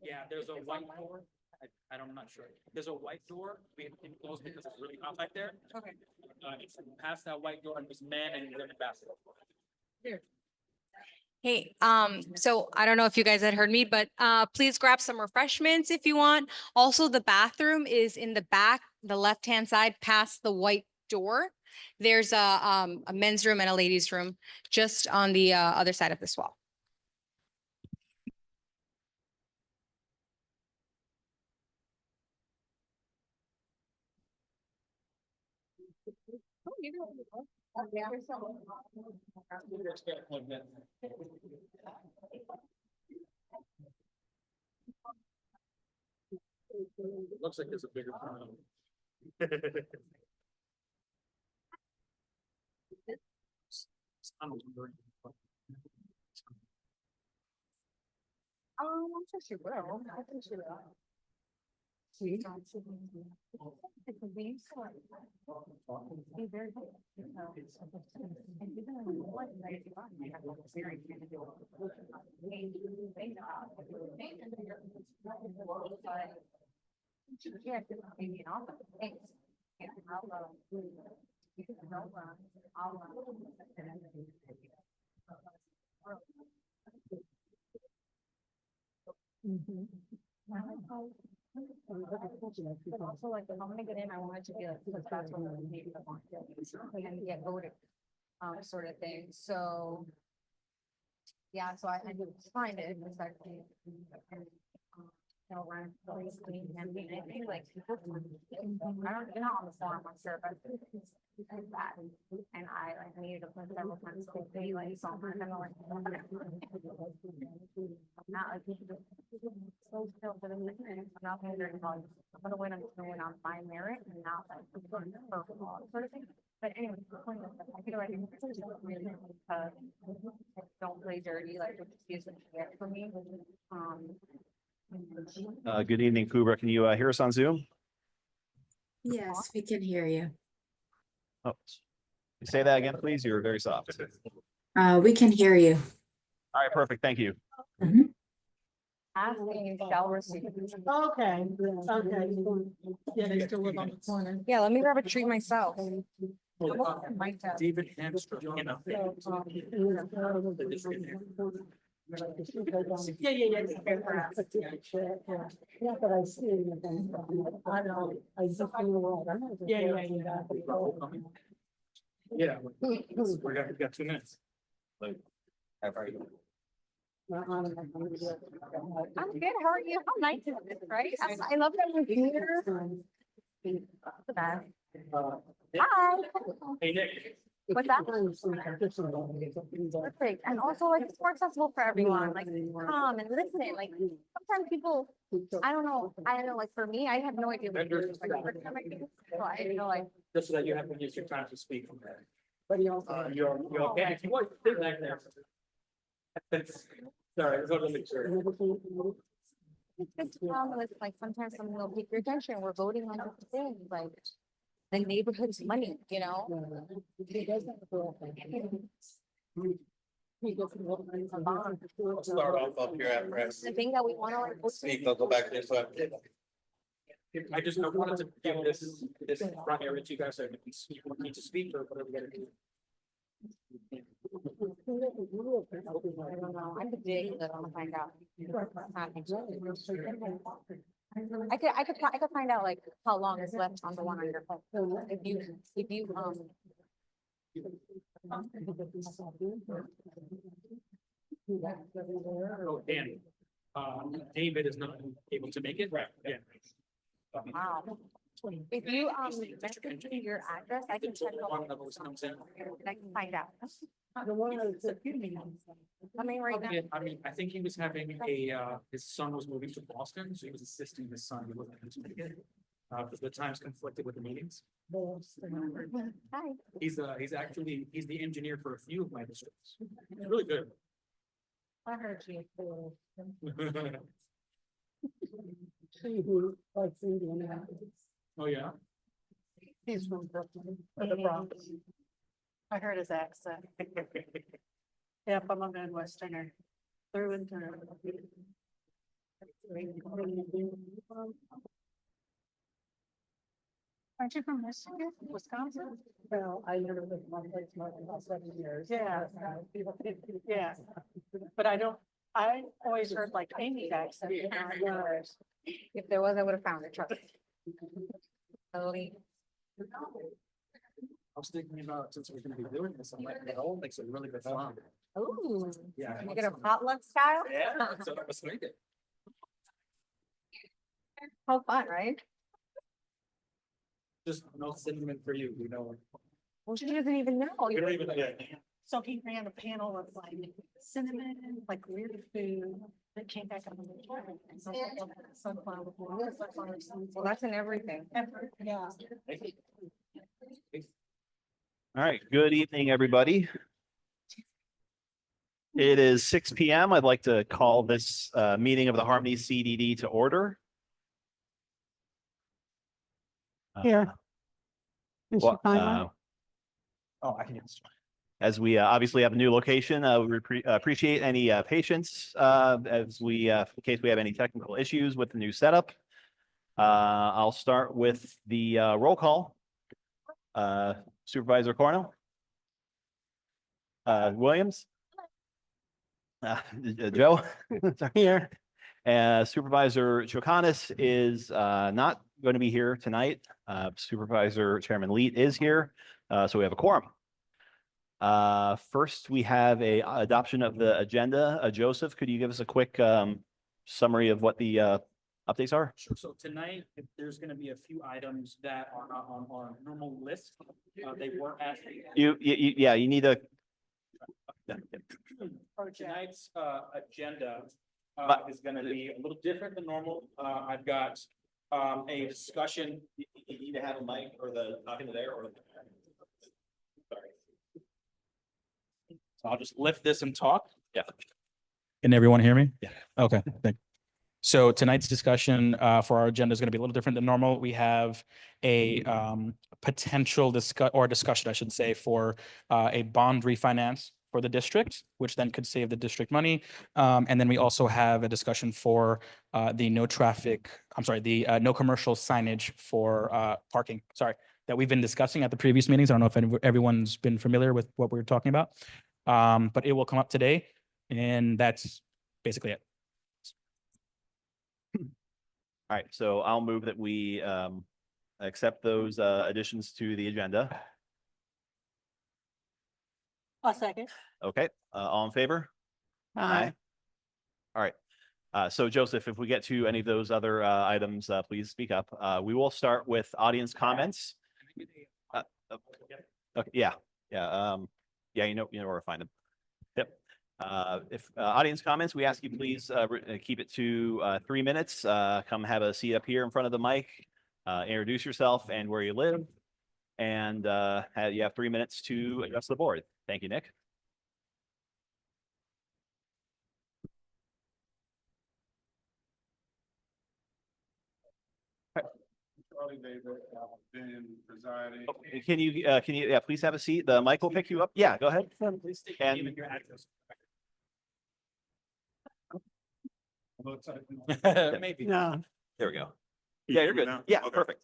Yeah, there's a white door. I'm not sure. There's a white door. We have to close because it's really hot back there. Okay. It's past that white door and there's men and women basketball. Here. Hey, so I don't know if you guys had heard me, but please grab some refreshments if you want. Also, the bathroom is in the back, the left-hand side past the white door. There's a men's room and a ladies' room just on the other side of this wall. Looks like there's a bigger problem. I'm sure she will. I think she will. Be very good. Yeah, maybe not. Thanks. Yeah, But also like, if I'm gonna get in, I want it to be like, because that's what the maybe I want to, and get voted, sort of thing, so. Yeah, so I did find it, it's actually. Run, police, clean, campaign, I think like, I don't, you're not on the form, I'm sure, but. It's that, and I like needed to put several times, so they like, so I'm not gonna like. I'm not like. So still, but I'm not gonna do it, I'm gonna win on my merit and not like. Sort of thing, but anyway, the point is, I feel like it's really, don't play dirty, like, which is what you get for me, Good evening, Kubra. Can you hear us on Zoom? Yes, we can hear you. Oh, say that again, please. You're very soft. We can hear you. All right, perfect. Thank you. Mhm. asking shall receive. Okay, okay. Yeah, they still live on the corner. Yeah, let me grab a treat myself. David Hamster, you know. Yeah, yeah, yeah. Yeah, but I see it. I know, I just feel the world. Yeah, yeah, yeah. Yeah. We got 2 minutes. Like, how are you? I'm good. How are you? How nice is this, right? I love that we're here. The best. Hi. Hey, Nick. What's that? Perfect. And also like it's more accessible for everyone. Like come and listen. Like sometimes people, I don't know, like for me, I have no idea what to do. Like, the first time I do this, so I didn't know like. Just so that you have to use your time to speak. You're okay. If you want to sit back there. Sorry, I just wanted to make sure. It's good to come with like sometimes something will pique your attention. We're voting on different things like the neighborhood's money, you know? Start off up here at press. The thing that we want to like. Speak, I'll go back there, so I just wanted to give this front area to you guys, so if you need to speak or whatever you gotta do. I don't know. I'm the big, I don't find out. I could find out like how long is left on the one on your phone. If you, Oh, Danny. David is not able to make it. Right. Yeah. wow. If you, message me your address, I can check. One of those comes in. And I can find out. Coming right now. I mean, I think he was having his son was moving to Boston, so he was assisting his son. He wasn't able to make it. Because the times conflicted with the meetings. Hi. He's the engineer for a few of my districts. He's really good. I heard you. Oh, yeah. He's from Brooklyn, or the Bronx. I heard his accent. Yep, I'm a Midwesterner, through and through. Aren't you from Michigan, Wisconsin? Well, I lived in one place more than about 7 years. Yeah, yeah. But I always heard like Amy accent. If there was, I would have found it, trust me. Totally. I was thinking about, since we're gonna be doing this, I'm like, it all makes a really good flan. Ooh, Yeah. you get a potluck style? Yeah, that's what I was thinking. How fun, right? Just no cinnamon for you, we know. Well, she doesn't even know. We don't even, yeah. So he ran a panel of like cinnamon, like weird food that came back on the chart. Sunflower. Well, that's in everything. Yeah. All right, good evening, everybody. It is 6 p.m. I'd like to call this meeting of the Harmony CDD to order. Here. Well, oh, I can use. As we obviously have a new location, we appreciate any patience as we, in case we have any technical issues with the new setup. I'll start with the roll call. Supervisor Cornell. Williams. Joe here. Supervisor Chokanis is not going to be here tonight. Supervisor Chairman Leet is here, so we have a quorum. First, we have a adoption of the agenda. Joseph, could you give us a quick summary of what the updates are? Sure. So tonight, there's gonna be a few items that are not on our normal list. They were actually. Yeah, you need a. Tonight's agenda is gonna be a little different than normal. I've got a discussion. You need to have a mic or the talking to there or. Sorry. So I'll just lift this and talk. Yeah. Can everyone hear me? Yeah. Okay, thank you. So tonight's discussion for our agenda is going to be a little different than normal. We have a potential discussion, I should say, for a bond refinance for the district, which then could save the district money. And then we also have a discussion for the no commercial signage for parking, that we've been discussing at the previous meetings. I don't know if everyone's been familiar with what we were talking about, but it will come up today. And that's basically it. All right, so I'll move that we accept those additions to the agenda. A second. Okay, all in favor? Aye. All right. So Joseph, if we get to any of those other items, please speak up. We will start with audience comments. Okay, yeah. Yeah, you know where to find them. Yep. If audience comments, we ask you please keep it to 3 minutes. Come have a seat up here in front of the mic. Introduce yourself and where you live. And you have 3 minutes to address the board. Thank you, Nick. Charlie Davis, been presiding. Oh, can you please have a seat? The mic will pick you up. Yeah, go ahead. Please state your name and your address. Maybe. No. There we go. Yeah, you're good. Yeah, Okay. perfect.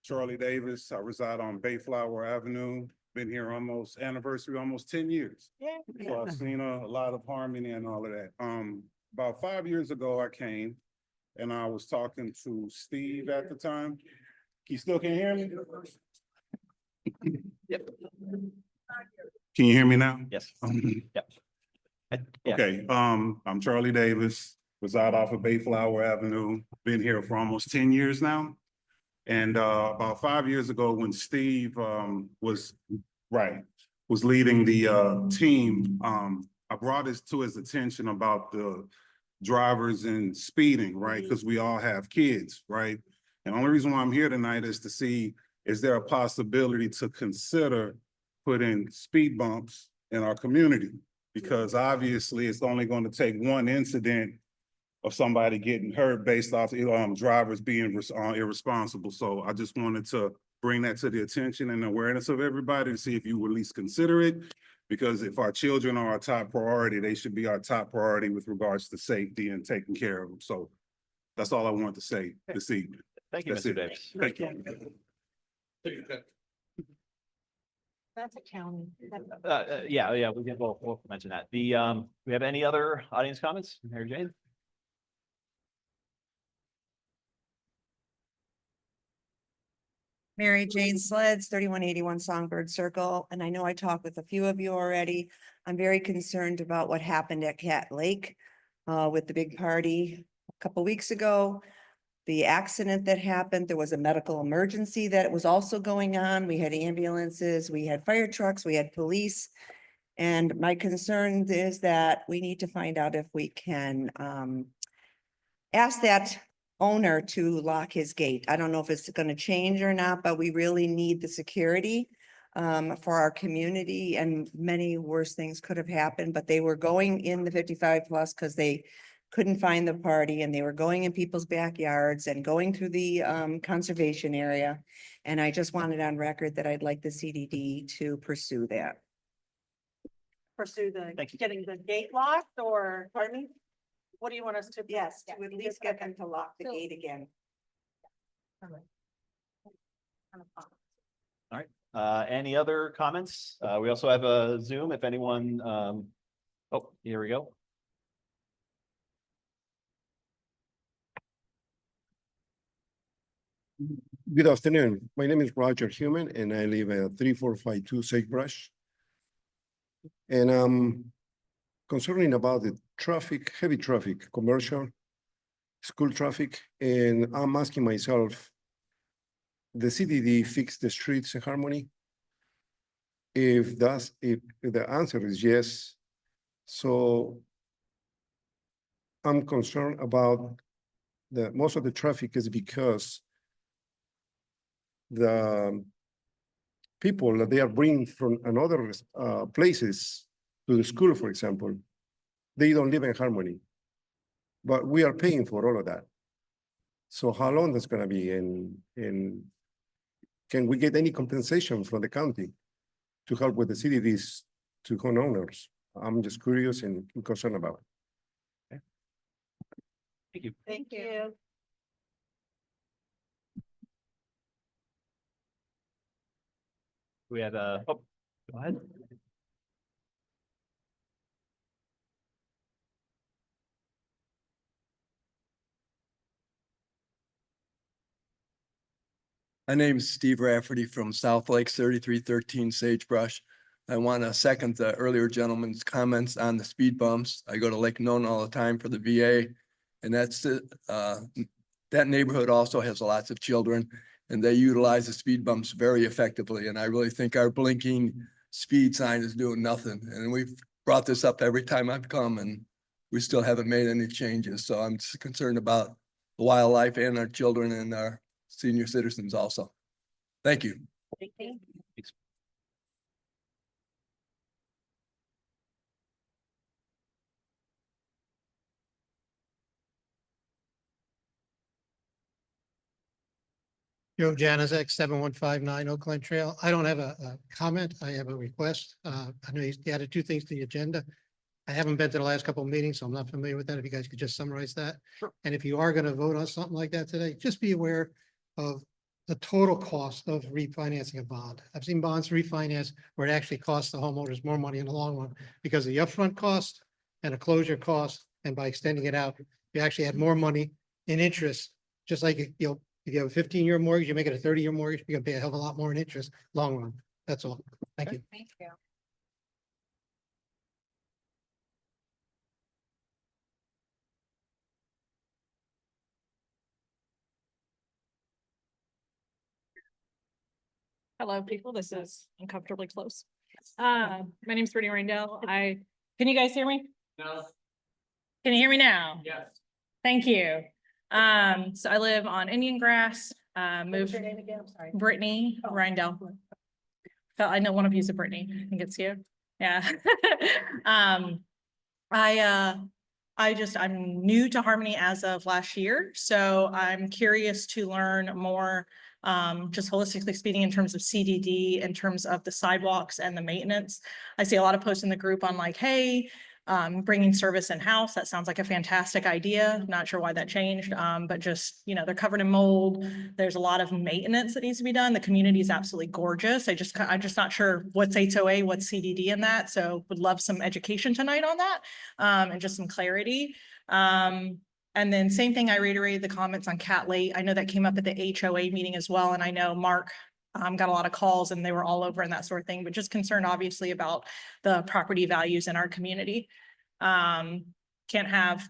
Charlie Davis, I reside on Bayflower Avenue, been here almost 10 years. Yeah. So I've seen a lot of harmony and all of that. About 5 years ago, I came and I was talking to Steve at the time. You still can't hear me? Yep. Can you hear me now? Yes. Yep. Yeah. Okay, I'm Charlie Davis, reside off of Bayflower Avenue, been here for almost 10 years now. And about 5 years ago, when Steve was leading the team, I brought this to his attention about the drivers and speeding, right? Because we all have kids, right? And the only reason why I'm here tonight is to see, is there a possibility to consider putting speed bumps in our community? Because obviously it's only going to take one incident of somebody getting hurt based off drivers being irresponsible. So I just wanted to bring that to the attention and awareness of everybody to see if you would at least consider it. Because if our children are our top priority, they should be our top priority with regards to safety and taking care of them. So That's all I wanted to say this evening. Thank you, That's Mr. it. Davis. Thank you. That's a county. Yeah, we'll mention that. We have any other audience comments? Mary Jane? Mary Jane Sleds, 3181 Songbird Circle, and I know I talked with a few of you already. I'm very concerned about what happened at Cat Lake with the big party a couple weeks ago. The accident that happened, there was a medical emergency that was also going on. We had ambulances, we had fire trucks, we had police. And my concern is that we need to find out if we can ask that owner to lock his gate. I don't know if it's going to change or not, but we really need the security for our community, and many worse things could have happened, but they were going in the 55 plus because they couldn't find the party, and they were going in people's backyards and going through the conservation area. And I just wanted on record that I'd like the CDD to pursue that. Pursue the, Thank you. getting the gate locked, or, pardon me? What do you want us to? Yes, to at least get them to lock the So- gate again. Any other comments? We also have a Zoom if anyone, oh, here we go. Good afternoon. My name is Roger Human and I live at 3452 Sagebrush. And I'm concerning about the traffic, heavy traffic, commercial, school traffic, and I'm asking myself, the CDD fix the streets in Harmony? If the answer is yes, so I'm concerned about most of the traffic is because the people that they are bringing from another places to the school, for example, they don't live in Harmony, but we are paying for all of that. So how long that's gonna be, and can we get any compensation from the county to help with the CDDs to homeowners? I'm just curious and concerned about it. Thank you. Thank you. We have oh, go ahead. My name is Steve Rafferty from South Lakes 3313 Sagebrush. I want to second the earlier gentleman's comments on the speed bumps. I go to Lake Nona all the time for the VA. And that's that neighborhood also has lots of children, and they utilize the speed bumps very effectively. And I really think our blinking speed sign is doing nothing. And we've brought this up every time I've come, and we still haven't made any changes. So I'm just concerned about the wildlife and our children and our senior citizens also. Thank you. Thank you. Joe Janizek, 7159 Oakland Trail. I don't have a comment. I have a request. I know you added two things to the agenda. I haven't been to the last couple of meetings, so I'm not familiar with that. If you guys could just summarize that. Sure. And if you are going to vote on something like that today, just be aware of the total cost of refinancing a bond. I've seen bonds refinance where it actually costs the homeowners more money in the long run because of the upfront cost and a closure cost. And by extending it out, you actually add more money in interest, just like, you know, if you have a 15-year mortgage, you make it a 30-year mortgage, you're gonna pay a hell of a lot more in interest, long run. That's all. Thank you. Thank you. Hello, people. This is uncomfortably close. My name is Brittany Randall. Can you guys hear me? No. Can you hear me now? Yes. Thank you. So I live on Indian Grass, What's moved your name again? I'm sorry. Brittany Oh. Randall. I know one of you is a Brittany. I think it's you. Yeah. I'm new to Harmony as of last year, so I'm curious to learn more, just holistically speaking, in terms of CDD, in terms of the sidewalks and the maintenance. I see a lot of posts in the group on like, hey, bringing service in-house. That sounds like a fantastic idea. Not sure why that changed, but just, you know, they're covered in mold. There's a lot of maintenance that needs to be done. The community is absolutely gorgeous. I'm just not sure what's HOA, what's CDD in that. So would love some education tonight on that, and just some clarity. And then same thing, I reiterated the comments on Cat Lake. I know that came up at the HOA meeting as well. And I know Mark got a lot of calls and they were all over and that sort of thing, but just concerned obviously about the property values in our community. Can't have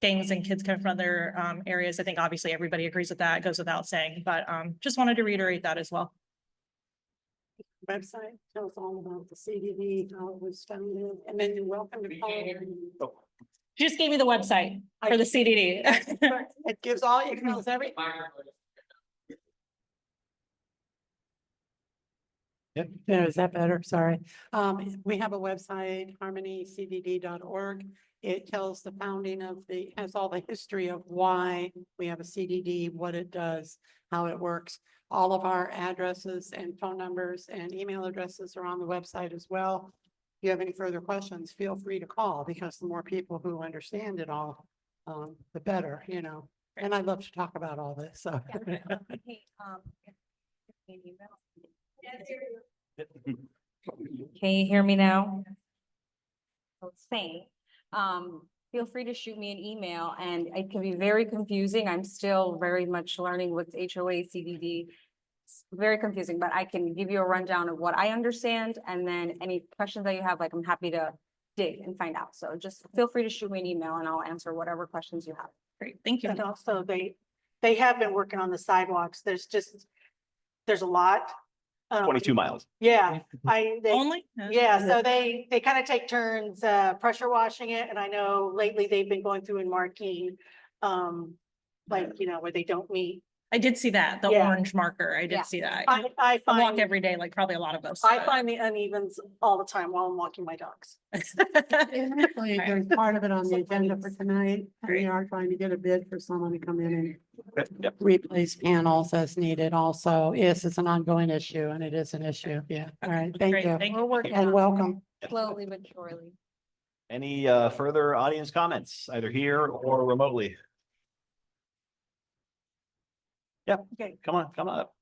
gangs and kids coming from other areas. I think obviously everybody agrees with that. It goes without saying, but just wanted to reiterate that as well. Website tells all about the CDD, how it was founded, and then you're welcome to call. She just gave me the website for the CDD. It gives all, it tells everything. Yeah, is that better? Sorry. We have a website, harmonycdd.org. It tells the founding of has all the history of why we have a CDD, what it does, how it works. All of our addresses and phone numbers and email addresses are on the website as well. If you have any further questions, feel free to call, because the more people who understand it all, the better, you know. And I love to talk about all this, so. Can you hear me now? Same. Feel free to shoot me an email, and it can be very confusing. I'm still very much learning what's HOA, CDD. It's very confusing, but I can give you a rundown of what I understand, and then any questions that you have, like, I'm happy to dig and find out. So just feel free to shoot me an email and I'll answer whatever questions you have. Great, thank you. And also they have been working on the sidewalks. There's a lot. 22 miles. Yeah, Only? yeah, so they kind of take turns pressure washing it, and I know lately they've been going through and marking like, you know, where they don't meet. I did see that, the Yeah. orange marker. I Yeah. did see that. I I walk find every day, like probably a lot of us. I find the unevens all the time while I'm walking my dogs. Actually, there's part of it on the agenda for tonight. We are trying to get a bid for someone to come in and replace panels as needed also. Yes, it's an ongoing issue, and it is an issue. Yeah, all right, thank Great, you. thank We're working And on welcome. it slowly but surely. Any further audience comments, either here or remotely? Yep, Okay. come on up.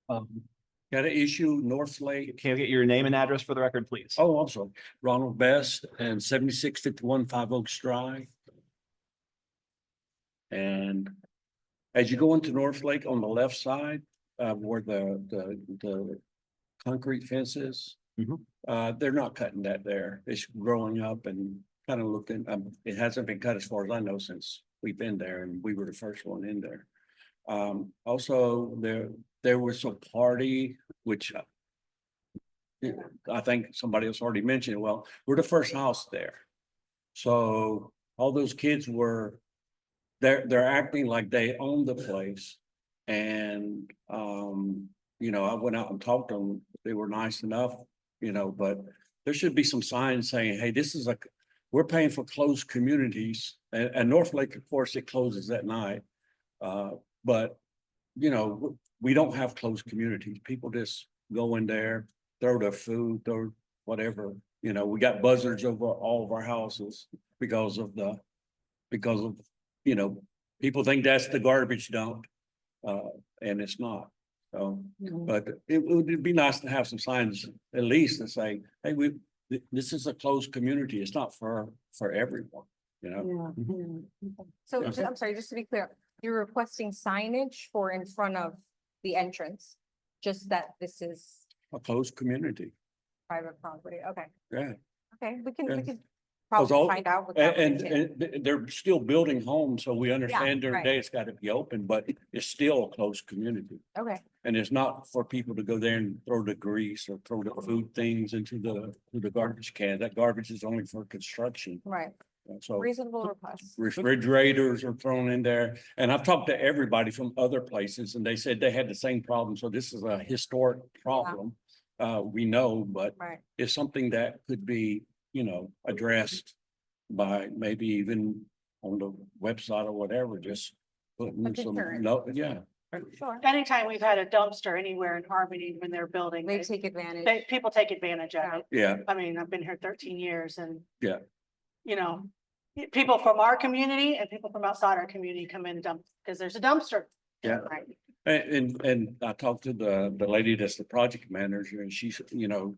Got an issue, North Lake. Can you get your name and address for the record, please? Oh, I'm sorry, Ronald Best and 7651 Five Oaks Drive. And as you go into North Lake on the left side, where the concrete fence is, they're not cutting that there. It's growing up and kind of looking, it hasn't been cut as far as I know since we've been there, and we were the first one in there. Also, there was a party, which I think somebody else already mentioned. Well, we're the first house there. So all those kids they're acting like they own the place. And, you know, I went out and talked to them. They were nice enough, you know, but there should be some signs saying, hey, this is we're paying for closed communities. And North Lake, of course, it closes at night. But, you know, we don't have closed communities. People just go in there, throw their food, throw whatever. You know, we got buzzards over all of our houses because of, you know, people think that's the garbage dump. And it's not. So, but it would be nice to have some signs at least that say, hey, this is a closed community. It's not for everyone, you know? So I'm sorry, just to be clear, you're requesting signage for in front of the entrance, just that this is A closed community. private property. Okay, Yeah. okay, we can Yeah. probably all- find out. What that would entail. And they're still building homes, so we understand during the right. day it's got to be open, but it's still a closed community. Okay, And it's not for people to go there and throw the grease or throw the food things into the garbage can. That garbage is only for construction. right, So reasonable request. refrigerators are thrown in there. And I've talked to everybody from other places and they said they had the same problem. So this is a historic problem. We know, but Right, it's something that could be, you know, addressed by maybe even on the website or whatever, just putting some, deterrent. no, yeah. Sure. Anytime we've had a dumpster anywhere in Harmony when they're building, They take advantage. people take advantage of it. Yeah, I mean, I've been here 13 years and. Yeah. You know, people from our community and people from outside our community come in and dump, because there's a dumpster. Yeah. Right. and I talked to the lady that's the project manager, and she's, you know,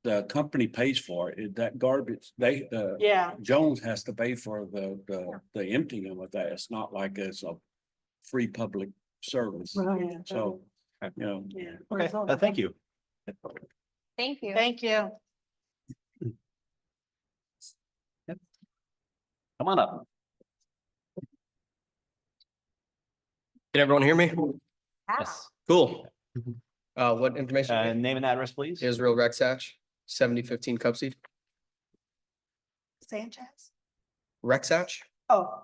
the company pays for it. That garbage, Yeah. Jones has to pay for the emptying of that. It's not like it's a free public service. Right. So, you know. Yeah. Okay, thank you. Thank you. Thank you. Come on up. Can everyone hear me? Yes. Cool. What information? Name and address, please. Israel Rexach, 7015 Cupseed. Sanchez? Rexach, Oh,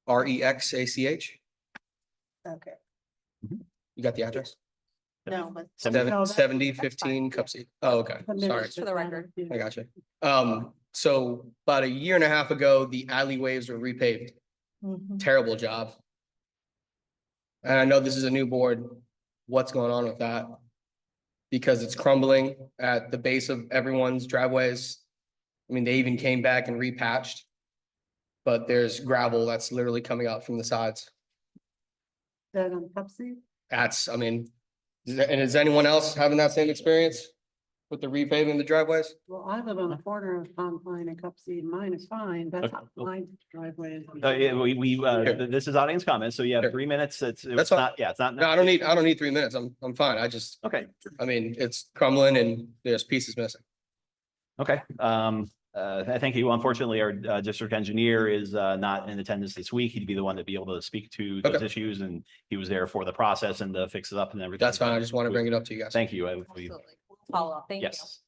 Rexach. okay. You got the address? No, but. 7015 Cupseed. Oh, okay. Sorry. Just for the record. I got you. So about a year and a half ago, the alleyways were repaved. Mhm. Terrible job. And I know this is a new board. What's going on with that? Because it's crumbling at the base of everyone's driveways. I mean, they even came back and repatched. But there's gravel that's literally coming out from the sides. That on Pepsi? That's, I mean, and is anyone else having that same experience with the repaving the driveways? Well, I live on the corner of Pond Pine and Cup Seed. Mine is fine. That's Okay. my driveway. Yeah, this is audience comments, so you have 3 minutes. It's That's fine. not, yeah, it's not. No, I don't need 3 minutes. I'm fine. Okay, I mean, it's crumbling and there's pieces missing. okay. Thank you. Unfortunately, our district engineer is not in attendance this week. He'd be the one to be able to speak to those Okay. issues, and he was there for the process and to fix it up and everything. That's fine. I just want to bring it up to you guys. Thank you. Absolutely. We'll follow up. Thank you. Yes.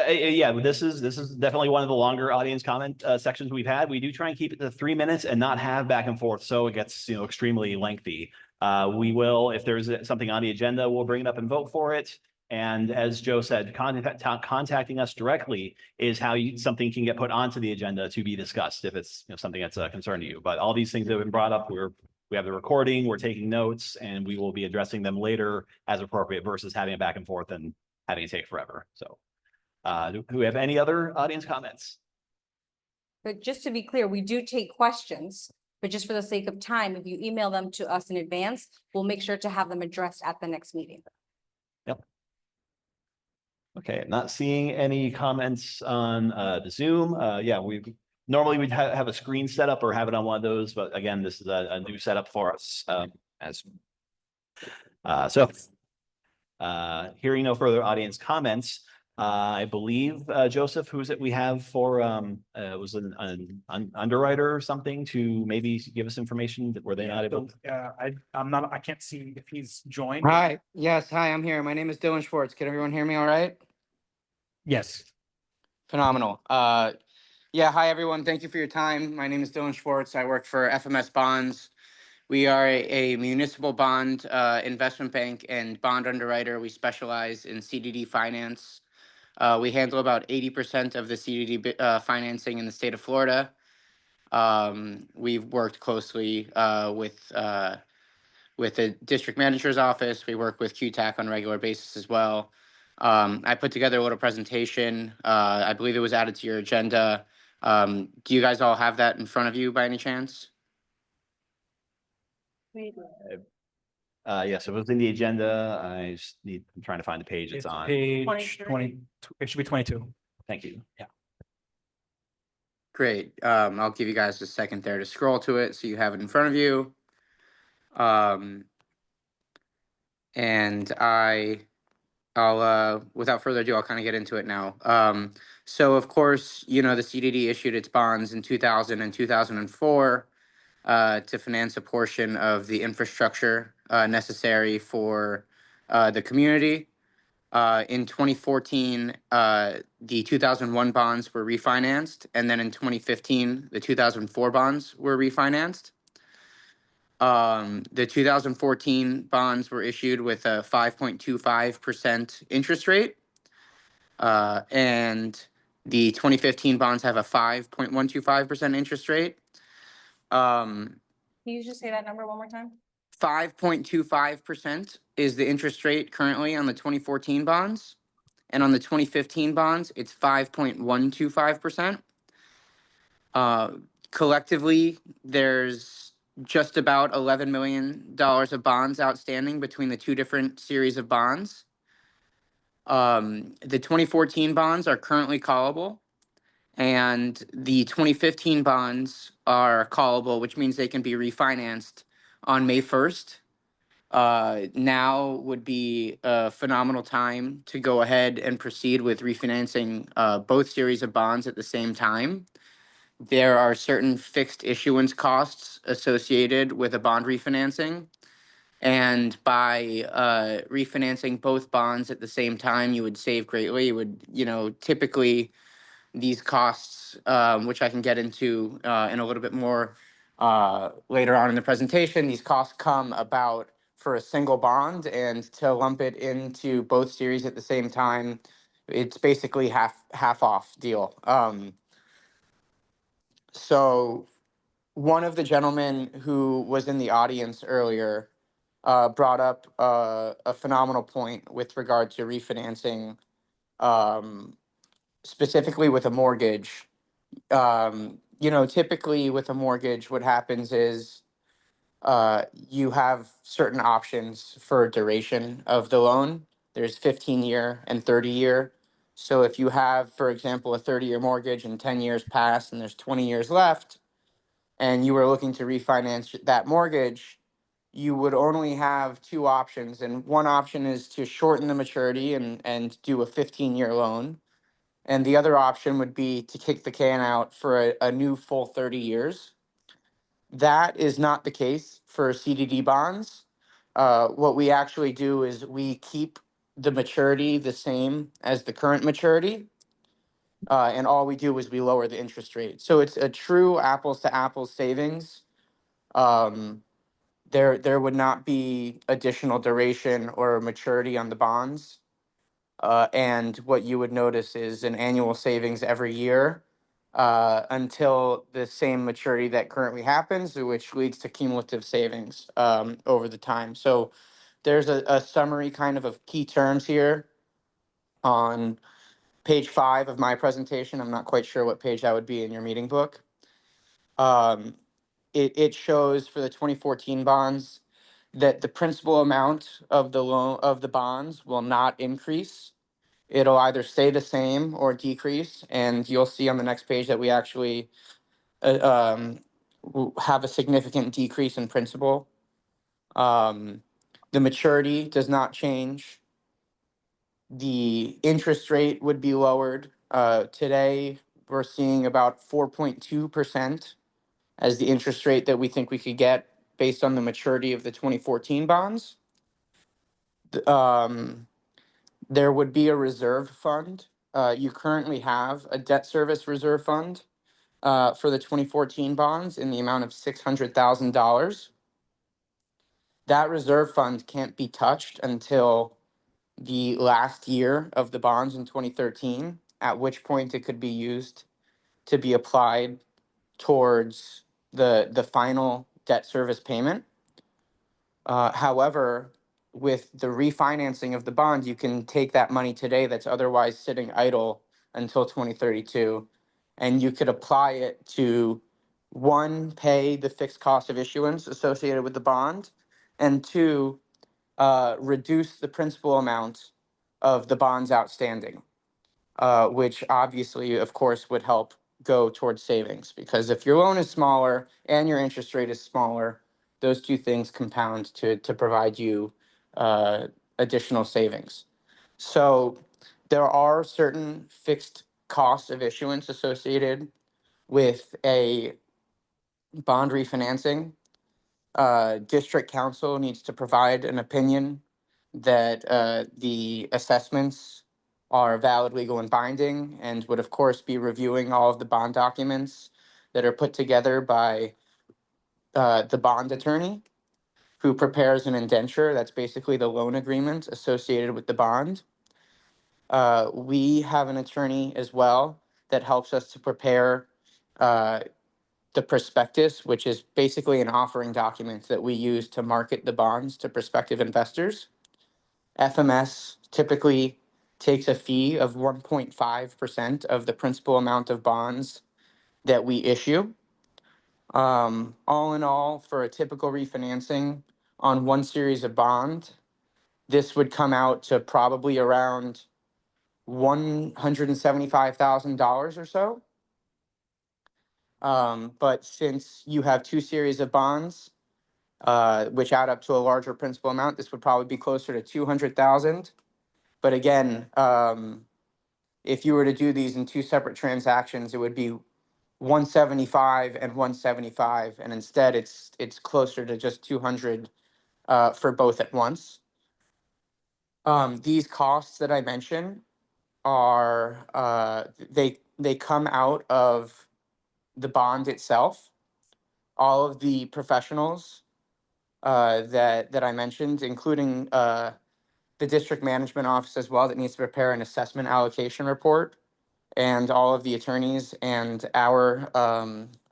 Yeah, this is definitely one of the longer audience comment sections we've had. We do try and keep it to 3 minutes and not have back and forth, so it gets, extremely lengthy. We will, if there's something on the agenda, we'll bring it up and vote for it. And as Joe said, contacting us directly is how something can get put onto the agenda to be discussed if it's something that's a concern to you. But all these things that have been brought up, we have the recording, we're taking notes, and we will be addressing them later as appropriate versus having it back and forth and having it take forever. So do we have any other audience comments? But just to be clear, we do take questions, but just for the sake of time, if you email them to us in advance, we'll make sure to have them addressed at the next meeting. Yep. Okay, not seeing any comments on the Zoom. Yeah, normally we'd have a screen set up or have it on one of those, but again, this is a new setup for us. Hearing no further audience comments, I believe, Joseph, who's it we have for, was an underwriter or something to maybe give us information that were they not able? I can't see if he's joined. Hi, yes, hi, I'm here. My name is Dylan Schwartz. Can everyone hear me all right? Yes. Phenomenal. Yeah, hi, everyone. Thank you for your time. My name is Dylan Schwartz. I work for FMS Bonds. We are a municipal bond investment bank and bond underwriter. We specialize in CDD finance. We handle about 80% of the CDD financing in the state of Florida. We've worked closely with the district manager's office. We work with QTAC on a regular basis as well. I put together a little presentation. I believe it was added to your agenda. Do you guys all have that in front of you by any chance? Yes, it was in the agenda. I'm trying to find the page it's on. Page 23. 20, it should be 22. Thank you. Yeah. Great. I'll give you guys a second there to scroll to it so you have it in front of you. And I'll without further ado, I'll kind of get into it now. So of course, the CDD issued its bonds in 2000 and 2004 to finance a portion of the infrastructure necessary for the community. In 2014, the 2001 bonds were refinanced, and then in 2015, the 2004 bonds were refinanced. The 2014 bonds were issued with a 5.25% interest rate. And The 2015 bonds have a 5.125% interest rate. Can you just say that number one more time? 5.25% is the interest rate currently on the 2014 bonds. And on the 2015 bonds, it's 5.125%. Collectively, there's just about $11 million of bonds outstanding between the two different series of bonds. The 2014 bonds are currently callable, and the 2015 bonds are callable, which means they can be refinanced on May 1st. Now would be a phenomenal time to go ahead and proceed with refinancing both series of bonds at the same time. There are certain fixed issuance costs associated with a bond refinancing. And by refinancing both bonds at the same time, you would save greatly. It would, typically these costs, which I can get into in a little bit more later on in the presentation, these costs come about for a single bond, and to lump it into both series at the same time, it's basically half off deal. So one of the gentlemen who was in the audience earlier brought up a phenomenal point with regard to refinancing, specifically with a mortgage. Typically with a mortgage, what happens is you have certain options for duration of the loan. There's 15-year and 30-year. So if you have, for example, a 30-year mortgage and 10 years pass and there's 20 years left, and you were looking to refinance that mortgage, you would only have two options. And one option is to shorten the maturity and do a 15-year loan. And the other option would be to kick the can out for a new full 30 years. That is not the case for CDD bonds. What we actually do is we keep the maturity the same as the current maturity. And all we do is we lower the interest rate. So it's a true apples to apples savings. There would not be additional duration or maturity on the bonds. And what you would notice is an annual savings every year until the same maturity that currently happens, which leads to cumulative savings over the time. So there's a summary kind of key terms here on page 5 of my presentation. I'm not quite sure what page that would be in your meeting book. It shows for the 2014 bonds that the principal amount of the loan of the bonds will not increase. It'll either stay the same or decrease, and you'll see on the next page that we actually have a significant decrease in principal. The maturity does not change. The interest rate would be lowered. Today, we're seeing about 4.2% as the interest rate that we think we could get based on the maturity of the 2014 bonds. There would be a reserve fund. You currently have a debt service reserve fund for the 2014 bonds in the amount of $600,000. That reserve fund can't be touched until the last year of the bonds in 2013, at which point it could be used to be applied towards the final debt service payment. However, with the refinancing of the bond, you can take that money today that's otherwise sitting idle until 2032, and you could apply it to, one, pay the fixed cost of issuance associated with the bond, and two, reduce the principal amount of the bonds outstanding, which obviously, of course, would help go towards savings, because if your loan is smaller and your interest rate is smaller, those two things compound to provide you additional savings. So there are certain fixed costs of issuance associated with a bond refinancing. District council needs to provide an opinion that the assessments are valid, legal, and binding, and would of course be reviewing all of the bond documents that are put together by the bond attorney, who prepares an indenture. That's basically the loan agreement associated with the bond. We have an attorney as well that helps us to prepare the prospectus, which is basically an offering document that we use to market the bonds to prospective investors. FMS typically takes a fee of 1.5% of the principal amount of bonds that we issue. All in all, for a typical refinancing on one series of bond, this would come out to probably around $175,000 or so. But since you have two series of bonds, which add up to a larger principal amount, this would probably be closer to 200,000. But again, if you were to do these in two separate transactions, it would be 175 and 175, and instead it's closer to just 200 for both at once. These costs that I mentioned are they come out of the bond itself. All of the professionals that I mentioned, including the district management office as well, that needs to prepare an assessment allocation report, and all of the attorneys and our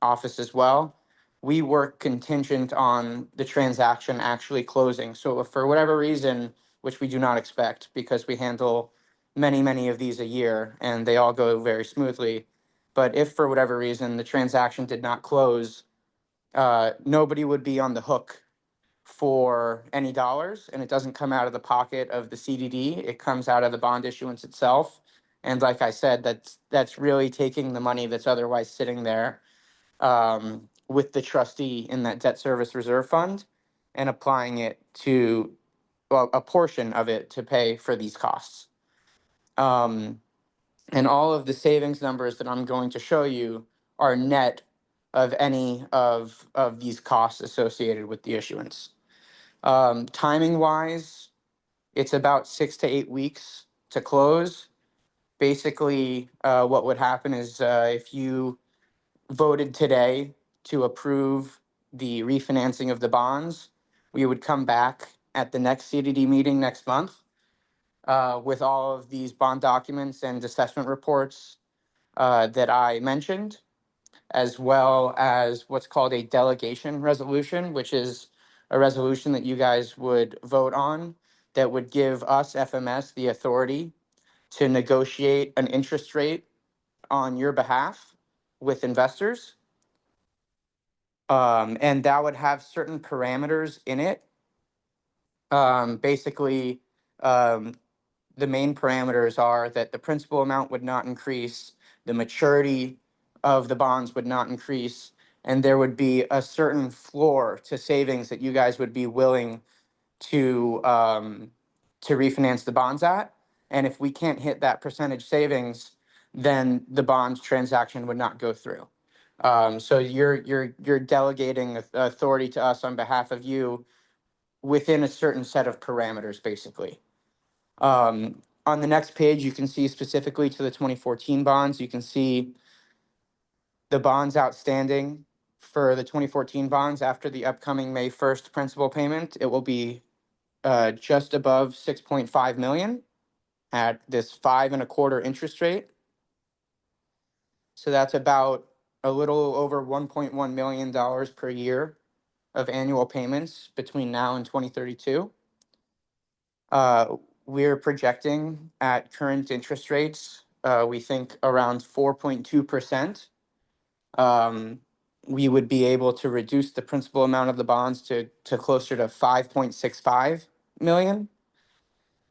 office as well. We work contingent on the transaction actually closing. So if for whatever reason, which we do not expect because we handle many of these a year and they all go very smoothly, but if for whatever reason the transaction did not close, nobody would be on the hook for any dollars, and it doesn't come out of the pocket of the CDD. It comes out of the bond issuance itself. And like I said, that's really taking the money that's otherwise sitting there with the trustee in that debt service reserve fund and applying it to, well, a portion of it to pay for these costs. And all of the savings numbers that I'm going to show you are net of any of these costs associated with the issuance. Timing wise, it's about 6 to 8 weeks to close. Basically, what would happen is if you voted today to approve the refinancing of the bonds, we would come back at the next CDD meeting next month with all of these bond documents and assessment reports that I mentioned, as well as what's called a delegation resolution, which is a resolution that you guys would vote on that would give us, FMS, the authority to negotiate an interest rate on your behalf with investors. And that would have certain parameters in it. Basically, the main parameters are that the principal amount would not increase, the maturity of the bonds would not increase, and there would be a certain floor to savings that you guys would be willing to refinance the bonds at. And if we can't hit that percentage savings, then the bond transaction would not go through. So you're delegating authority to us on behalf of you within a certain set of parameters, basically. On the next page, you can see specifically to the 2014 bonds, you can see the bonds outstanding for the 2014 bonds after the upcoming May 1st principal payment. It will be just above 6.5 million at this 5.25% interest rate. So that's about a little over $1.1 million per year of annual payments between now and 2032. We're projecting at current interest rates, we think around 4.2%. We would be able to reduce the principal amount of the bonds to closer to 5.65 million.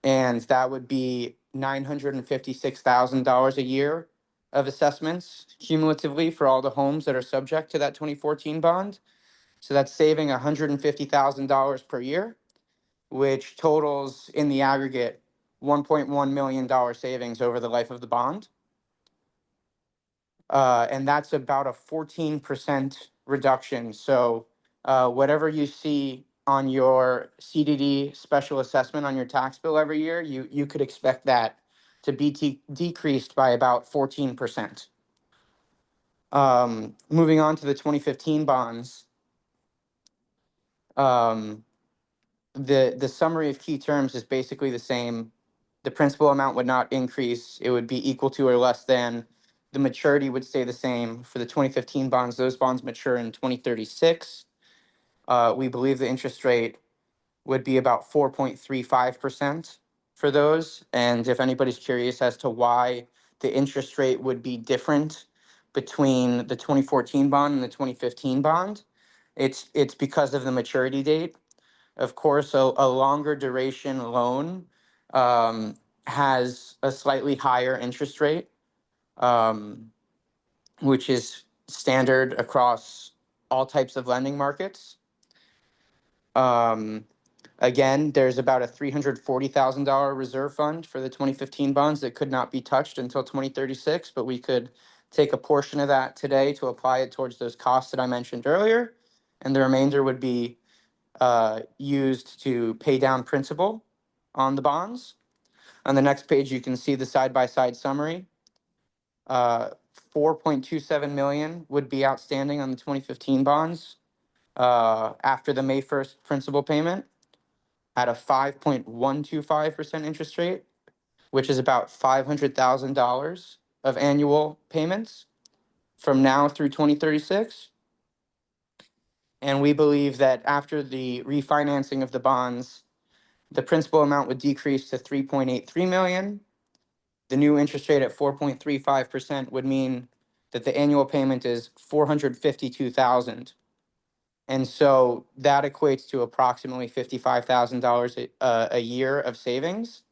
And that would be $956,000 a year of assessments cumulatively for all the homes that are subject to that 2014 bond. So that's saving $150,000 per year, which totals in the aggregate $1.1 million savings over the life of the bond. And that's about a 14% reduction. So whatever you see on your CDD special assessment on your tax bill every year, you could expect that to be decreased by about 14%. Moving on to the 2015 bonds, the summary of key terms is basically the same. The principal amount would not increase. It would be equal to or less than the maturity would stay the same. For the 2015 bonds, those bonds mature in 2036. We believe the interest rate would be about 4.35% for those. And if anybody's curious as to why the interest rate would be different between the 2014 bond and the 2015 bond, it's because of the maturity date. Of course, a longer duration loan has a slightly higher interest rate, which is standard across all types of lending markets. Again, there's about a $340,000 reserve fund for the 2015 bonds that could not be touched until 2036, but we could take a portion of that today to apply it towards those costs that I mentioned earlier, and the remainder would be used to pay down principal on the bonds. On the next page, you can see the side-by-side summary. 4.27 million would be outstanding on the 2015 bonds after the May 1st principal payment at a 5.125% interest rate, which is about $500,000 of annual payments from now through 2036. And we believe that after the refinancing of the bonds, the principal amount would decrease to 3.83 million. The new interest rate at 4.35% would mean that the annual payment is 452,000. And so that equates to approximately $55,000 a year of savings,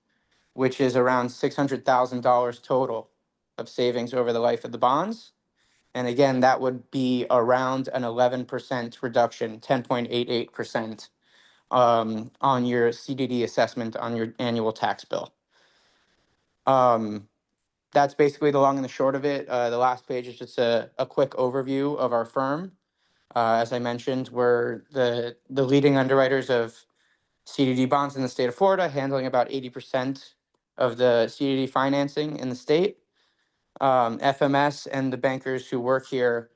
which is around $600,000 total of savings over the life of the bonds. And again, that would be around an 11% reduction, 10.88% on your CDD assessment on your annual tax bill. That's basically the long and the short of it. The last page is just a quick overview of our firm. As I mentioned, we're the leading underwriters of CDD bonds in the state of Florida, handling about 80% of the CDD financing in the state. FMS and the bankers who work here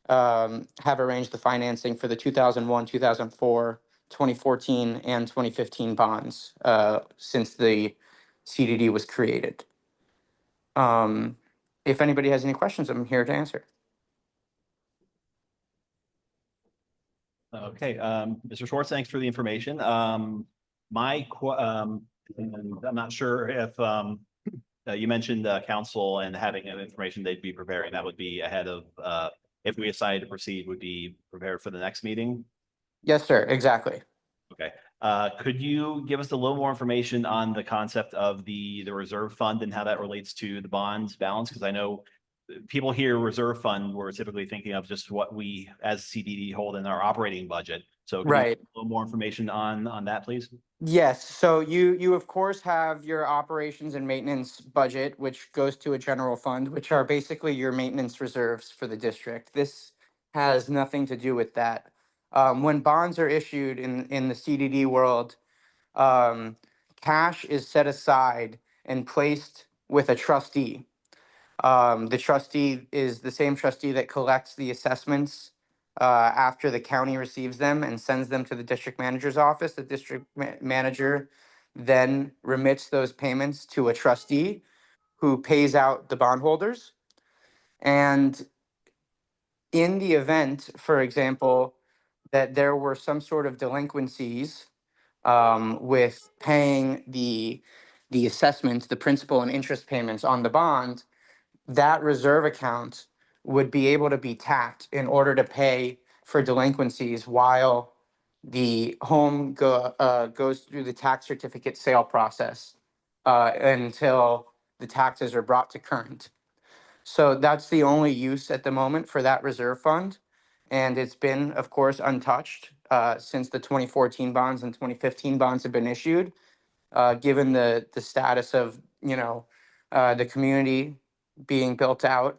have arranged the financing for the 2001, 2004, 2014, and 2015 bonds since the CDD was created. If anybody has any questions, I'm here to answer. Okay, Mr. Schwartz, thanks for the information. And I'm not sure if you mentioned council and having information they'd be preparing. That would be ahead of if we decided to proceed, would be prepared for the next meeting. Yes, sir. Exactly. Okay. Could you give us a little more information on the concept of the reserve fund and how that relates to the bonds balance? Because I know people hear reserve fund, we're typically thinking of just what we as CDD hold in our operating budget. So can you give a little more information on that, please? Yes. So you of course have your operations and maintenance budget, which goes to a general fund, which are basically your maintenance reserves for the district. This has nothing to do with that. When bonds are issued in the CDD world, cash is set aside and placed with a trustee. The trustee is the same trustee that collects the assessments after the county receives them and sends them to the district manager's office. The district manager then remits those payments to a trustee who pays out the bondholders. And in the event, for example, that there were some sort of delinquencies with paying the assessments, the principal and interest payments on the bond, that reserve account would be able to be tapped in order to pay for delinquencies while the home goes through the tax certificate sale process until the taxes are brought to current. So that's the only use at the moment for that reserve fund. And it's been, of course, untouched since the 2014 bonds and 2015 bonds have been issued, given the status of, the community being built out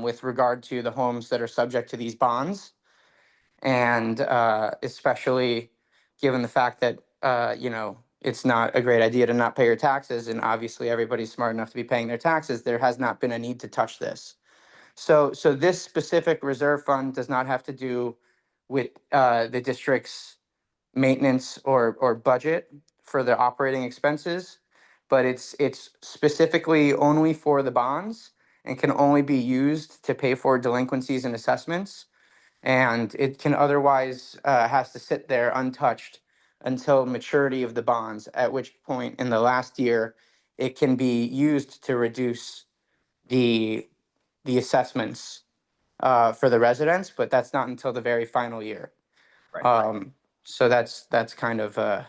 with regard to the homes that are subject to these bonds. And especially given the fact that, it's not a great idea to not pay your taxes. And obviously everybody's smart enough to be paying their taxes. There has not been a need to touch this. So this specific reserve fund does not have to do with the district's maintenance or budget for the operating expenses, but it's specifically only for the bonds. and can only be used to pay for delinquencies and assessments. And it can otherwise has to sit there untouched until maturity of the bonds, at which point in the last year, it can be used to reduce the assessments for the residents, but that's not until the very final year. Right. So that's kind of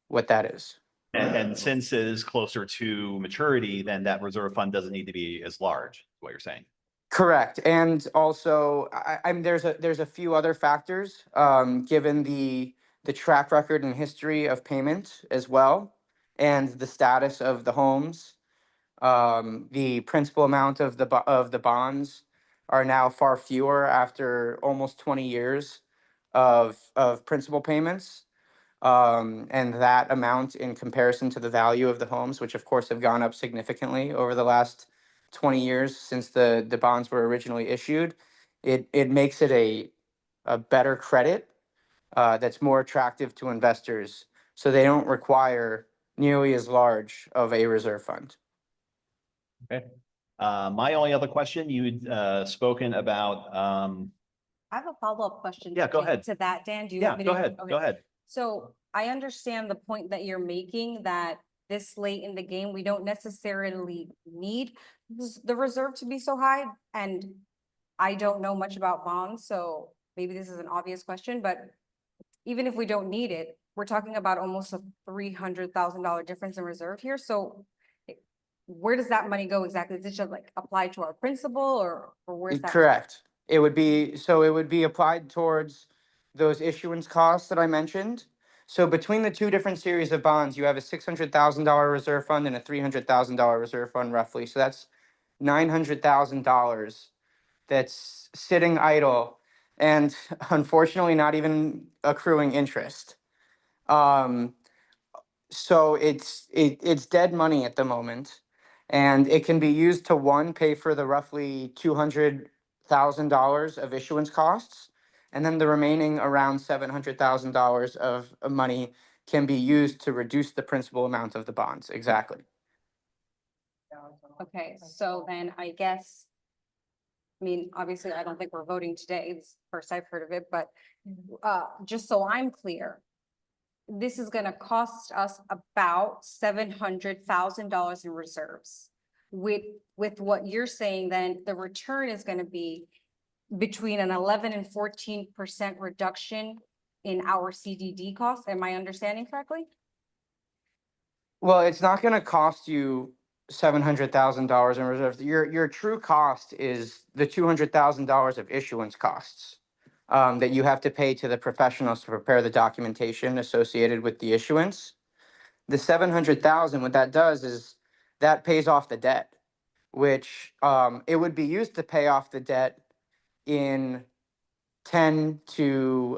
what that is. And since it is closer to maturity, then that reserve fund doesn't need to be as large, is what you're saying. Correct. And also, I'm there's a few other factors, given the track record and history of payment as well, and the status of the homes. The principal amount of the bonds are now far fewer after almost 20 years of principal payments. And that amount in comparison to the value of the homes, which of course have gone up significantly over the last 20 years since the bonds were originally issued, it makes it a better credit that's more attractive to investors, so they don't require nearly as large of a reserve fund. Okay. My only other question, you'd spoken about, I have a follow-up question. Yeah, go ahead. To that, Dan, do you yeah, want me go to? ahead, Okay. go ahead. So I understand the point that you're making, that this late in the game, we don't necessarily need the reserve to be so high. And I don't know much about bonds, so maybe this is an obvious question, but even if we don't need it, we're talking about almost a $300,000 difference in reserve here. So where does that money go exactly? Is it just like applied to our principal, or where's that? Correct. It would be applied towards those issuance costs that I mentioned. So between the two different series of bonds, you have a $600,000 reserve fund and a $300,000 reserve fund roughly. So that's $900,000 that's sitting idle and unfortunately not even accruing interest. So it's dead money at the moment, and it can be used to, one, pay for the roughly $200,000 of issuance costs, and then the remaining around $700,000 of money can be used to reduce the principal amount of the bonds. Exactly. Okay, so then I guess, I mean, obviously, I don't think we're voting today. It's the first I've heard of it, but just so I'm clear, this is gonna cost us about $700,000 in reserves. With what you're saying, then the return is gonna be between an 11 and 14% reduction in our CDD costs. Am I understanding correctly? Well, it's not going to cost you $700,000 in reserves. Your true cost is the $200,000 of issuance costs that you have to pay to the professionals to prepare the documentation associated with the issuance. The $700,000, what that does is that pays off the debt, which it would be used to pay off the debt in 10 to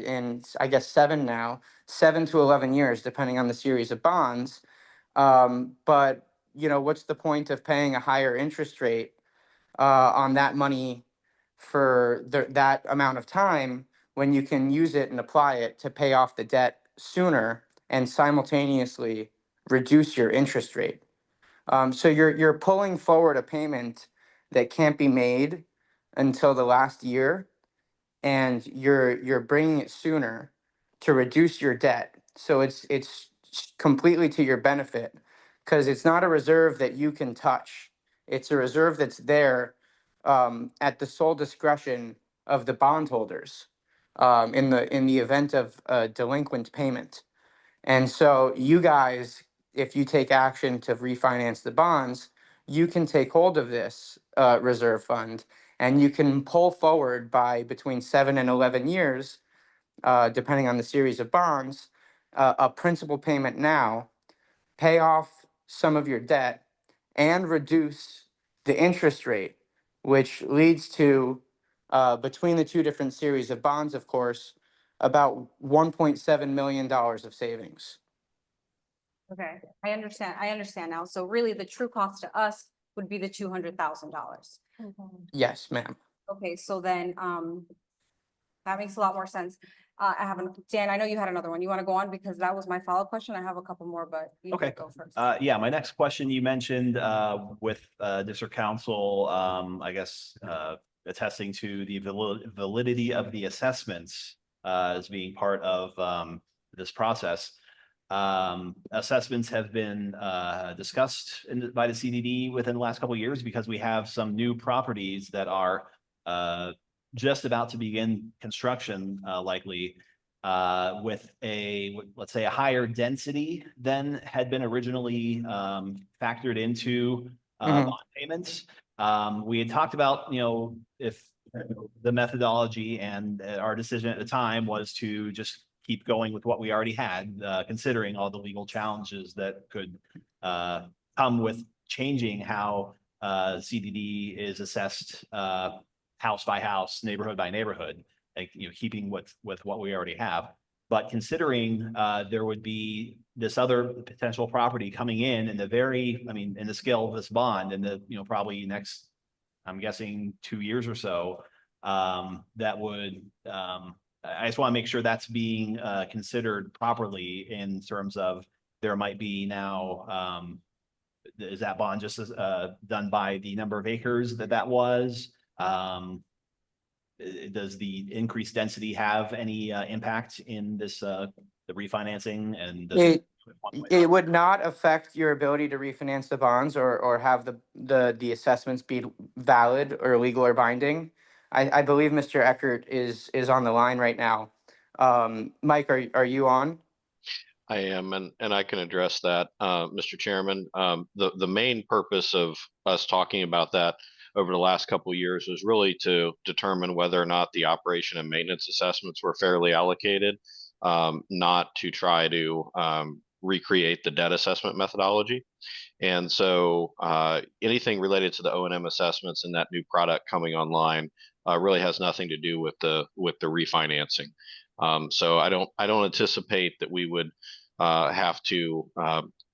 in I guess 7 to 11 years, depending on the series of bonds. But you know, what's the point of paying a higher interest rate on that money for that amount of time when you can use it and apply it to pay off the debt sooner and simultaneously reduce your interest rate? So you're pulling forward a payment that can't be made until the last year, and you're bringing it sooner to reduce your debt. So it's completely to your benefit, because it's not a reserve that you can touch. It's a reserve that's there at the sole discretion of the bondholders in the event of a delinquent payment. And so you guys, if you take action to refinance the bonds, you can take hold of this reserve fund, and you can pull forward by between 7 and 11 years, depending on the series of bonds, a principal payment now, pay off some of your debt, and reduce the interest rate, which leads to, between the two different series of bonds, of course, about $1.7 million of savings. Okay, I understand now. So really, the true cost to us would be the $200,000. Yes, ma'am. Okay, so then, that makes a lot more sense. I haven't, Dan, I know you had another one. You want to go on because that was my follow-up question. I have a couple more, but you Okay. can go first. Yeah, my next question you mentioned, with, district council, I guess, attesting to the validity of the assessments, as being part of, this process. Assessments have been, discussed by the CDD within the last couple of years because we have some new properties that are, just about to begin construction, likely, with let's say a higher density than had been originally factored into bond payments. We had talked about, if the methodology and our decision at the time was to just keep going with what we already had, considering all the legal challenges that could come with changing how CDD is assessed house by house, neighborhood by neighborhood, like, keeping with what we already have. But considering there would be this other potential property coming in the in the scale of this bond in the, probably next, I'm guessing 2 years or so, that would, I just want to make sure that's being considered properly in terms of there might be now, is that bond just done by the number of acres that was? Does the increased density have any impact in this the refinancing and It would not affect your ability to refinance the bonds or have the assessments be valid or legal or binding. I believe Mr. Eckert is on the line right now. Mike, are you on? I am, and I can address that, Mr. Chairman. The main purpose of us talking about that over the last couple of years was really to determine whether or not the operation and maintenance assessments were fairly allocated, not to try to recreate the debt assessment methodology. And so anything related to the O&M assessments and that new product coming online really has nothing to do with the refinancing. So I don't anticipate that we would have to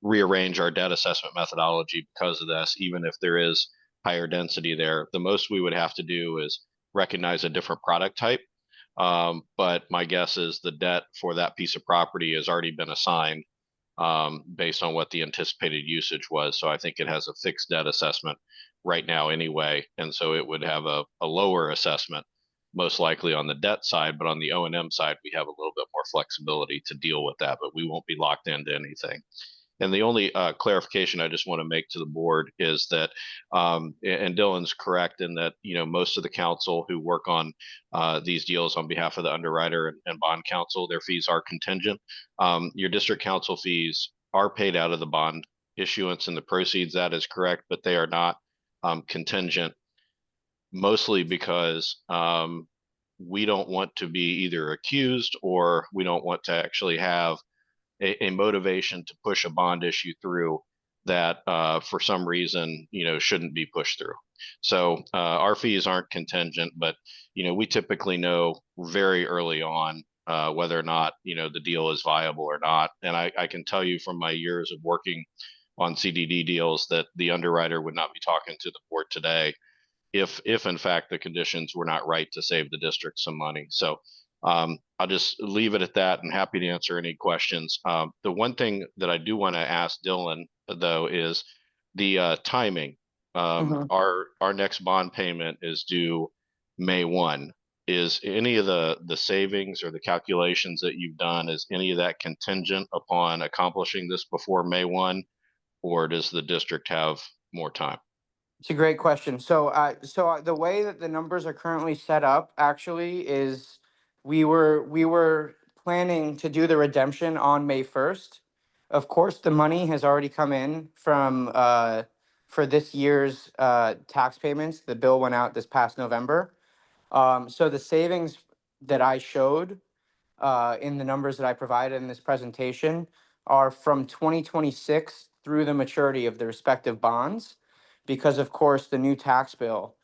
rearrange our debt assessment methodology because of this, even if there is higher density there. The most we would have to do is recognize a different product type. But my guess is the debt for that piece of property has already been assigned based on what the anticipated usage was. So I think it has a fixed debt assessment right now anyway. And so it would have a lower assessment, most likely on the debt side, but on the O&M side, we have a little bit more flexibility to deal with that, but we won't be locked into anything. And the only clarification I just want to make to the board is that, and Dylan's correct in that, most of the council who work on these deals on behalf of the underwriter and bond counsel, their fees are contingent. Your district council fees are paid out of the bond issuance and the proceeds, that is correct, but they are not contingent, mostly because we don't want to be either accused or we don't want to actually have a motivation to push a bond issue through that for some reason, shouldn't be pushed through. So our fees aren't contingent, but, we typically know very early on whether or not, the deal is viable or not. And I can tell you from my years of working on CDD deals that the underwriter would not be talking to the board today if in fact the conditions were not right to save the district some money. So I'll just leave it at that and happy to answer any questions. The one thing that I do want to ask Dylan, though, is the timing. Our next bond payment is due May 1. Is any of the savings or the calculations that you've done, is any of that contingent upon accomplishing this before May 1, or does the district have more time? It's a great question. So the way that the numbers are currently set up actually is we were planning to do the redemption on May 1st. Of course, the money has already come in from for this year's tax payments. The bill went out this past November. So the savings that I showed in the numbers that I provided in this presentation are from 2026 through the maturity of the respective bonds, because of course the new tax bill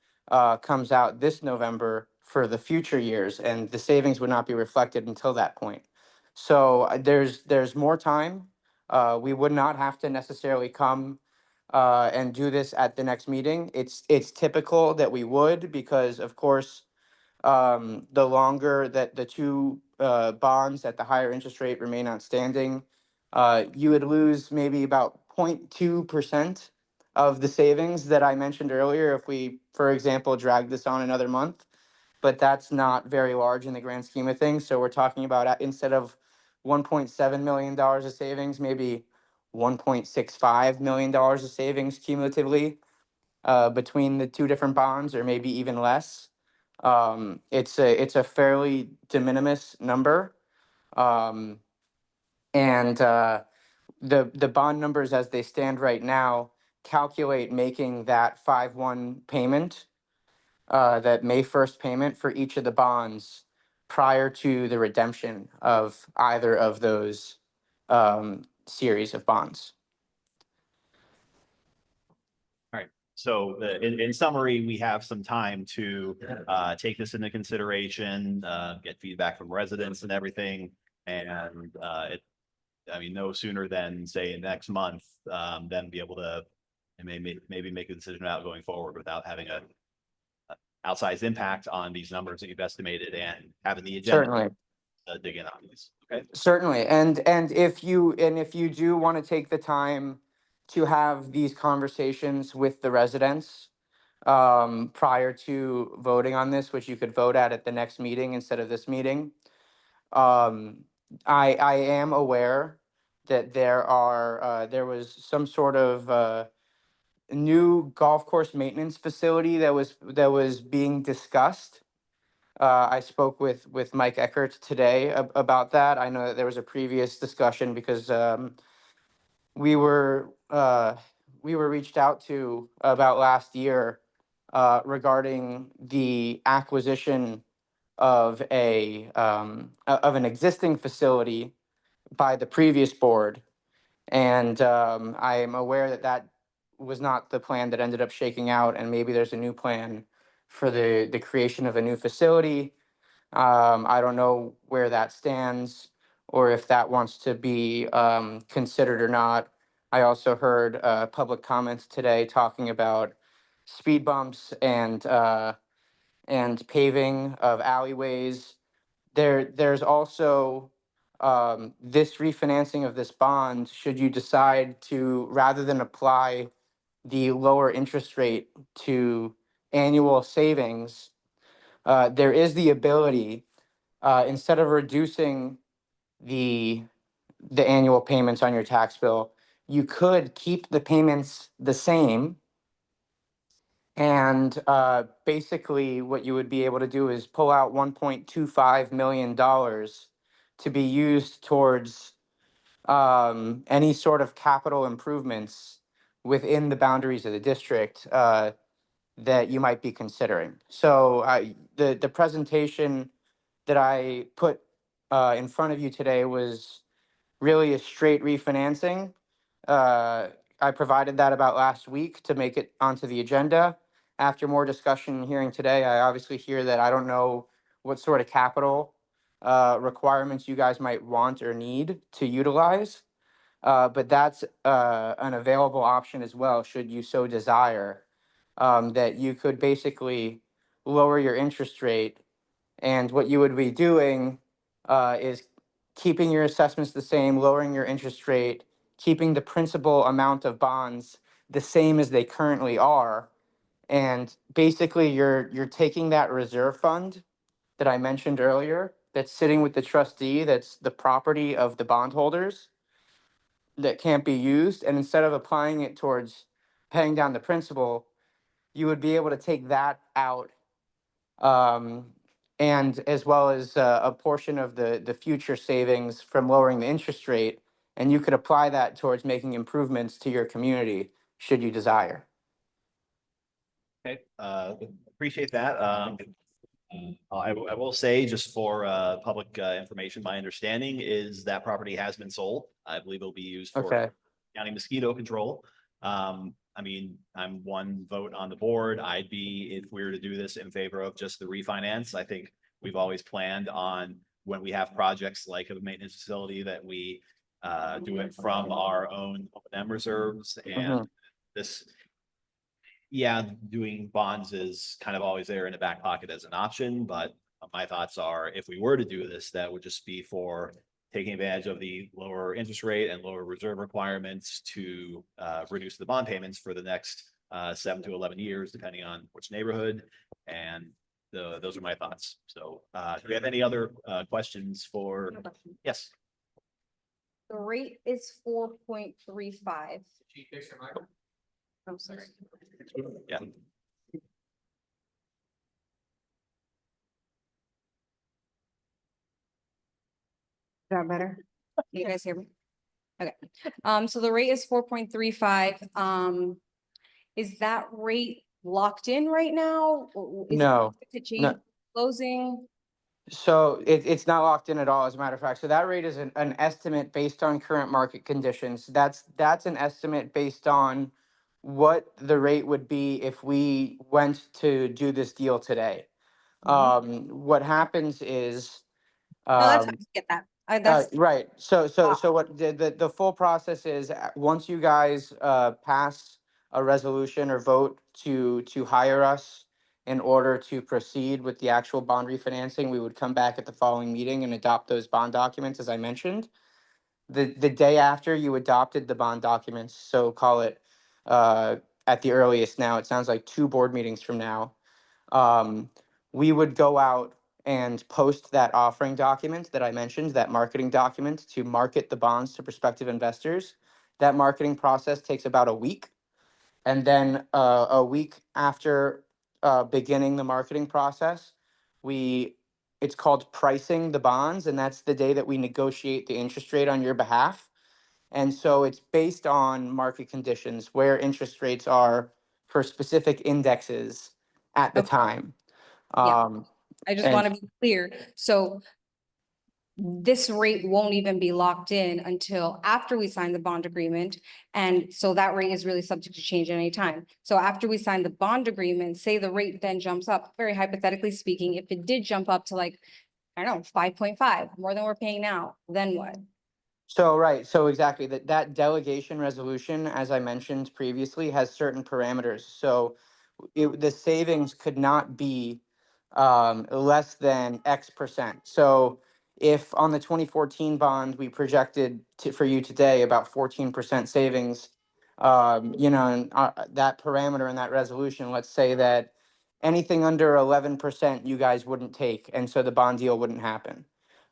comes out this November for the future years, and the savings would not be reflected until that point. So there's more time. We would not have to necessarily come and do this at the next meeting. It's typical that we would, because of course The longer that the two bonds at the higher interest rate remain outstanding, you would lose maybe about 0.2% of the savings that I mentioned earlier if we, for example, drag this on another month. But that's not very large in the grand scheme of things. So we're talking about instead of $1.7 million of savings, maybe $1.65 million of savings cumulatively between the two different bonds, or maybe even less. It's a fairly de minimis number. Um, and the bond numbers as they stand right now calculate making that 5/1 payment, that May 1st payment for each of the bonds prior to the redemption of either of those series of bonds. All right. So in summary, we have some time to take this into consideration, get feedback from residents and everything. And no sooner than say next month, then be able to maybe make a decision about going forward without having a outsized impact on these numbers that you've estimated and having the agenda. Certainly. Dig in on these. Okay. Certainly. And if you do want to take the time to have these conversations with the residents prior to voting on this, which you could vote at the next meeting instead of this meeting. I am aware that there was some sort of new golf course maintenance facility that was being discussed. I spoke with Mike Eckert today about that. I know that there was a previous discussion because we were reached out to about last year regarding the acquisition of an existing facility by the previous board. And I am aware that that was not the plan that ended up shaking out, and maybe there's a new plan for the creation of a new facility. I don't know where that stands or if that wants to be considered or not. I also heard public comments today talking about speed bumps and paving of alleyways. There's also this refinancing of this bond, should you decide to, rather than apply the lower interest rate to annual savings, there is the ability, instead of reducing the annual payments on your tax bill, you could keep the payments the same. And basically what you would be able to do is pull out $1.25 million to be used towards any sort of capital improvements within the boundaries of the district that you might be considering. So the presentation that I put in front of you today was really a straight refinancing. I provided that about last week to make it onto the agenda. After more discussion and hearing today, I obviously hear that I don't know what sort of capital requirements you guys might want or need to utilize. But that's an available option as well, should you so desire, that you could basically lower your interest rate. And what you would be doing is keeping your assessments the same, lowering your interest rate, keeping the principal amount of bonds the same as they currently are. And basically you're taking that reserve fund that I mentioned earlier, that's sitting with the trustee, that's the property of the bondholders, that can't be used, and instead of applying it towards paying down the principal, you would be able to take that out, and as well as a portion of the future savings from lowering the interest rate, and you could apply that towards making improvements to your community, should you desire. Okay, appreciate that. I will say, just for public information, my understanding is that property has been sold. I believe it'll be used for Okay. county mosquito control. I'm one vote on the board. I'd be, if we were to do this, in favor of just the refinance. I think we've always planned on, when we have projects like a maintenance facility, that we do it from our own O&M reserves. And this, yeah, doing bonds is kind of always there in the back pocket as an option, but my thoughts are if we were to do this, that would just be for taking advantage of the lower interest rate and lower reserve requirements to reduce the bond payments for the next 7 to 11 years, depending on which neighborhood. And those are my thoughts. So do we have any other questions for? No question. Yes. The rate is 4.35. I'm sorry. Yeah. Is that better? You guys hear me? Okay, so the rate is 4.35. Is that rate locked in right now? Is it No, to change no. closing? So it's not locked in at all, as a matter of fact. So that rate is an estimate based on current market conditions. That's an estimate based on what the rate would be if we went to do this deal today. What happens is, No, that's fine. I get that. That's right. So what the full process is, once you guys pass a resolution or vote to hire us in order to proceed with the actual bond refinancing, we would come back at the following meeting and adopt those bond documents, as I mentioned. The day after you adopted the bond documents, so call it at the earliest now, it sounds like 2 board meetings from now, we would go out and post that offering document that I mentioned, that marketing document, to market the bonds to prospective investors. That marketing process takes about a week. And then a week after beginning the marketing process, it's called pricing the bonds, and that's the day that we negotiate the interest rate on your behalf. And so it's based on market conditions, where interest rates are for specific indexes at the time. yeah. Um, I just and want to be clear. So this rate won't even be locked in until after we sign the bond agreement. And so that rate is really subject to change at any time. So after we sign the bond agreement, say the rate then jumps up, very hypothetically speaking, if it did jump up to like, I don't know, 5.5, more than we're paying now, then what? So, right, so exactly, that delegation resolution, as I mentioned previously, has certain parameters. So the savings could not be less than X percent. So if on the 2014 bond, we projected for you today about 14% savings, and that parameter in that resolution, let's say that anything under 11% you guys wouldn't take, and so the bond deal wouldn't happen.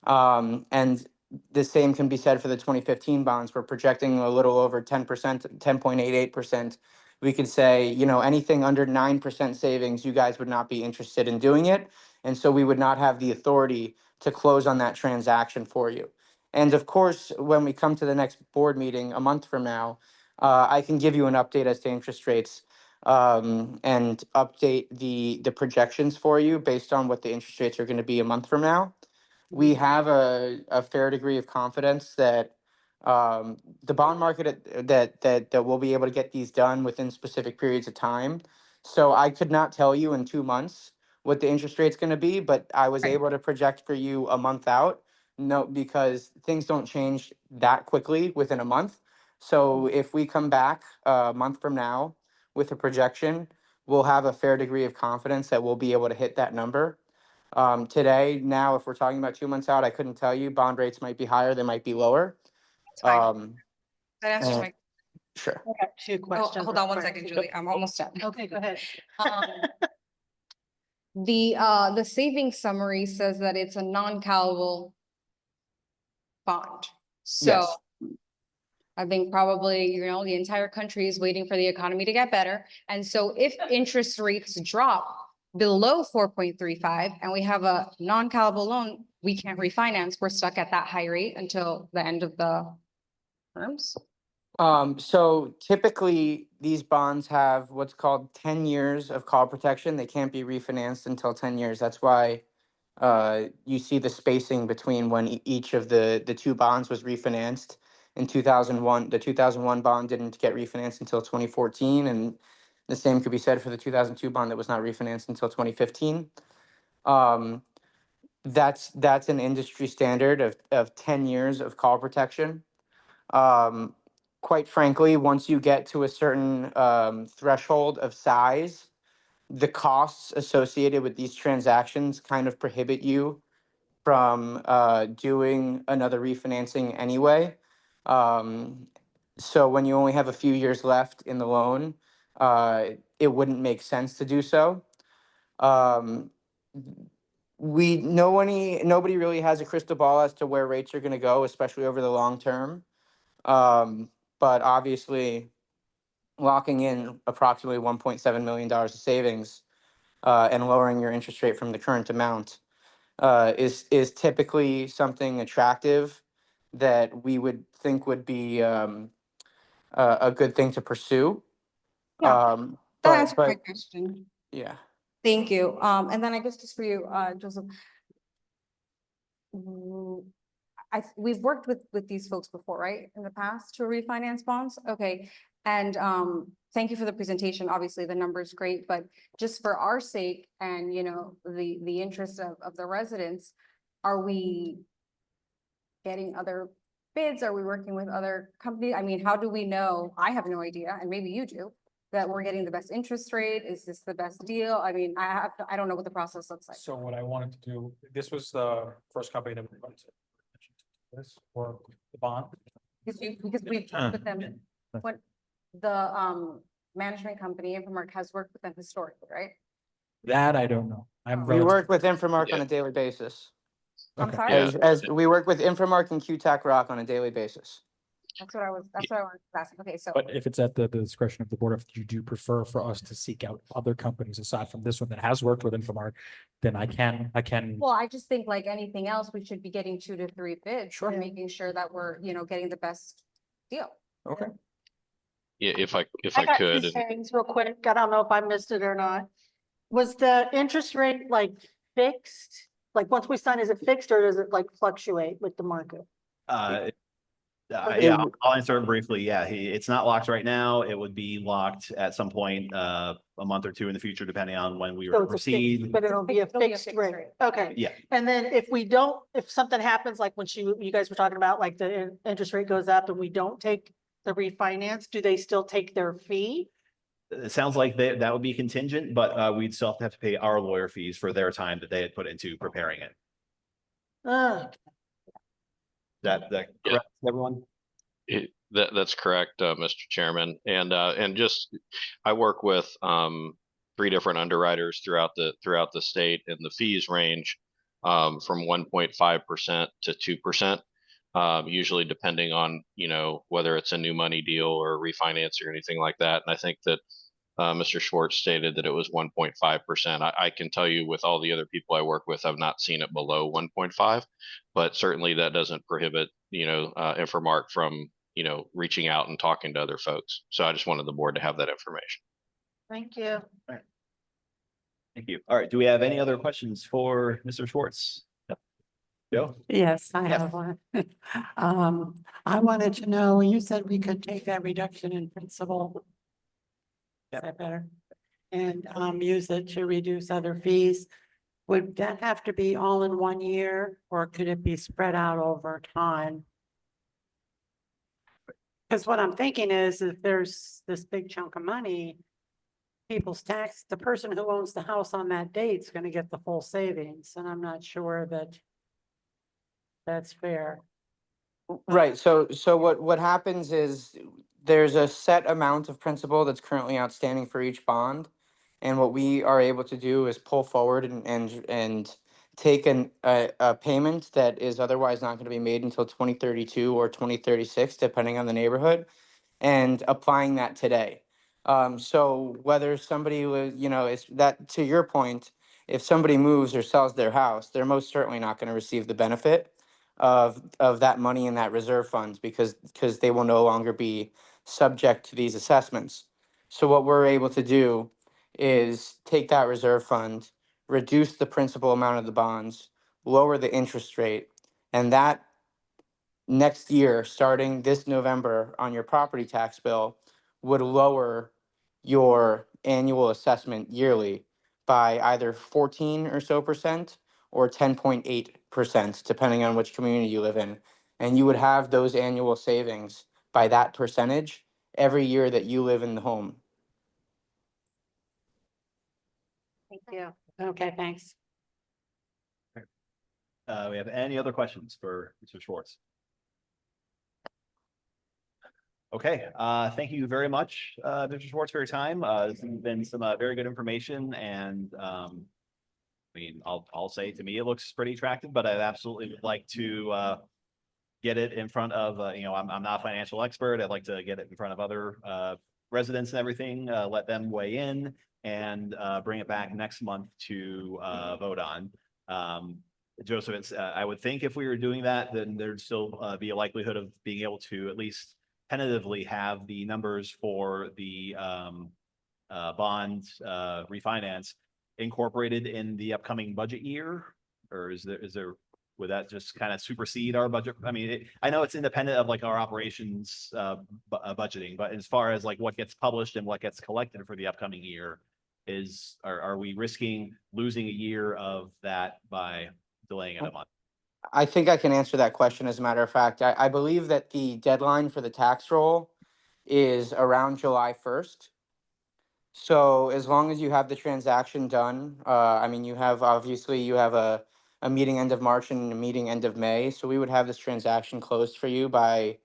And the same can be said for the 2015 bonds. We're projecting a little over 10%, 10.88%. We could say, anything under 9% savings, you guys would not be interested in doing it. And so we would not have the authority to close on that transaction for you. And of course, when we come to the next board meeting a month from now, I can give you an update as to interest rates and update the projections for you based on what the interest rates are going to be a month from now. We have a fair degree of confidence that the bond market that we'll be able to get these done within specific periods of time. So I could not tell you in 2 months what the interest rate's going to be, but I was able to project for you a month out. No, because things don't change that quickly within a month. So if we come back a month from now with a projection, we'll have a fair degree of confidence that we'll be able to hit that number. Today, now, if we're talking about 2 months out, I couldn't tell you. Bond rates might be higher, they might be lower. That's fine. That answers and- my. Sure. I got 2 questions. Hold on one second, Julie. I'm almost done. Okay, go ahead. The savings summary says that it's a non-callable bond. So Yes. I think probably, the entire country is waiting for the economy to get better. And so if interest rates drop below 4.35 and we have a non-callable loan, we can't refinance. We're stuck at that high rate until the end of the terms. So typically, these bonds have what's called 10 years of call protection. They can't be refinanced until 10 years. That's why you see the spacing between when each of the 2 bonds was refinanced. In 2001, the 2001 bond didn't get refinanced until 2014, and the same could be said for the 2002 bond that was not refinanced until 2015. That's an industry standard of 10 years of call protection. quite frankly, once you get to a certain threshold of size, the costs associated with these transactions kind of prohibit you from doing another refinancing anyway. So when you only have a few years left in the loan, it wouldn't make sense to do so. Um, nobody really has a crystal ball as to where rates are going to go, especially over the long term. But obviously, locking in approximately $1.7 million of savings and lowering your interest rate from the current amount is typically something attractive that we would think would be a good thing to pursue. Yeah, That answered my but question. yeah. Thank you. And then I guess just for you, Joseph. We've worked with these folks before, right? In the past to refinance bonds? Okay. And thank you for the presentation. Obviously, the number is great, but just for our sake and, you know, the interest of the residents, are we getting other bids? Are we working with other companies? I mean, how do we know? I have no idea, and maybe you do, that we're getting the best interest rate. Is this the best deal? I mean, I don't know what the process looks like. So what I wanted to do, this was the first company that we went to. This for the bond. Because we've worked with them, when the management company, Infomark, has worked with them historically, right? That I don't know. We work with Infomark on a daily basis. I'm sorry? As we work with Infomark and QTAC Rock on a daily basis. That's what I wanted to ask. Okay, so. But if it's at the discretion of the board, if you do prefer for us to seek out other companies aside from this one that has worked with Infomark, then I can. Well, I just think like anything else, we should be getting 2 to 3 bids and making sure that we're, you know, getting the best deal. Okay. Yeah, if I got could. two things real quick. I don't know if I missed it or not. Was the interest rate like fixed? Like once we sign, is it fixed or does it like fluctuate with the market? Yeah, I'll answer it briefly. Yeah, it's not locked right now. It would be locked at some point, a month or two in the future, depending on when we So it's a proceed. fixed, but it'll be a fixed rate. Okay. Yeah. And then if something happens, like when you guys were talking about, like the interest rate goes up and we don't take the refinance, do they still take their fee? It sounds like that would be contingent, but we'd still have to pay our lawyer fees for their time that they had put into preparing it. That correct, everyone? That's correct, Mr. Chairman. And just, I work with 3 different underwriters throughout the state, and the fees range from 1.5% to 2%, usually depending on, you know, whether it's a new money deal or refinance or anything like that. And I think that Mr. Schwartz stated that it was 1.5%. I can tell you with all the other people I work with, I've not seen it below 1.5, but certainly that doesn't prohibit, you know, Infomark from, you know, reaching out and talking to other folks. So I just wanted the board to have that information. Thank you. Thank you. All right. Do we have any other questions for Mr. Schwartz? Yep. Joe? Yes, I have one. I wanted to know, you said we could take that reduction in principal. Is that better? And use it to reduce other fees. Would that have to be all in 1 year, or could it be spread out over time? Because what I'm thinking is if there's this big chunk of money, people's tax, the person who owns the house on that date is going to get the full savings, and I'm not sure that that's fair. Right. So what happens is there's a set amount of principal that's currently outstanding for each bond. And what we are able to do is pull forward and take a payment that is otherwise not going to be made until 2032 or 2036, depending on the neighborhood, and applying that today. So whether somebody was, you know, is that, to your point, if somebody moves or sells their house, they're most certainly not going to receive the benefit of that money in that reserve fund because they will no longer be subject to these assessments. So what we're able to do is take that reserve fund, reduce the principal amount of the bonds, lower the interest rate, and that next year, starting this November on your property tax bill, would lower your annual assessment yearly by either 14 or so percent or 10.8%, depending on which community you live in. And you would have those annual savings by that percentage every year that you live in the home. Thank you. Okay, thanks. We have any other questions for Mr. Schwartz? Okay, thank you very much, Mr. Schwartz, for your time. This has been some very good information, and I mean, I'll say, to me, it looks pretty attractive, but I absolutely would like to get it in front of, I'm not a financial expert. I'd like to get it in front of other residents and everything, let them weigh in, and bring it back next month to vote on. Joseph, it's, I would think if we were doing that, then there'd still be a likelihood of being able to at least tentatively have the numbers for the bond refinance incorporated in the upcoming budget year? Or is there, would that just kind of supersede our budget? I mean, I know it's independent of like our operations budgeting, but as far as like what gets published and what gets collected for the upcoming year, are we risking losing a year of that by delaying it a month? I think I can answer that question. As a matter of fact, I believe that the deadline for the tax roll is around July 1st. So as long as you have the transaction done, I mean, you have a meeting end of March and a meeting end of May. So we would have this transaction closed for you by,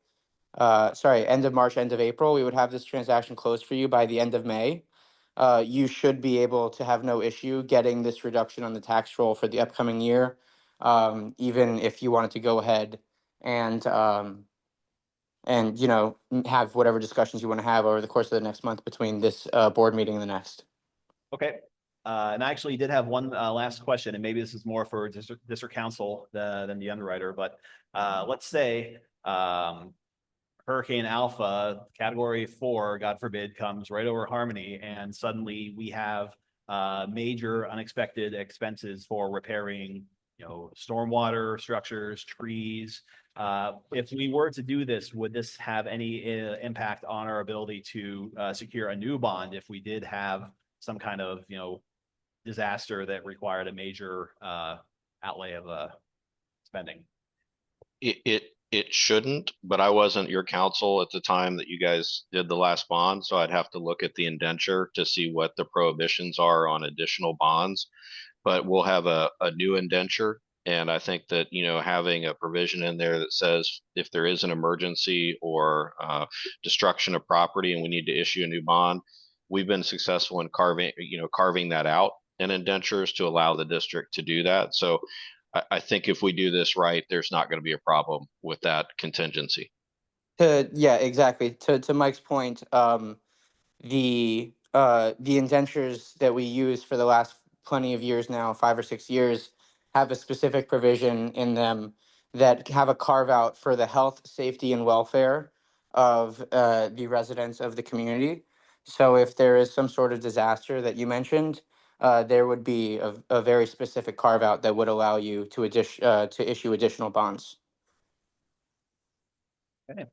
end of March, end of April. We would have this transaction closed for you by the end of May. You should be able to have no issue getting this reduction on the tax roll for the upcoming year. Even if you wanted to go ahead and have whatever discussions you want to have over the course of the next month between this board meeting and the next. Okay. And I actually did have one last question, and maybe this is more for district council than the underwriter, but let's say Hurricane Alpha, Category 4, God forbid, comes right over Harmony, and suddenly we have major unexpected expenses for repairing, stormwater structures, trees. If we were to do this, would this have any impact on our ability to secure a new bond if we did have some kind of, disaster that required a major outlay of spending? It shouldn't, but I wasn't your counsel at the time that you guys did the last bond, so I'd have to look at the indenture to see what the prohibitions are on additional bonds. But we'll have a new indenture, and I think that, having a provision in there that says if there is an emergency or destruction of property and we need to issue a new bond, we've been successful in carving that out in indentures to allow the district to do that. So I think if we do this right, there's not going to be a problem with that contingency. Yeah, exactly. To Mike's point, the indentures that we use for the last plenty of years now, 5 or 6 years, have a specific provision in them that have a carve out for the health, safety, and welfare of the residents of the community. So if there is some sort of disaster that you mentioned, there would be a very specific carve out that would allow you to issue additional bonds. Okay.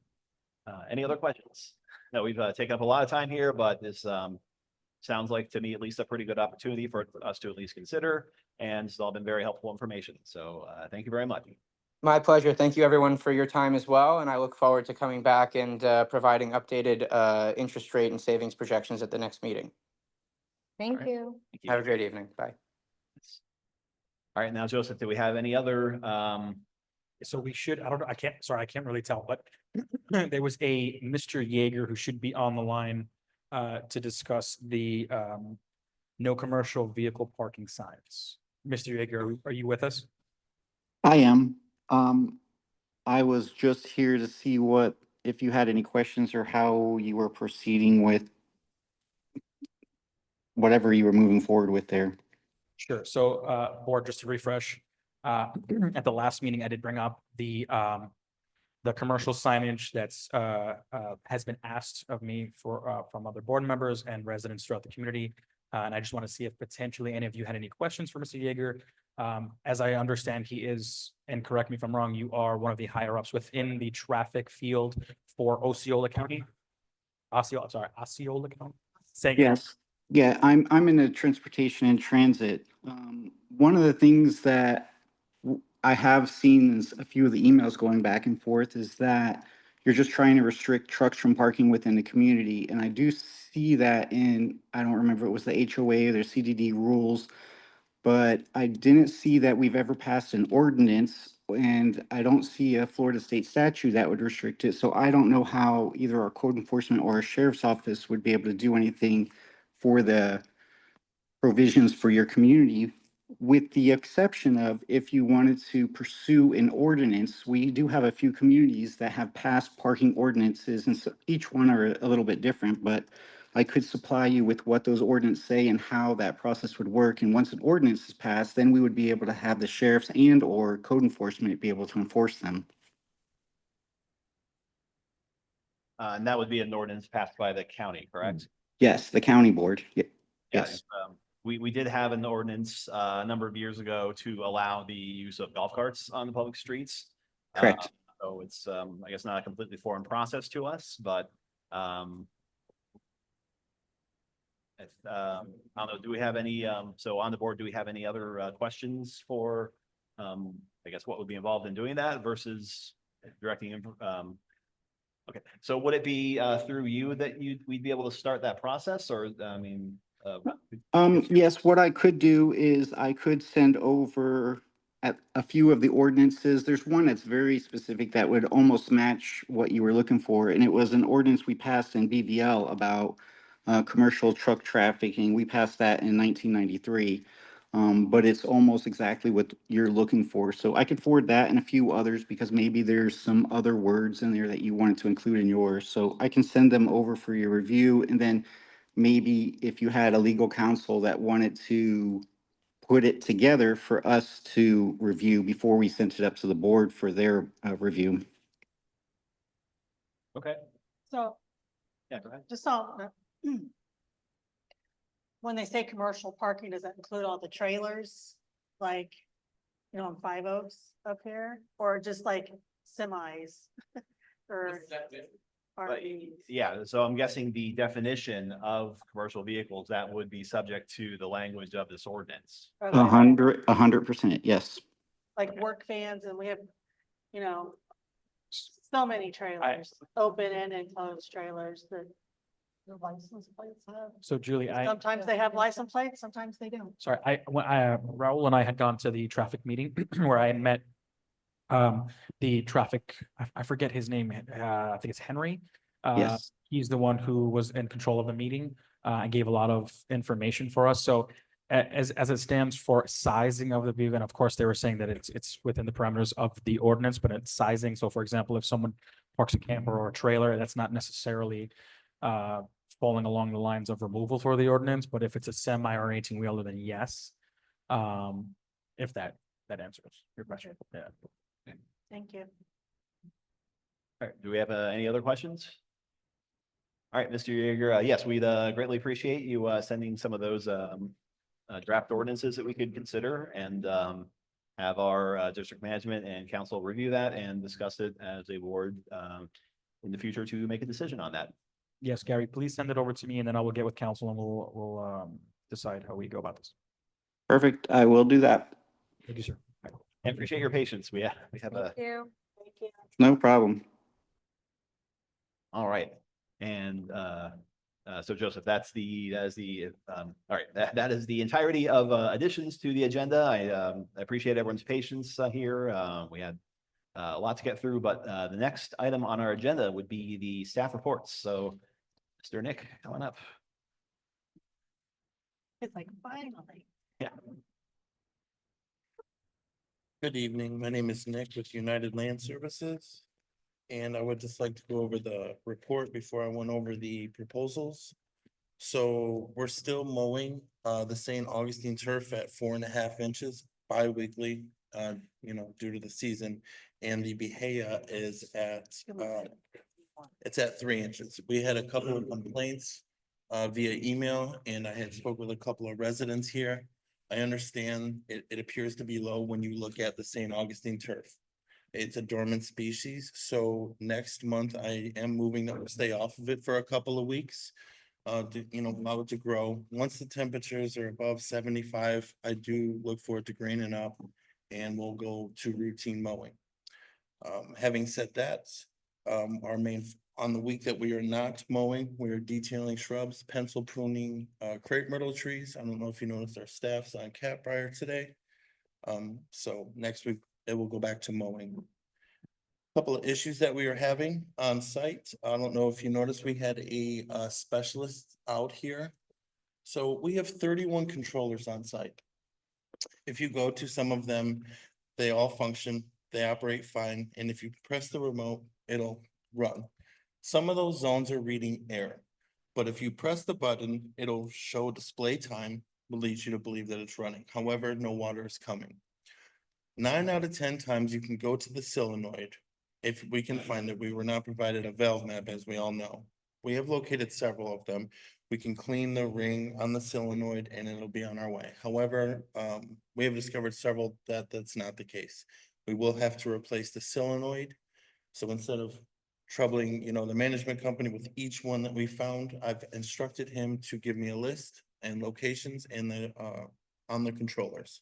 Any other questions? No, we've taken up a lot of time here, but this sounds like, to me, at least a pretty good opportunity for us to at least consider, and it's all been very helpful information. So thank you very much. My pleasure. Thank you, everyone, for your time as well. And I look forward to coming back and providing updated interest rate and savings projections at the next meeting. Thank you. Thank you. Have a great evening. Bye. All right, now, Joseph, do we have any other? So we should, I don't know, I can't really tell, but there was a Mr. Yeager who should be on the line to discuss the no commercial vehicle parking signs. Mr. Yeager, are you with us? I am. I was just here to see if you had any questions or how you were proceeding with whatever you were moving forward with there. Sure. So, board, just to refresh, at the last meeting, I did bring up the commercial signage that's has been asked of me from other board members and residents throughout the community. And I just want to see if potentially any of you had any questions for Mr. Yeager. As I understand, he is, and correct me if I'm wrong, you are one of the higher ups within the traffic field for Osceola County. Osceola County. Yes. Yeah, I'm in the transportation and transit. One of the things that I have seen is a few of the emails going back and forth is that you're just trying to restrict trucks from parking within the community. And I do see that in, I don't remember if it was the HOA or their CDD rules, but I didn't see that we've ever passed an ordinance, and I don't see a Florida state statute that would restrict it. So I don't know how either our code enforcement or our sheriff's office would be able to do anything for the provisions for your community, with the exception of if you wanted to pursue an ordinance. We do have a few communities that have passed parking ordinances, and so each one are a little bit different, but I could supply you with what those ordinances say and how that process would work. And once an ordinance is passed, then we would be able to have the sheriffs and or code enforcement be able to enforce them. And that would be an ordinance passed by the county, correct? Yes, the county board. Yes. We did have an ordinance a number of years ago to allow the use of golf carts on the public streets. Correct. So it's, I guess, not a completely foreign process to us, but I don't know, do we have any, so on the board, do we have any other questions for, I guess, what would be involved in doing that versus directing, okay, so would it be through you that we'd be able to start that process, or, I mean, Yes, what I could do is I could send over a few of the ordinances. There's one that's very specific that would almost match what you were looking for, and it was an ordinance we passed in BVL about commercial truck trafficking. We passed that in 1993, but it's almost exactly what you're looking for. So I could forward that and a few others because maybe there's some other words in there that you wanted to include in yours. So I can send them over for your review, and then maybe if you had a legal counsel that wanted to put it together for us to review before we sent it up to the board for their review. okay, So yeah, go ahead. just so, when they say commercial parking, does that include all the trailers? Like, you know, on Five Oaks up here, or just like semis? Or But, yeah, so I'm guessing the definition of commercial vehicles, that would be subject to the language of this ordinance. 100%, yes. like work vans, and we have, you know, so many trailers, open and enclosed trailers that the license plates have. So Julie, Sometimes they have license plates, sometimes they don't. sorry, Raul and I had gone to the traffic meeting where I had met the traffic, I forget his name, I think it's Henry. Yes. He's the one who was in control of the meeting, and gave a lot of information for us. So as it stands for sizing of the vehicle, and of course, they were saying that it's within the parameters of the ordinance, but it's sizing. So for example, if someone parks a camper or a trailer, that's not necessarily falling along the lines of removal for the ordinance, but if it's a semi or an 18-wheeler, then yes. If that answers your question. Yeah. Thank you. All right, do we have any other questions? All right, Mr. Yeager, yes, we'd greatly appreciate you sending some of those draft ordinances that we could consider, and have our district management and council review that and discuss it as a board in the future to make a decision on that. Yes, Gary, please send it over to me, and then I will get with council and we'll decide how we go about this. Perfect. I will do that. Thank you, sir. And appreciate your patience. We have a, Thank you. No problem. all right. And so Joseph, that is the, all right, that is the entirety of additions to the agenda. I appreciate everyone's patience here. We had a lot to get through, but the next item on our agenda would be the staff reports. So Mr. Nick, come on up. It's like finally. Yeah. Good evening. My name is Nick with United Land Services. And I would just like to go over the report before I went over the proposals. So we're still mowing the St. Augustine turf at 4.5 inches bi-weekly, due to the season. And the Bahia is at it's at 3 inches. We had a couple of complaints via email, and I had spoke with a couple of residents here. I understand it appears to be low when you look at the St. Augustine turf. It's a dormant species, so next month I am moving to stay off of it for a couple of weeks. Allow it to grow. Once the temperatures are above 75, I do look forward to greening up, and we'll go to routine mowing. Having said that, Our main, on the week that we are not mowing, we are detailing shrubs, pencil pruning, crepe myrtle trees. I don't know if you noticed our staff's on cat briar today. So next week it will go back to mowing. Couple of issues that we are having on site. I don't know if you noticed, we had a specialist out here. So we have 31 controllers on site. If you go to some of them, they all function, they operate fine, and if you press the remote, it'll run. Some of those zones are reading error, but if you press the button, it'll show display time, will lead you to believe that it's running. However, no water is coming. 9 out of 10 times you can go to the solenoid. If we can find it, we were not provided a valve map, as we all know. We have located several of them. We can clean the ring on the solenoid and it'll be on our way. However, we have discovered several that that's not the case. We will have to replace the solenoid. So instead of troubling, the management company with each one that we found, I've instructed him to give me a list and locations and the on the controllers.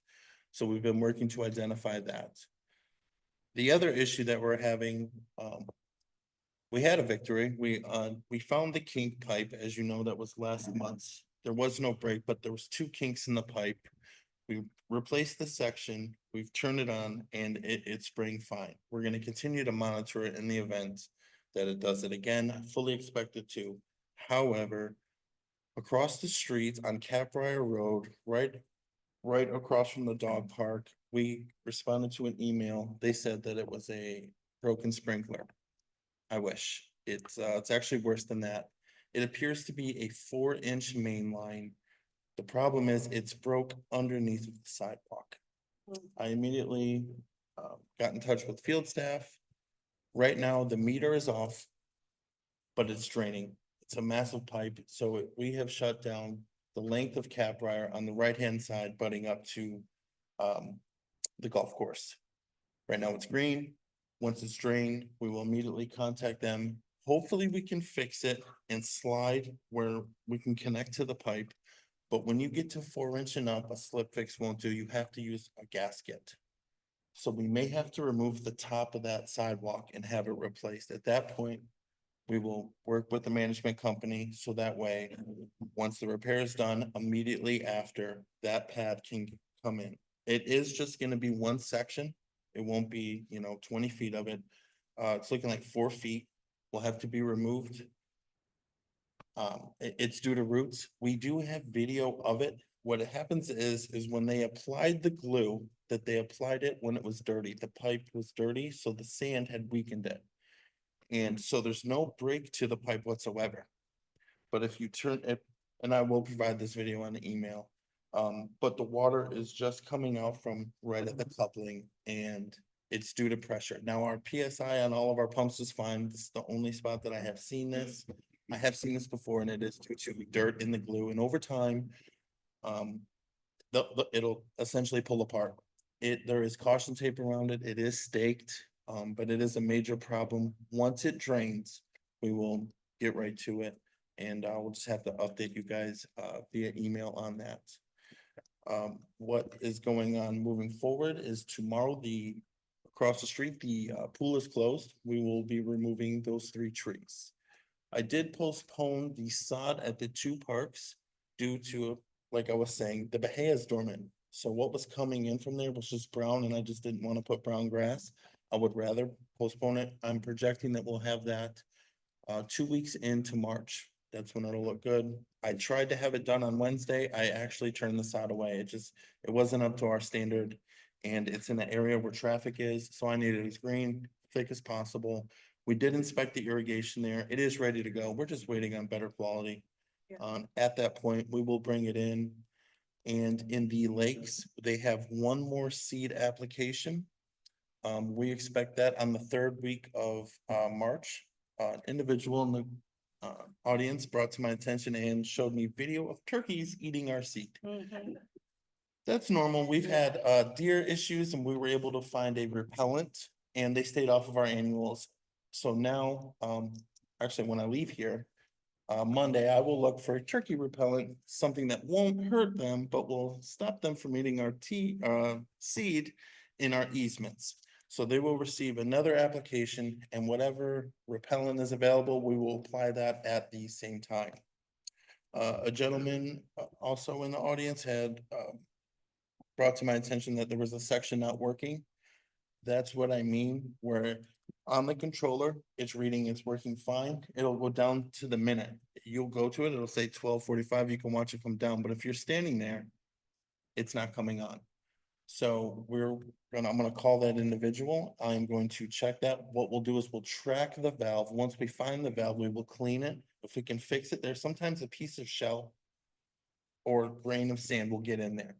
So we've been working to identify that. The other issue that we're having, we had a victory. We found the kink pipe, as you know, that was last month. There was no break, but there was 2 kinks in the pipe. We replaced the section, we've turned it on, and it's spraying fine. We're gonna continue to monitor it in the event that it does it again. I fully expect it to. However, across the street on Caprior Road, right across from the dog park, we responded to an email. They said that it was a broken sprinkler. I wish. It's actually worse than that. It appears to be a 4-inch main line. The problem is it's broke underneath the sidewalk. I immediately got in touch with field staff. Right now, the meter is off, but it's draining. It's a massive pipe, so we have shut down the length of Caprior on the right-hand side, butting up to the golf course. Right now it's green. Once it's drained, we will immediately contact them. Hopefully we can fix it and slide where we can connect to the pipe. But when you get to 4-inch and up, a slip fix won't do. You have to use a gasket. So we may have to remove the top of that sidewalk and have it replaced. At that point, we will work with the management company, so that way, once the repair is done, immediately after, that pad can come in. It is just gonna be one section. It won't be, 20 feet of it. It's looking like 4 feet will have to be removed. It's due to roots. We do have video of it. What happens is when they applied the glue, that they applied it when it was dirty. The pipe was dirty, so the sand had weakened it. And so there's no break to the pipe whatsoever. But if you turn it, and I will provide this video on the email, but the water is just coming out from right at the coupling and it's due to pressure. Now our PSI on all of our pumps is fine. This is the only spot that I have seen this. I have seen this before and it is due to dirt in the glue, and over time, it'll essentially pull apart. There is caution tape around it. It is staked. But it is a major problem. Once it drains, we will get right to it. And we'll just have to update you guys via email on that. What is going on moving forward is tomorrow, across the street, the pool is closed. We will be removing those 3 trees. I did postpone the sod at the 2 parks due to, like I was saying, the Bahia is dormant. So what was coming in from there was just brown, and I just didn't want to put brown grass. I would rather postpone it. I'm projecting that we'll have that 2 weeks into March. That's when it'll look good. I tried to have it done on Wednesday. I actually turned the sod away. It wasn't up to our standard, and it's in an area where traffic is, so I needed it as green, thick as possible. We did inspect the irrigation there. It is ready to go. We're just waiting on better quality. At that point, we will bring it in. And in the lakes, they have one more seed application. We expect that on the 3rd week of March. An individual in the audience brought to my attention and showed me video of turkeys eating our seed. That's normal. We've had deer issues, and we were able to find a repellent, and they stayed off of our annuals. So now, actually, when I leave here Monday, I will look for a turkey repellent, something that won't hurt them, but will stop them from eating our seed in our easements. So they will receive another application, and whatever repellent is available, we will apply that at the same time. A gentleman also in the audience had brought to my attention that there was a section not working. That's what I mean, where on the controller, it's reading, it's working fine. It'll go down to the minute. You'll go to it, it'll say 12:45, you can watch it come down, but if you're standing there, it's not coming on. So I'm gonna call that individual. I'm going to check that. What we'll do is we'll track the valve. Once we find the valve, we will clean it. If we can fix it, there's sometimes a piece of shell or grain of sand will get in there.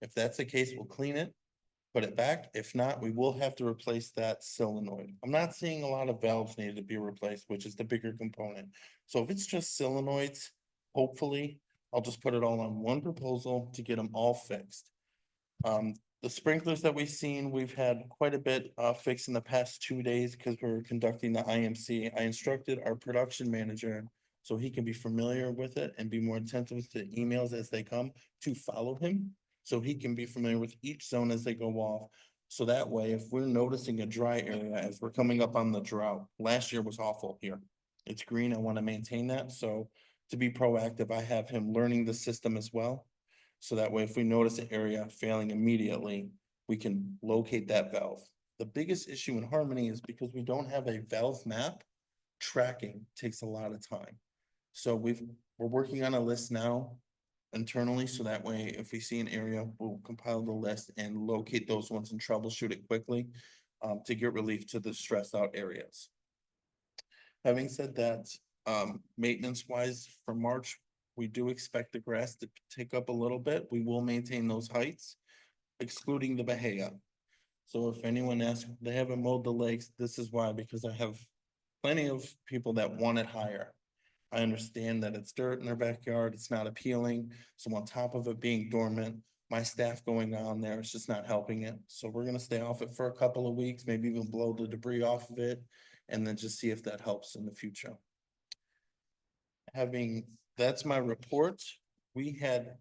If that's the case, we'll clean it, put it back. If not, we will have to replace that solenoid. I'm not seeing a lot of valves needed to be replaced, which is the bigger component. So if it's just solenoids, hopefully, I'll just put it all on one proposal to get them all fixed. The sprinklers that we've seen, we've had quite a bit fixed in the past 2 days because we're conducting the IMC. I instructed our production manager so he can be familiar with it and be more attentive to emails as they come to follow him. So he can be familiar with each zone as they go off. So that way, if we're noticing a dry area as we're coming up on the drought, last year was awful here. It's green, I want to maintain that. So to be proactive, I have him learning the system as well. So that way, if we notice an area failing immediately, we can locate that valve. The biggest issue in Harmony is because we don't have a valve map, tracking takes a lot of time. So we're working on a list now internally, so that way, if we see an area, we'll compile the list and locate those ones and troubleshoot it quickly to get relief to the stressed out areas. Having said that, maintenance wise for March, we do expect the grass to take up a little bit. We will maintain those heights, excluding the bahia. So if anyone asks, they haven't mowed the lakes, this is why, because I have plenty of people that want it higher. I understand that it's dirt in their backyard, it's not appealing. So on top of it being dormant, my staff going on there, it's just not helping it. So we're gonna stay off it for a couple of weeks, maybe even blow the debris off of it, and then just see if that helps in the future. That's my report. We had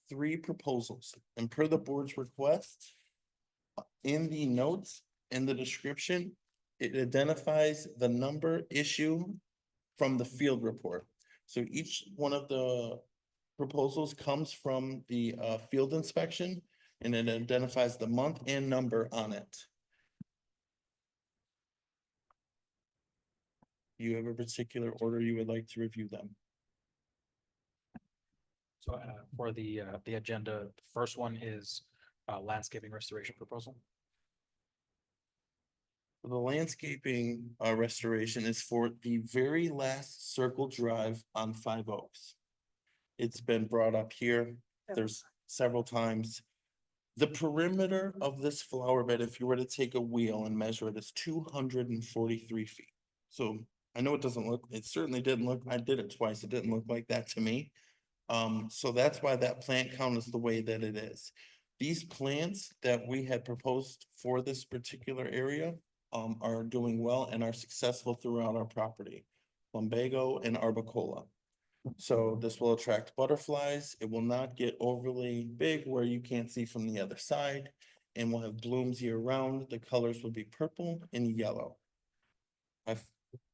3 proposals, and per the board's request, in the notes, in the description, it identifies the number issue from the field report. So each one of the proposals comes from the field inspection, and it identifies the month and number on it. You have a particular order you would like to review them? So for the agenda, the first one is landscaping restoration proposal. The landscaping restoration is for the very last circle drive on 5 Oaks. It's been brought up here. There's several times. The perimeter of this flower bed, if you were to take a wheel and measure it, is 243 feet. So I know it certainly didn't look, I did it twice. It didn't look like that to me. So that's why that plant count is the way that it is. These plants that we had proposed for this particular area are doing well and are successful throughout our property, lumbago and arbicola. So this will attract butterflies. It will not get overly big where you can't see from the other side, and we'll have blooms year round. The colors will be purple and yellow. I've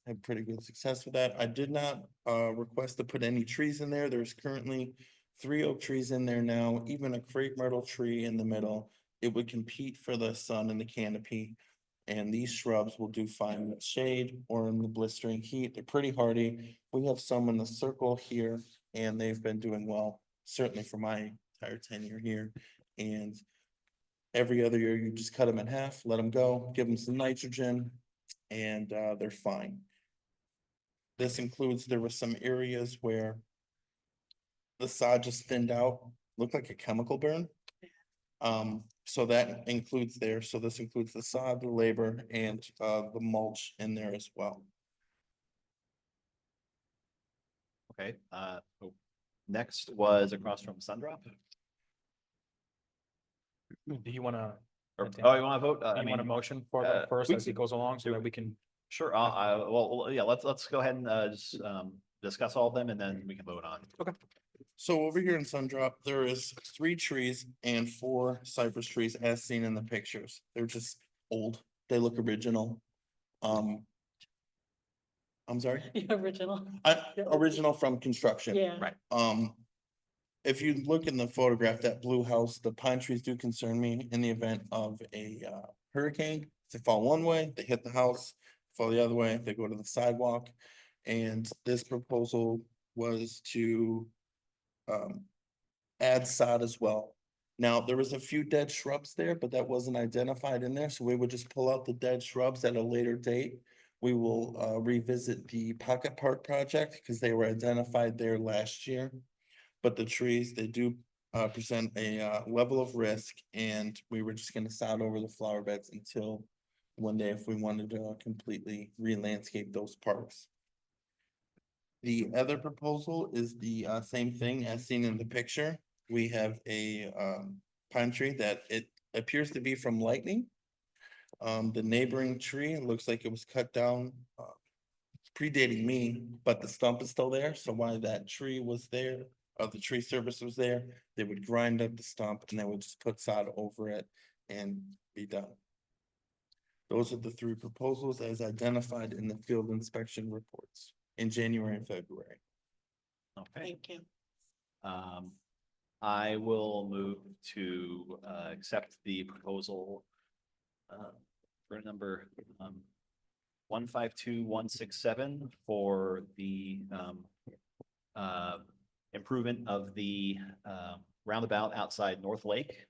had pretty good success with that. I did not request to put any trees in there. There's currently 3 oak trees in there now, even a crepe myrtle tree in the middle. It would compete for the sun and the canopy. And these shrubs will do fine in the shade or in the blistering heat. They're pretty hardy. We have some in the circle here, and they've been doing well, certainly for my entire tenure here. And every other year, you just cut them in half, let them go, give them some nitrogen, and they're fine. This includes, there were some areas where the sod just thinned out, looked like a chemical burn. So that includes there. So this includes the sod, the labor, and the mulch in there as well. Okay, next was across from Sundrop. Do you want to? Oh, you want to vote? You want a motion for the first as it goes along so that we can? Sure, well, yeah, let's go ahead and just discuss all of them and then we can vote on. Okay. So over here in Sundrop, there is 3 trees and 4 cypress trees as seen in the pictures. They're just old They look original. I'm sorry? Original. Original from construction. Yeah. Right. If you look in the photograph, that blue house, the pine trees do concern me in the event of a hurricane. If they fall one way, they hit the house, fall the other way, they go to the sidewalk. And this proposal was to add sod as well. Now, there was a few dead shrubs there, but that wasn't identified in there, so we would just pull out the dead shrubs at a later date. We will revisit the Pocket Park project because they were identified there last year. But the trees, they do present a level of risk, and we were just gonna sod over the flower beds until one day if we wanted to completely re-landscape those parks. The other proposal is the same thing as seen in the picture. We have a pine tree that it appears to be from lightning. The neighboring tree looks like it was cut down predating me, but the stump is still there. So while that tree was there, the tree service was there, they would grind up the stump and they would just put sod over it and be done. Those are the three proposals as identified in the field inspection reports in January and February. Okay. Thank you. I will move to accept the proposal for number 152167 for the improvement of the roundabout outside North Lake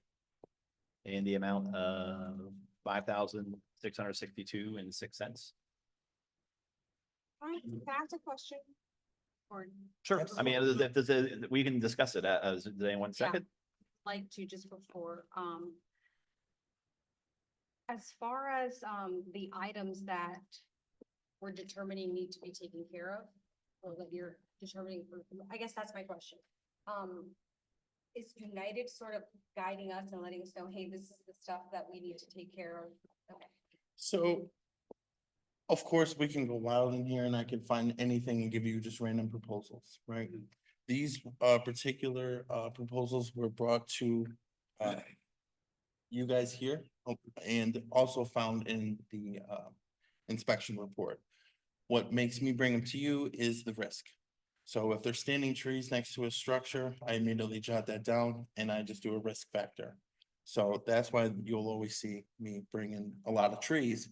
in the amount of $5,662.06. Can I ask a question? Or Sure. I mean, we can discuss it. Does anyone second? like to just before, as far as, the items that we're determining need to be taken care of, or that you're determining, I guess that's my question. Is United sort of guiding us and letting us know, hey, this is the stuff that we need to take care of? Okay. So, of course, we can go wild in here and I can find anything and give you just random proposals, right? These particular proposals were brought to you guys here and also found in the inspection report. What makes me bring them to you is the risk. So if there's standing trees next to a structure, I immediately jot that down and I just do a risk factor. So that's why you'll always see me bring in a lot of trees.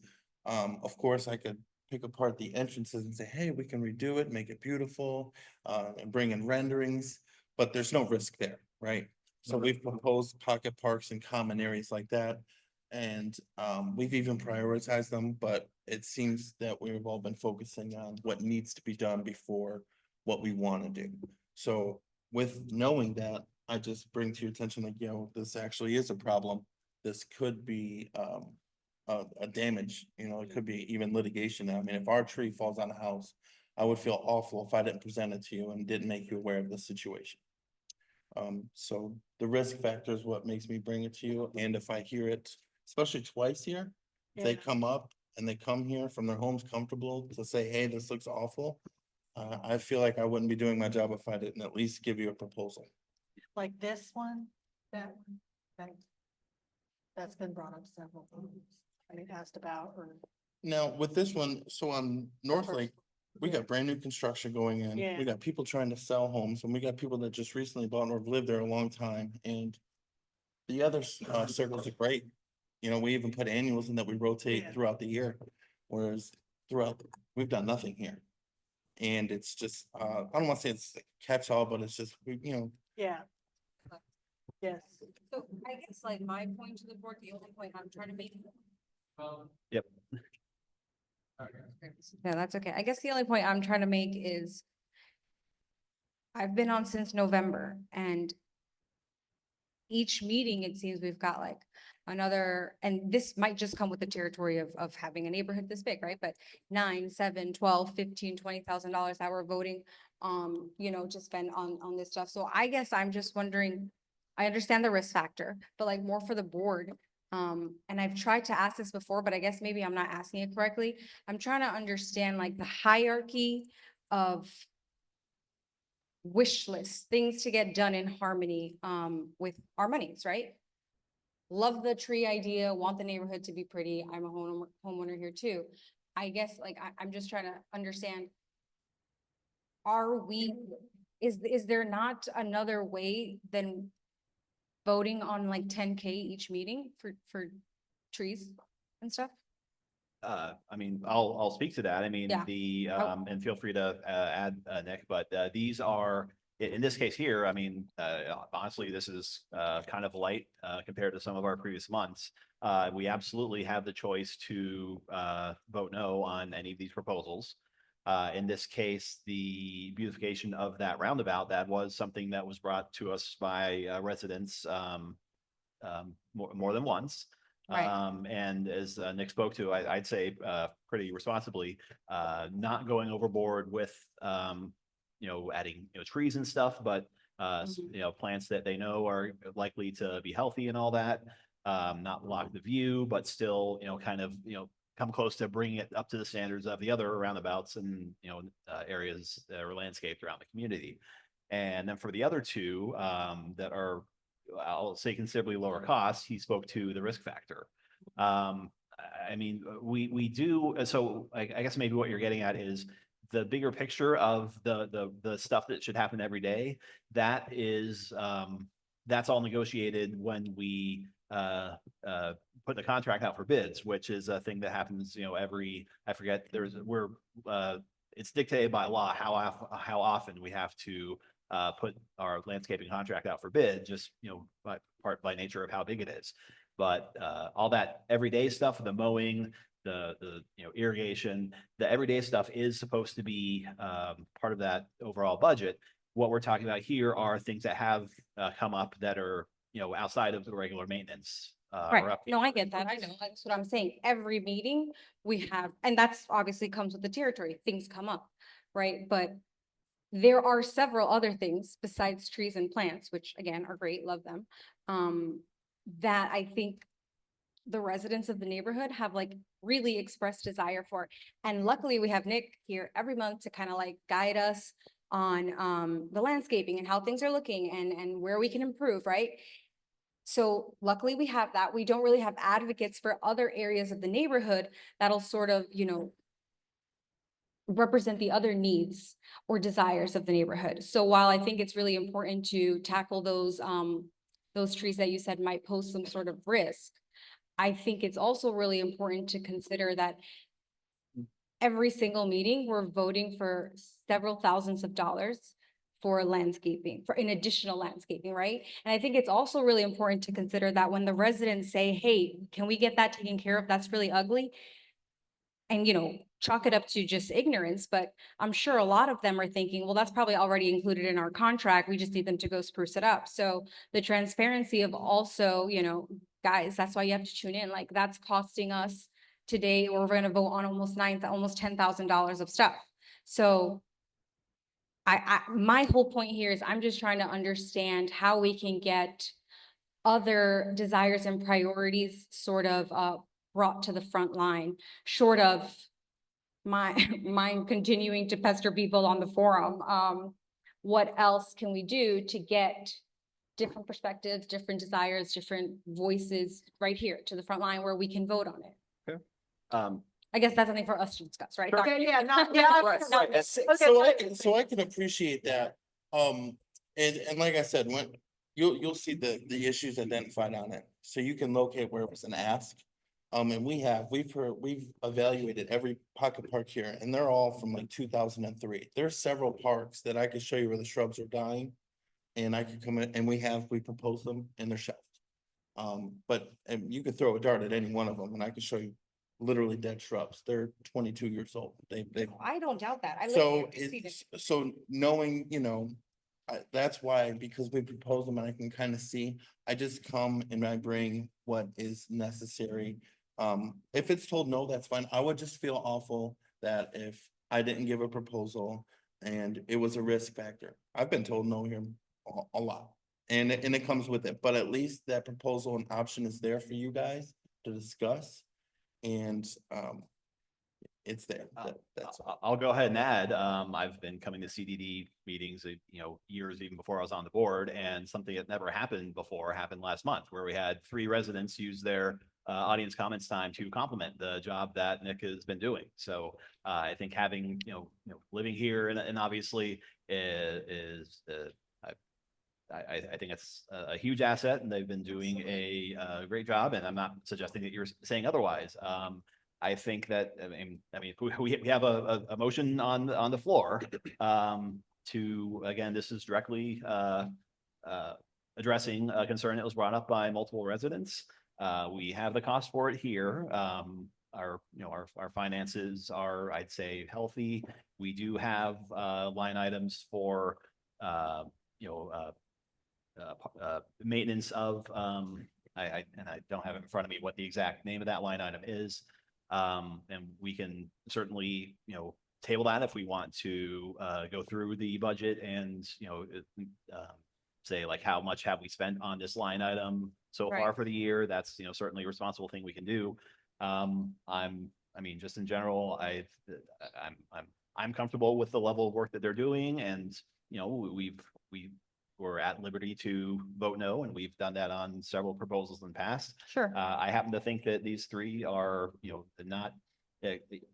Of course, I could pick apart the entrances and say, hey, we can redo it, make it beautiful, and bring in renderings, but there's no risk there, right? So we've proposed pocket parks and common areas like that. And we've even prioritized them, but it seems that we've all been focusing on what needs to be done before what we want to do. So with knowing that, I just bring to your attention, like, this actually is a problem. This could be a damage, it could be even litigation. I mean, if our tree falls on a house, I would feel awful if I didn't present it to you and didn't make you aware of the situation. So the risk factor is what makes me bring it to you. And if I hear it, especially twice here, if they come up and they come here from their homes comfortable to say, hey, this looks awful. I feel like I wouldn't be doing my job if I didn't at least give you a proposal. Like this one, that one, that's been brought up several times. I mean, asked about, or. Now, with this one, so on North Lake, we got brand new construction going in. Yeah. We got people trying to sell homes, and we got people that just recently bought or have lived there a long time, and the other circles are great. We even put annuals in that we rotate throughout the year, whereas we've done nothing here. And it's just, I don't want to say it's a catch-all, but it's just, Yeah. Yes. So I guess like my point to the board, the only point I'm trying to make. Yep. No, that's okay. I guess the only point I'm trying to make is I've been on since November, and each meeting, it seems we've got like another, and this might just come with the territory of having a neighborhood this big, right? But $9, $7, $12, $15, $20,000 that we're voting, to spend on this stuff. So I guess I'm just wondering, I understand the risk factor, but like more for the board. And I've tried to ask this before, but I guess maybe I'm not asking it correctly. I'm trying to understand like the hierarchy of wish lists, things to get done in harmony with our monies, right? love the tree idea, want the neighborhood to be pretty. I'm a homeowner here too. I guess like I'm just trying to understand. Is there not another way than voting on like 10K each meeting for trees and stuff? I mean, I'll speak to that. I mean, Yeah. and feel free to, add, Nick, but, these are, in this case here, I mean, honestly, this is, kind of light, compared to some of our previous months. We absolutely have the choice to, vote no on any of these proposals. In this case, the beautification of that roundabout, that was something that was brought to us by, residents, more than once. Right. And as, Nick spoke to, I'd say, pretty responsibly, not going overboard with, adding, trees and stuff, but, plants that they know are likely to be healthy and all that. Not block the view, but still, kind of, come close to bringing it up to the standards of the other roundabouts and, areas that are landscaped around the community. And then for the other two, that are, I'll say, considerably lower costs, he spoke to the risk factor. I mean, we do, so I guess maybe what you're getting at is the bigger picture of the stuff that should happen every day. That is, that's all negotiated when we put the contract out for bids, which is a thing that happens, I forget, it's dictated by law how often we have to put our landscaping contract out for bid, just, by nature of how big it is. But all that everyday stuff, the mowing, the irrigation, the everyday stuff is supposed to be part of that overall budget. What we're talking about here are things that have come up that are, outside of the regular maintenance. Right. Or upkeep. No, I get that. I know. That's what I'm saying. Every meeting we have, and that's obviously comes with the territory. Things come up, right? But there are several other things besides trees and plants, which again are great, love them. That I think the residents of the neighborhood have like really expressed desire for. And luckily we have Nick here every month to kind of like guide us on the landscaping and how things are looking and where we can improve, right? So luckily we have that. We don't really have advocates for other areas of the neighborhood that'll sort of, represent the other needs or desires of the neighborhood. So while I think it's really important to tackle those trees that you said might pose some sort of risk, I think it's also really important to consider that every single meeting, we're voting for several thousands of dollars for landscaping, for an additional landscaping, right? And I think it's also really important to consider that when the residents say, hey, can we get that taken care of? That's really ugly. And, chalk it up to just ignorance, but I'm sure a lot of them are thinking, well, that's probably already included in our contract. We just need them to go spruce it up. So the transparency of also, guys, that's why you have to tune in. Like that's costing us today, we're going to vote on almost $10,000 of stuff. So my whole point here is I'm just trying to understand how we can get other desires and priorities sort of brought to the front line, short of mine continuing to pester people on the forum. What else can we do to get different perspectives, different desires, different voices right here to the front line where we can vote on it? Okay. I guess that's something for us to discuss, right? Yeah, not. So I can appreciate that. And like I said, when you'll see the issues identified on it, so you can locate where it was an ask. And we've evaluated every pocket park here, and they're all from like 2003. There's several parks that I could show you where the shrubs are dying, and I could come in and we propose them and they're shelved. But you could throw a dart at any one of them, and I could show you literally dead shrubs. They're 22 years old. They I don't doubt that. so knowing, that's why, because we propose them and I can kind of see, I just come and I bring what is necessary. If it's told no, that's fine. I would just feel awful that if I didn't give a proposal and it was a risk factor. I've been told no here a lot, and it comes with it, but at least that proposal and option is there for you guys to discuss. And it's there. That's all. I'll go ahead and add, I've been coming to CDD meetings, years even before I was on the board, and something that never happened before happened last month, where we had 3 residents use their audience comments time to compliment the job that Nick has been doing. So I think having, living here and obviously is I think it's a huge asset, and they've been doing a great job, and I'm not suggesting that you're saying otherwise. I think that, I mean, we have a motion on the floor to, again, this is directly addressing a concern that was brought up by multiple residents. We have the cost for it here. Our finances are, I'd say, healthy. We do have line items for maintenance of I don't have it in front of me what the exact name of that line item is. And we can certainly, table that if we want to go through the budget and, say like, how much have we spent on this line item so far for the year? That's, certainly a responsible thing we can do. I mean, just in general, I'm comfortable with the level of work that they're doing, and, we're at liberty to vote no, and we've done that on several proposals in the past. Sure. I happen to think that these 3 are, not,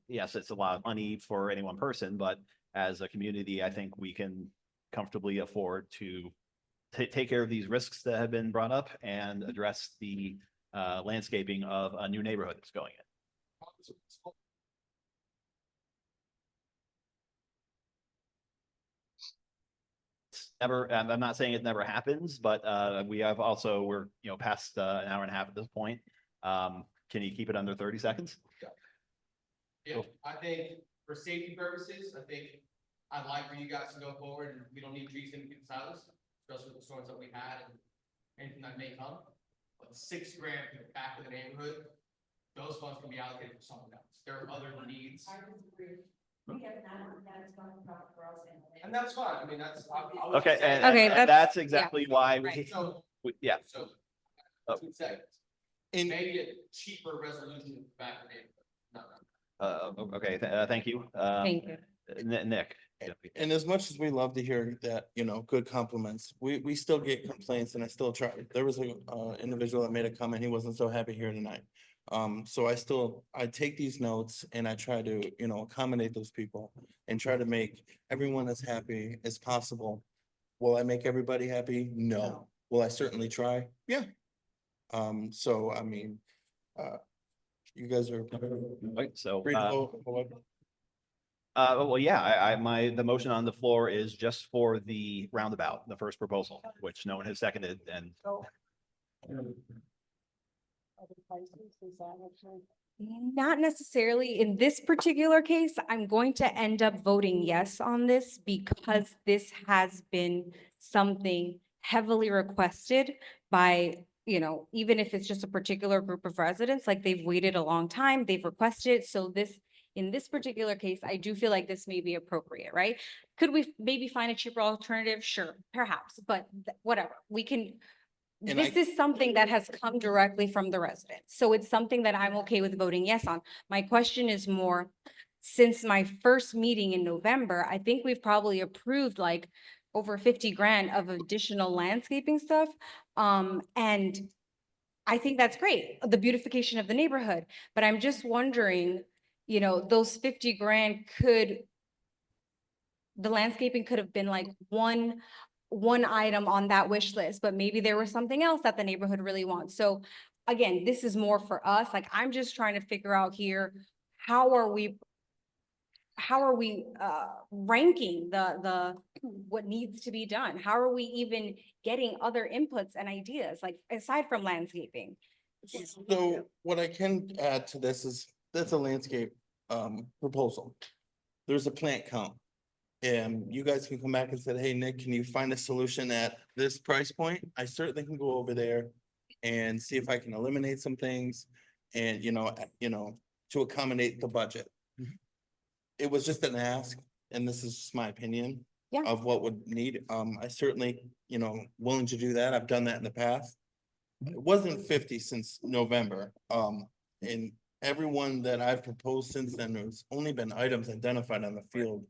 yes, it's a lot of money for any one person, but as a community, I think we can comfortably afford to take care of these risks that have been brought up and address the landscaping of a new neighborhood that's going in. Never, I'm not saying it never happens, but we have also, we're, past an hour and a half at this point. Can you keep it under 30 seconds? Yeah, I think for safety purposes, I'd like for you guys to go forward, and we don't need trees in people's houses, especially with the storms that we had and anything that may come. But $6 grand for the back of the neighborhood, those funds can be allocated for something else. There are other needs. And that's fine. I mean, that's. Okay, and Okay, that's exactly why yeah. So, Oh. 2 seconds. And maybe a cheaper resolution back in April. Okay, thank you. Thank you. Nick. And as much as we love to hear that, good compliments, we still get complaints, and I still try. There was a individual that made a comment, he wasn't so happy here tonight. So I take these notes and I try to, accommodate those people and try to make everyone as happy as possible. Will I make everybody happy? No. Will I certainly try? Yeah. So, I mean, you guys are. Right, so, free to vote however. well, yeah, the motion on the floor is just for the roundabout, the first proposal, which no one has seconded, and. Not necessarily in this particular case. I'm going to end up voting yes on this because this has been something heavily requested by, even if it's just a particular group of residents, like they've waited a long time, they've requested it. So in this particular case, I do feel like this may be appropriate, right? Could we maybe find a cheaper alternative? Sure, perhaps, but whatever, we can. And This is something that has come directly from the residents. So it's something that I'm okay with voting yes on. My question is more, since my first meeting in November, I think we've probably approved like over 50 grand of additional landscaping stuff. And I think that's great, the beautification of the neighborhood. But I'm just wondering, those 50 grand the landscaping could have been like one item on that wish list, but maybe there was something else that the neighborhood really wants. So again, this is more for us. Like, I'm just trying to figure out here, how are we ranking what needs to be done? How are we even getting other inputs and ideas, like aside from landscaping? So what I can add to this is, that's a landscape proposal. There's a plant count. And you guys can come back and say, hey, Nick, can you find a solution at this price point? I certainly can go over there and see if I can eliminate some things and, to accommodate the budget. It was just an ask, and this is just my opinion of what would need. I certainly, willing to do that. I've done that in the past. It wasn't 50 since November. And everyone that I've proposed since then, there's only been items identified on the field.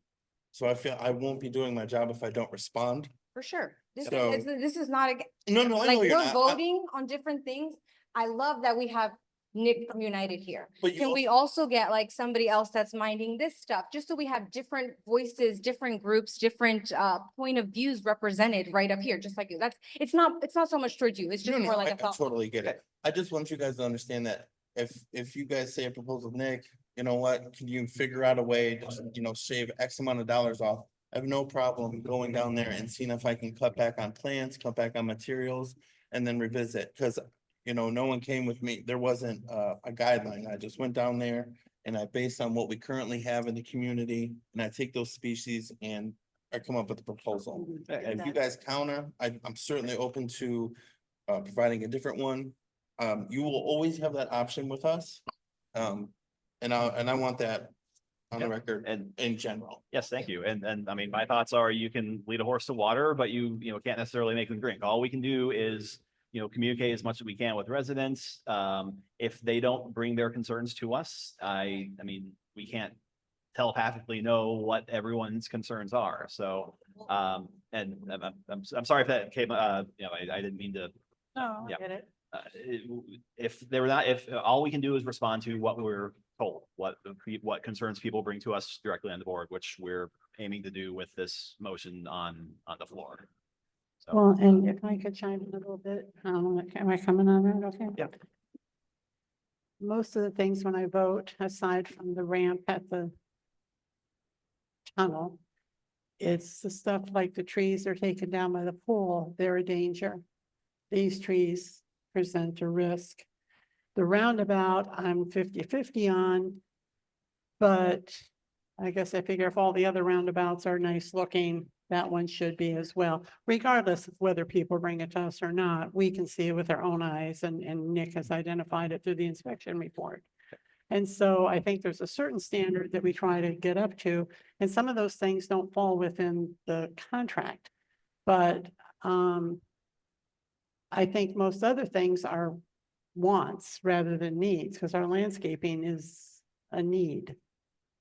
So I feel I won't be doing my job if I don't respond. For sure. So- This is not a, No, no, I like, know you're we're not. voting on different things. I love that we have Nick from United here. But you Can we also get like somebody else that's minding this stuff, just so we have different voices, different groups, different point of views represented right up here, just like you. It's not so much towards you. It's just No, more no, like I a thought. totally get it. I just want you guys to understand that if you guys say a proposal, Nick, you know what, can you figure out a way to, you know, shave X amount of dollars off? I have no problem going down there and seeing if I can cut back on plants, cut back on materials, and then revisit, because you know, no one came with me. There wasn't a guideline. I just went down there and I based on what we currently have in the community, and I take those species and I come up with a proposal. And if you guys counter, I'm certainly open to providing a different one. You will always have that option with us. And I want that on the record And in general. yes, thank you. And I mean, my thoughts are you can lead a horse to water, but you know, can't necessarily make them drink. All we can do is, you know, communicate as much as we can with residents. If they don't bring their concerns to us, I mean, we can't telepathically know what everyone's concerns are. So, and I'm sorry if that came, you know, I didn't mean to. No, Yeah. I get it. If they're not, if all we can do is respond to what we're told, what concerns people bring to us directly on the board, which we're aiming to do with this motion on the floor. So, Well, and if I could chime in a little bit, am I coming on that? Okay. Yeah. Most of the things when I vote, aside from the ramp at the tunnel, it's the stuff like the trees are taken down by the pool, they're a danger. These trees present a risk. The roundabout, I'm 50-50 on, but I guess I figure if all the other roundabouts are nice looking, that one should be as well. Regardless of whether people bring it to us or not, we can see it with our own eyes, and Nick has identified it through the inspection report. And so I think there's a certain standard that we try to get up to, and some of those things don't fall within the contract. But I think most other things are wants rather than needs, because our landscaping is a need.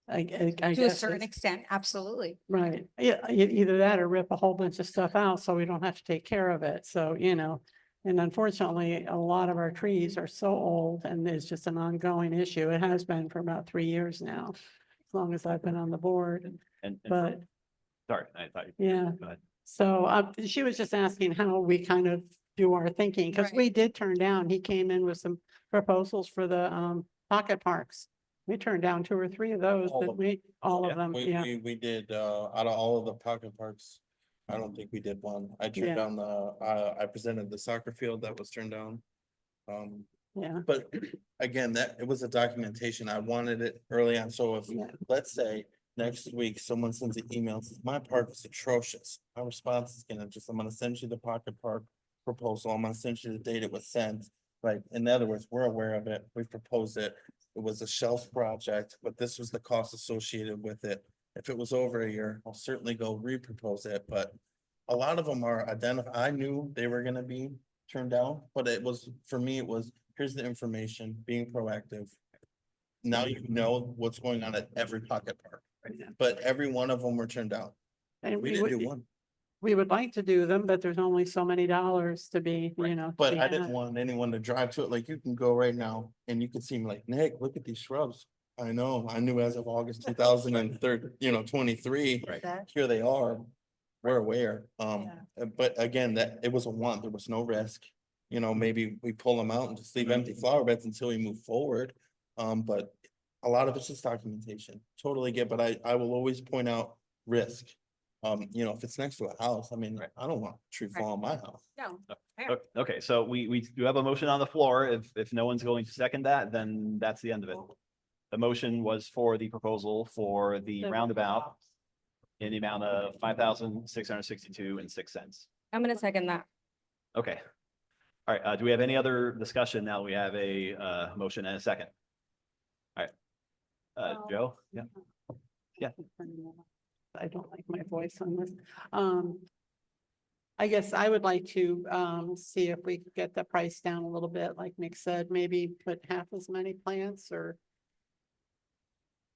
I To a guess certain it's- extent, absolutely. Right, yeah, either that or rip a whole bunch of stuff out so we don't have to take care of it, so, you know. And unfortunately, a lot of our trees are so old and there's just an ongoing issue. It has been for about 3 years now, as long as I've been on the board, and but. sorry, I thought. Yeah. Go ahead. So she was just asking how we kind of do our thinking, because we did turn down, he came in with some proposals for the pocket parks. We turned down 2 or 3 of those, All that of we, all of them, yeah. We did, out of all of the pocket parks, I don't think we did one. I turned Yeah. down I presented the soccer field that was turned down. Yeah. But again, that, it was a documentation. I wanted it early on. So if, let's say, next week, someone sends an email, and says, my park is atrocious. My response is I'm gonna send you the pocket park proposal. I'm gonna send you the date it was sent. Like, in other words, we're aware of it. We've proposed it. It was a shelf project, but this was the cost associated with it. If it was over a year, I'll certainly go re-propose it, but a lot of them are identified. I knew they were gonna be turned down, but it was, for me, it was, here's the information, being proactive. Now you know what's going on at every pocket park, but every one of them were turned down. And We we didn't would, do one. we would like to do them, but there's only so many dollars to be, you know. to But be I didn't had. want anyone to drive to it. Like, you can go right now and you can see me like, Nick, look at these shrubs. I know, I knew as of August 23, Right. here they are. We're aware. But again, that it was a want, there was no risk. You know, maybe we pull them out and just leave empty flower beds until we move forward. But a lot of it's just documentation. Totally get, but I will always point out risk. You know, if it's next to a house, I mean, I don't want a tree fall on my house. No. Okay, so we do have a motion on the floor. If no one's going to second that, then that's the end of it. The motion was for the proposal for the roundabout in the amount of $5,662.06. I'm gonna second that. Okay. All right, do we have any other discussion now? We have a motion and a second. All right. Joe? Yeah. Yeah. I don't like my voice on this. I guess I would like to see if we could get the price down a little bit, like Nick said, maybe put half as many plants or.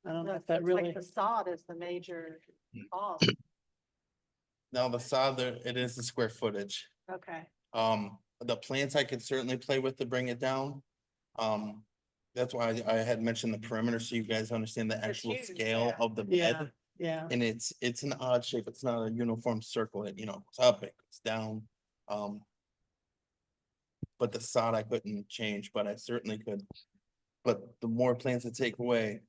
I don't know if that really. The sod is the major cost. Now the sod there, it is the square footage. Okay. The plants I could certainly play with to bring it down. That's why I had mentioned the perimeter, so you guys understand the actual huge, scale yeah. of the Yeah, bed. yeah. And it's an odd shape. It's not a uniform circle. It, goes up, it goes down. But the sod I couldn't change, but I certainly could. But the more plants I take away,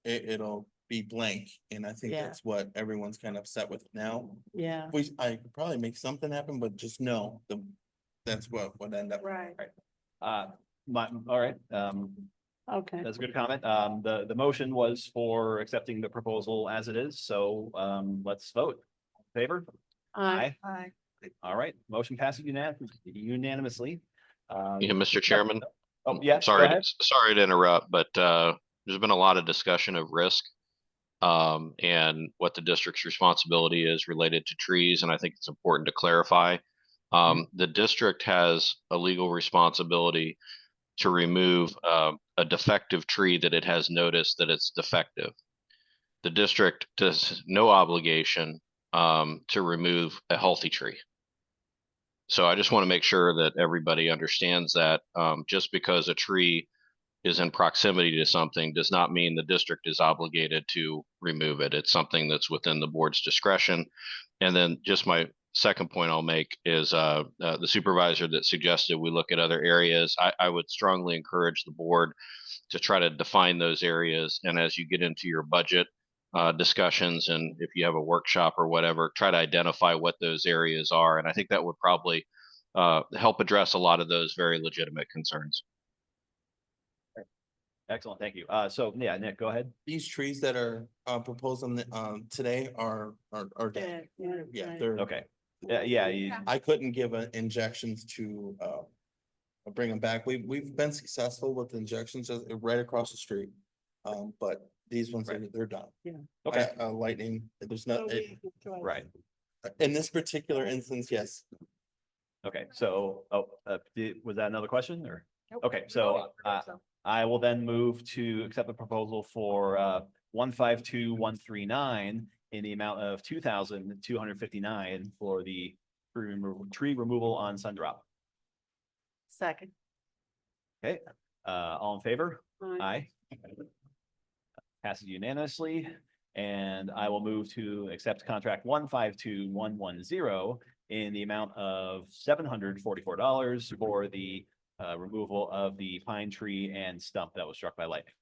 it'll be blank. And I think Yeah. that's what everyone's kind of upset with now. Yeah. I could probably make something happen, but just know that's what would end up. Right. All right, Okay. that's a good comment. The motion was for accepting the proposal as it is, so, let's vote. Favor? Aye. Hi. All right, motion passes unanimously. Yeah, Mr. Chairman, Oh, yeah. sorry, sorry to interrupt, but there's been a lot of discussion of risk and what the district's responsibility is related to trees, and I think it's important to clarify. The district has a legal responsibility to remove a defective tree that it has noticed that it's defective. The district does no obligation to remove a healthy tree. So I just want to make sure that everybody understands that just because a tree is in proximity to something does not mean the district is obligated to remove it. It's something that's within the board's discretion. And then just my second point I'll make is the supervisor that suggested we look at other areas. I would strongly encourage the board to try to define those areas. And as you get into your budget discussions, and if you have a workshop or whatever, try to identify what those areas are. And I think that would probably help address a lot of those very legitimate concerns. Excellent, thank you. So, yeah, Nick, go ahead. These trees that are proposed on today are dead. Yeah, they're. Okay. Yeah. I couldn't give injections to bring them back. We've been successful with injections just right across the street. But these ones they're done. Yeah. Okay. Lightning, there's no, Right. in this particular instance, yes. Okay, so, was that another question or? Nope. Okay, so, I will then move to accept the proposal for 152,139 in the amount of 2,259 for the tree removal on Sundrop. Second. Okay, all in favor? Aye. Passes unanimously, and I will move to accept contract 152,110 in the amount of $744 for the removal of the pine tree and stump that was struck by lightning.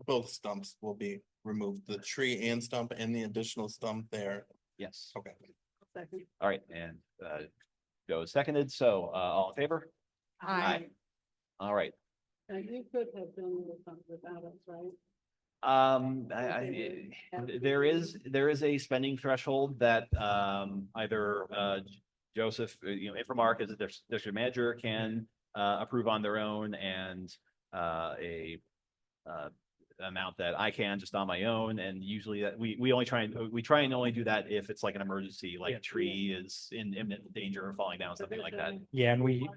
Both stumps will be removed, the tree and stump and the additional stump there. Yes. Okay. Second. All right, and Joe is seconded, so all in favor? Aye. All right. And you could have done something without us, right? There is a spending threshold that either Joseph, Infomark as a district manager can approve on their own, and a amount that I can just on my own. And usually that we try and only do that if it's like an emergency, like a tree is in imminent danger of falling down, something like that. Yeah, and we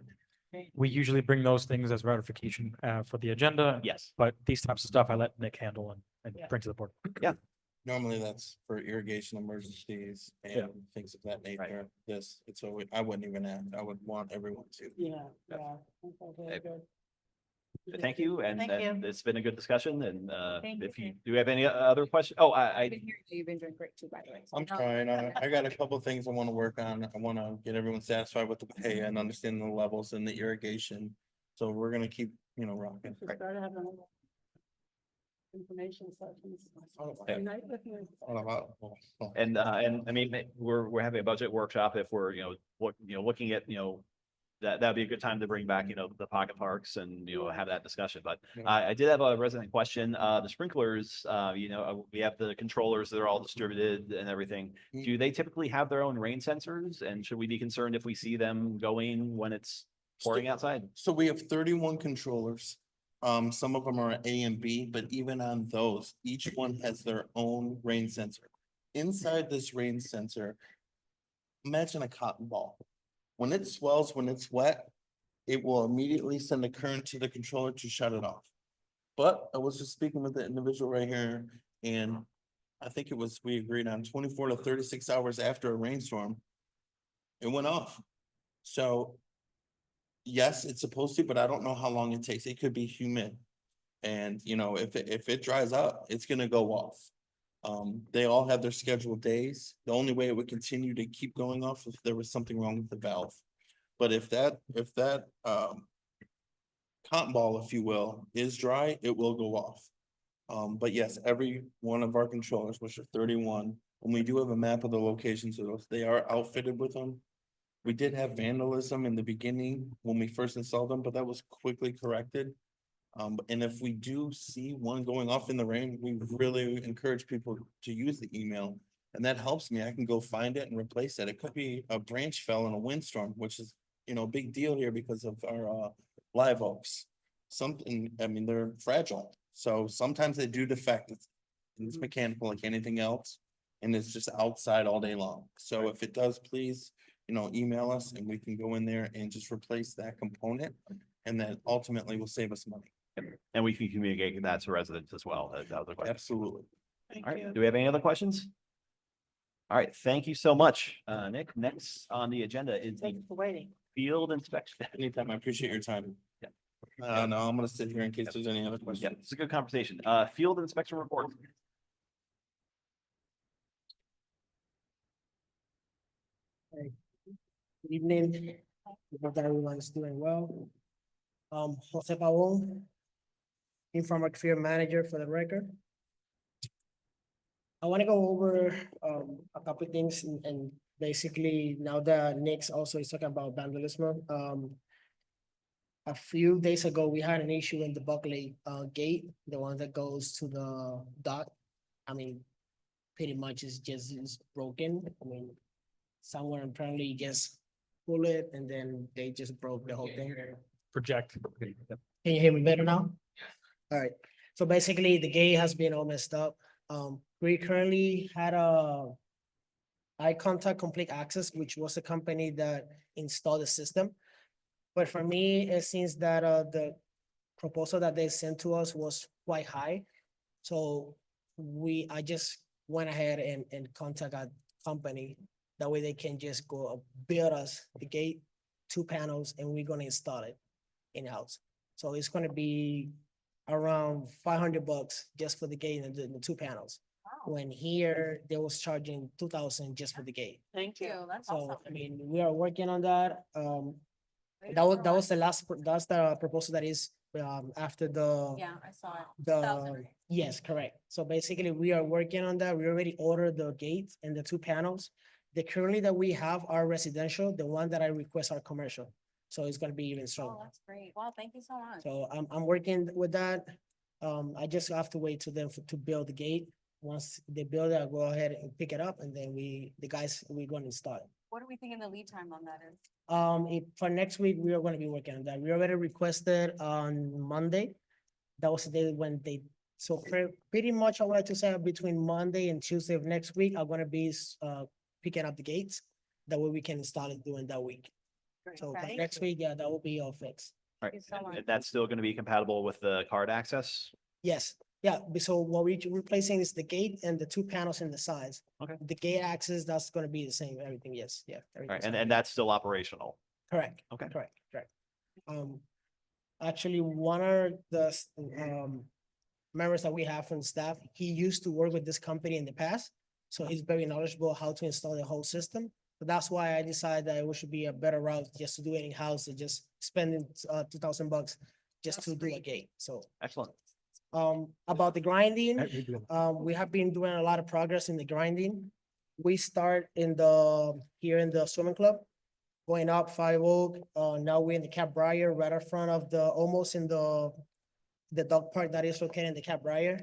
usually bring those things as ratification for the agenda. Yes. But these types of stuff I let Nick handle and bring to the board. Yeah. Normally that's for irrigation emergencies and things of that nature. So I wouldn't even ask. I would want everyone to. Yeah, yeah. Okay, very good. Thank you, and Thank you. it's been a good discussion, and Thank if you. you do have any other questions, oh, You've been doing great too, by the way. I'm trying. I got a couple of things I want to work on. I want to get everyone satisfied with the pay and understand the levels and the irrigation. So we're gonna keep, rocking. Just start having information sessions. Yeah. Unite with me. And I mean, we're having a budget workshop if we're, looking at, that'd be a good time to bring back, the pocket parks and, have that discussion. But I did have a resident question. The sprinklers, we have the controllers that are all distributed and everything. Do they typically have their own rain sensors? And should we be concerned if we see them going when it's pouring outside? So we have 31 controllers. Some of them are A and B, but even on those, each one has their own rain sensor. Inside this rain sensor, imagine a cotton ball. When it swells, when it's wet, it will immediately send a current to the controller to shut it off. But I was just speaking with the individual right here, and I think it was, we agreed on 24 to 36 hours after a rainstorm, it went off. So yes, it's supposed to, but I don't know how long it takes. It could be humid. And you know, if it dries up, it's gonna go off. They all have their scheduled days. The only way it would continue to keep going off if there was something wrong with the valve. But if that cotton ball, if you will, is dry, it will go off. But yes, every one of our controllers, which are 31, when we do have a map of the locations of those, they are outfitted with them. We did have vandalism in the beginning when we first installed them, but that was quickly corrected. And if we do see one going off in the rain, we really encourage people to use the email. And that helps me. I can go find it and replace it. It could be a branch fell in a windstorm, which is, you know, a big deal here because of our live oaks. Something, I mean, they're fragile. So sometimes they do defect. It's mechanical like anything else. And it's just outside all day long. So if it does, please, you know, email us and we can go in there and just replace that component. And that ultimately will save us money. And we can communicate that to residents as well. Absolutely. All right, do we have any other questions? All right, thank you so much, Nick. Next on the agenda is the for waiting. field inspection. Anytime. I appreciate your time. Yeah. No, I'm gonna sit here in case there's any other Yeah, questions. it's a good conversation. Field inspection report. Good evening. Hope that everyone's doing well. Jose Pavon, Informal Field Manager for the record. I want to go over a couple of things and basically now that Nick's also is talking about vandalism. A few days ago, we had an issue in the Buckley gate, the one that goes to the dock. I mean, pretty much is broken. I mean, someone apparently just pull it and then they just broke the whole thing. Project. Can you hear me better now? All right, so basically the gate has been all messed up. We currently had a Eye Contact Complete Access, which was the company that installed the system. But for me, it seems that the proposal that they sent to us was quite high. So I just went ahead and contact a company. That way they can just go build us the gate, 2 panels, and we're gonna install it in-house. So it's gonna be around $500 just for the gate and the 2 panels. When here, they was charging 2,000 just for the gate. Thank you. That's So, awesome. I mean, we are working on that. That was that's the proposal that is, after the. Yeah, I saw it. The, yes, correct. So basically, we are working on that. We already ordered the gates and the 2 panels. The currently that we have are residential, the one that I request are commercial. So it's gonna be even Oh, stronger. that's great. Well, thank you so much. So I'm working with that. I just have to wait to them to build the gate. Once they build it, I'll go ahead and pick it up and then we're gonna install it. What are we thinking the lead time on that is? For next week, we are gonna be working on that. We already requested on Monday. That was the day when so pretty much I would like to say between Monday and Tuesday of next week, I'm gonna be picking up the gates. That way we can install it during that week. So by Thank next you. week, yeah, that will be all fixed. All Thank you so much. right, that's still going to be compatible with the card access. Yes, yeah, so what we're replacing is the gate and the 2 panels in the sides. Okay. The gate access, that's gonna be the same, everything, yes, yeah. All right, everything's and gonna be- that's still operational. Correct. Okay. Correct. Actually, one of the members that we have from staff, he used to work with this company in the past. So he's very knowledgeable how to install the whole system. So that's why I decided that it should be a better route just to do it in-house and just spending $2,000 just to do a gate, so. Excellent. About the grinding, we have been doing a lot of progress in the grinding. We start here in the swimming club, going up 5 Oak. Now we're in the Cap Briar, right in front of almost in the dog park that is located in the Cap Briar.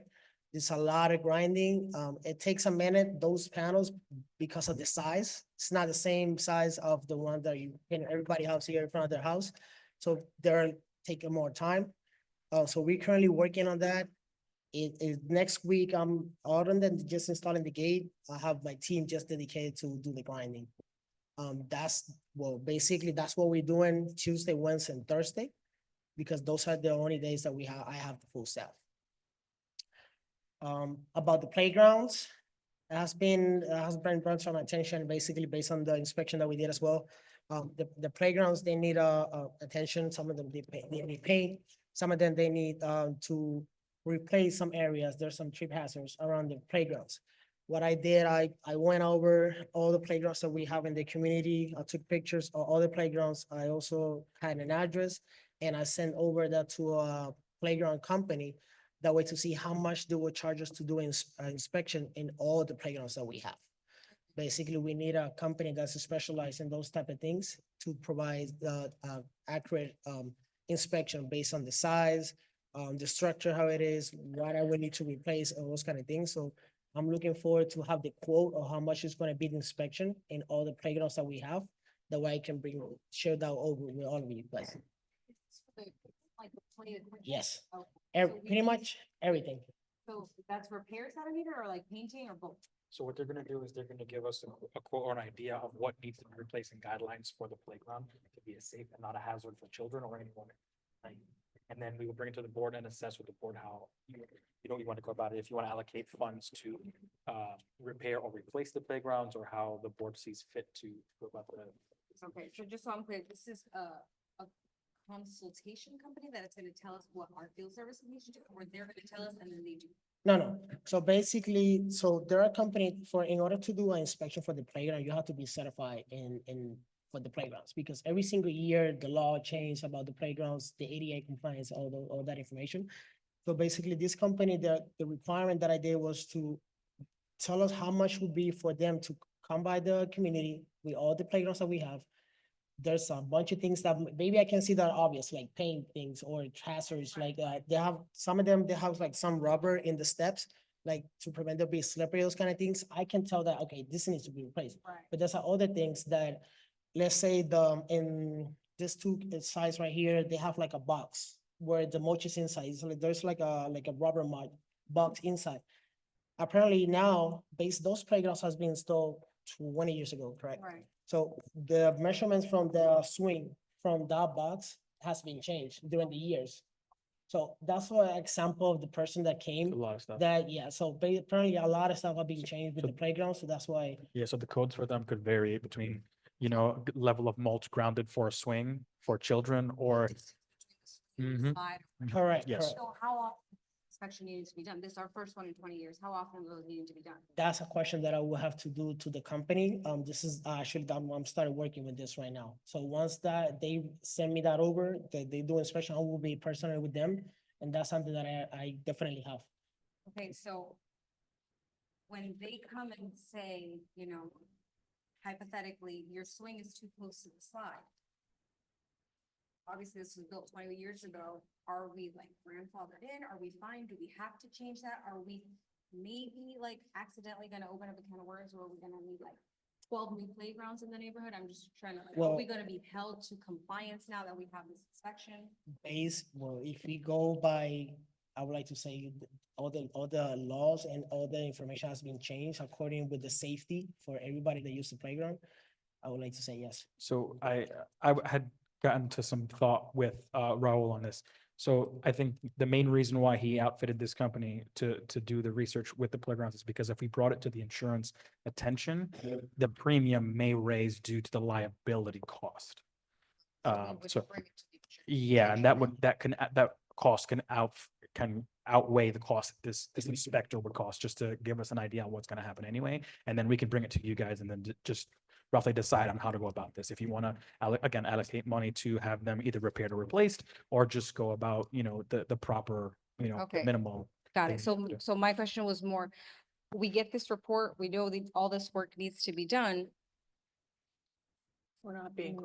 There's a lot of grinding. It takes a minute, those panels, because of the size. It's not the same size of the one that everybody has here in front of their house. So they're taking more time. So we're currently working on that. Next week, other than just installing the gate, I have my team just dedicated to do the grinding. Basically, that's what we're doing Tuesday, Wednesday, and Thursday, because those are the only days that I have the full staff. About the playgrounds, has been brought to my attention, basically based on the inspection that we did as well. The playgrounds, they need attention. Some of them they need paint. Some of them they need to replace some areas. There's some trip hazards around the playgrounds. What I did, I went over all the playgrounds that we have in the community. I took pictures of all the playgrounds. I also had an address, and I sent over that to a playground company. That way to see how much they will charge us to do inspection in all the playgrounds that we have. Basically, we need a company that's specialized in those type of things to provide accurate inspection based on the size, the structure, how it is, what I would need to replace, and those kind of things. So I'm looking forward to have the quote of how much is going to be the inspection in all the playgrounds that we have. That way I can share that over with all of you guys. Yes. Pretty much everything. So that's repairs that are needed or like painting or both? So what they're gonna do is they're gonna give us a quote or an idea of what needs to be replaced in guidelines for the playground to be a safe and not a hazard for children or anyone. Like, and then we will bring it to the board and assess with the board how you want to go about it. If you want to allocate funds to repair or replace the playgrounds, or how the board sees fit to go about it. Okay, so just so I'm clear, this is a consultation company that is gonna tell us what our field services need to do, or they're gonna tell us and then they do? No. So basically, there are companies in order to do an inspection for the playground, you have to be certified for the playgrounds, because every single year, the law changes about the playgrounds, the ADA compliance, all that information. So basically, this company, the requirement that I did was to tell us how much would be for them to come by the community with all the playgrounds that we have. There's a bunch of things that maybe I can see that are obvious, like paint things or hazards, like some of them, they have like some rubber in the steps, like to prevent them being slippery, those kind of things. I can tell that, okay, this needs to be replaced. Right. But there's other things that, let's say in this two sides right here, they have like a box where the mulch is inside. It's like, there's like a rubber mud box inside. Apparently now, those playgrounds has been installed 20 years ago, correct? Right. So the measurements from the swing from that box has been changed during the years. So that's an example of the person that came. A lot of stuff. So apparently a lot of stuff have been changed with the playground, so that's why. Yeah, so the codes for them could vary between, level of mulch grounded for a swing for children or. Mhm. Correct, Yes. correct. So how often inspection needed to be done? This is our first one in 20 years. How often will it need to be done? That's a question that I will have to do to the company. This is actually, I'm started working with this right now. So once that they send me that over, that they do inspection, I will be personally with them. And that's something that I definitely have. Okay, so when they come and say, hypothetically, your swing is too close to the slide. Obviously, this was built 20 years ago. Are we like grandfathered in? Are we fine? Do we have to change that? Are we maybe like accidentally gonna open up a can of worms where we're gonna need like 12 new playgrounds in the neighborhood? I'm just trying to, are we gonna be held to compliance now that we have this inspection? If we go by, I would like to say all the laws and all the information has been changed according with the safety for everybody that use the playground. I would like to say yes. So I had gotten to some thought with Raul on this. So I think the main reason why he outfitted this company to do the research with the playgrounds is because if we brought it to the insurance attention, the premium may raise due to the liability cost. Yeah, and that cost can outweigh the cost this inspector would cost, just to give us an idea on what's going to happen anyway. And then we can bring it to you guys and then just roughly decide on how to go about this. If you want to allocate money to have them either repaired or replaced, or just go about, the proper, Okay. minimal. Got it. thing. So my question was more, we get this report, we know that all this work needs to be done. We're not being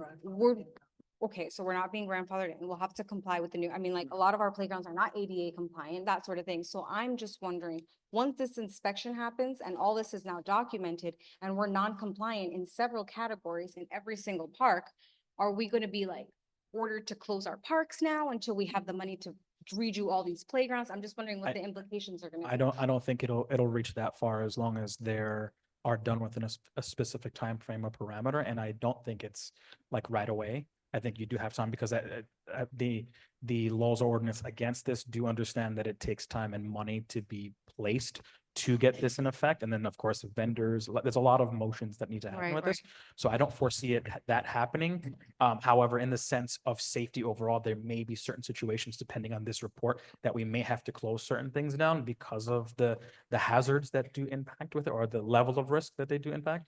Okay, so we're not being grandfathered in. We'll have to comply with the new, like a lot of our playgrounds are not ADA compliant, that sort of thing. So I'm just wondering, once this inspection happens and all this is now documented and we're non-compliant in several categories in every single park, are we gonna be like ordered to close our parks now until we have the money to redo all these playgrounds? I'm just wondering what the implications are gonna be. I don't think it'll reach that far as long as they're are done within a specific time frame or parameter, and I don't think it's like right away. I think you do have time because the laws or ordinance against this do understand that it takes time and money to be placed to get this in effect. And then, of course, vendors, there's a lot of motions that need to happen Right, with right. this. So I don't foresee that happening. However, in the sense of safety overall, there may be certain situations, depending on this report, that we may have to close certain things down because of the hazards that do impact with it, or the level of risk that they do impact.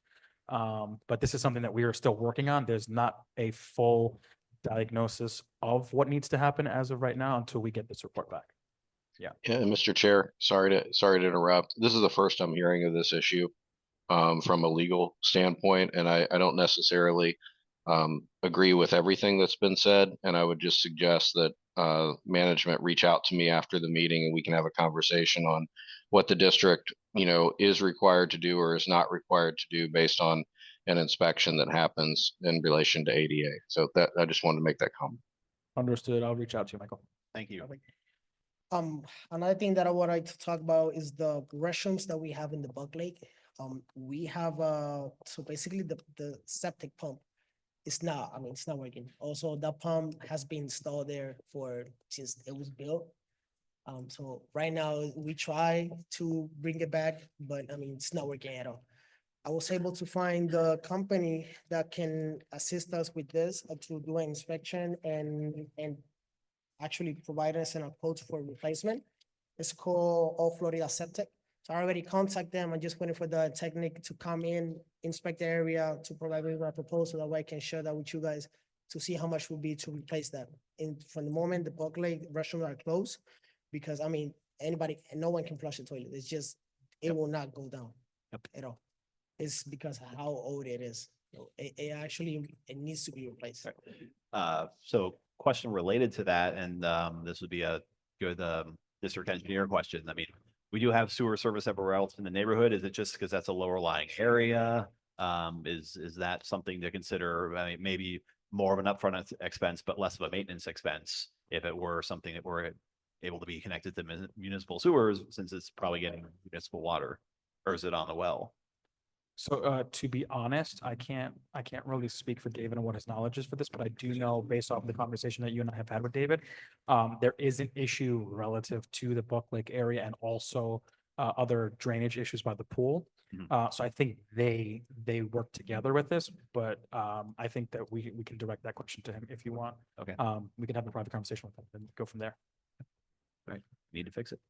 But this is something that we are still working on. There's not a full diagnosis of what needs to happen as of right now until we get this report back. Yeah. Yeah, and Mr. Chair, sorry to interrupt. This is the first I'm hearing of this issue from a legal standpoint, and I don't necessarily agree with everything that's been said. And I would just suggest that management reach out to me after the meeting and we can have a conversation on what the district, is required to do or is not required to do based on an inspection that happens in relation to ADA. So that I just wanted to make that comment. Understood. I'll reach out to you, Michael. Thank you. Another thing that I would like to talk about is the restrooms that we have in the Buck Lake. We have, so basically the septic pump is not, it's not working. Also, that pump has been installed there since it was built. So right now we try to bring it back, but it's not working at all. I was able to find the company that can assist us with this to do an inspection and actually provide us a quote for replacement. It's called All Florida Septic. So I already contacted them. I'm just waiting for the technique to come in, inspect the area, to provide me with a proposal. That way I can share that with you guys to see how much will be to replace that. And from the moment the Buck Lake restrooms are closed, because no one can flush the toilet. It's just, it will not go down at all. It's because of how old it is. So it needs to be replaced. So question related to that, and this would be a good district engineer question. We do have sewer service everywhere else in the neighborhood. Is it just because that's a lower lying area? Is that something to consider? Maybe more of an upfront expense, but less of a maintenance expense if it were something that were able to be connected to municipal sewers, since it's probably getting municipal water, or is it on the well? So to be honest, I can't really speak for David and what his knowledge is for this, but I do know based off of the conversation that you and I have had with David, there is an issue relative to the Buck Lake area and also other drainage issues by the pool. So I think they work together with this, but I think that we can direct that question to him if you want. Okay. We can have a private conversation with him and go from there. Right. Need to fix it.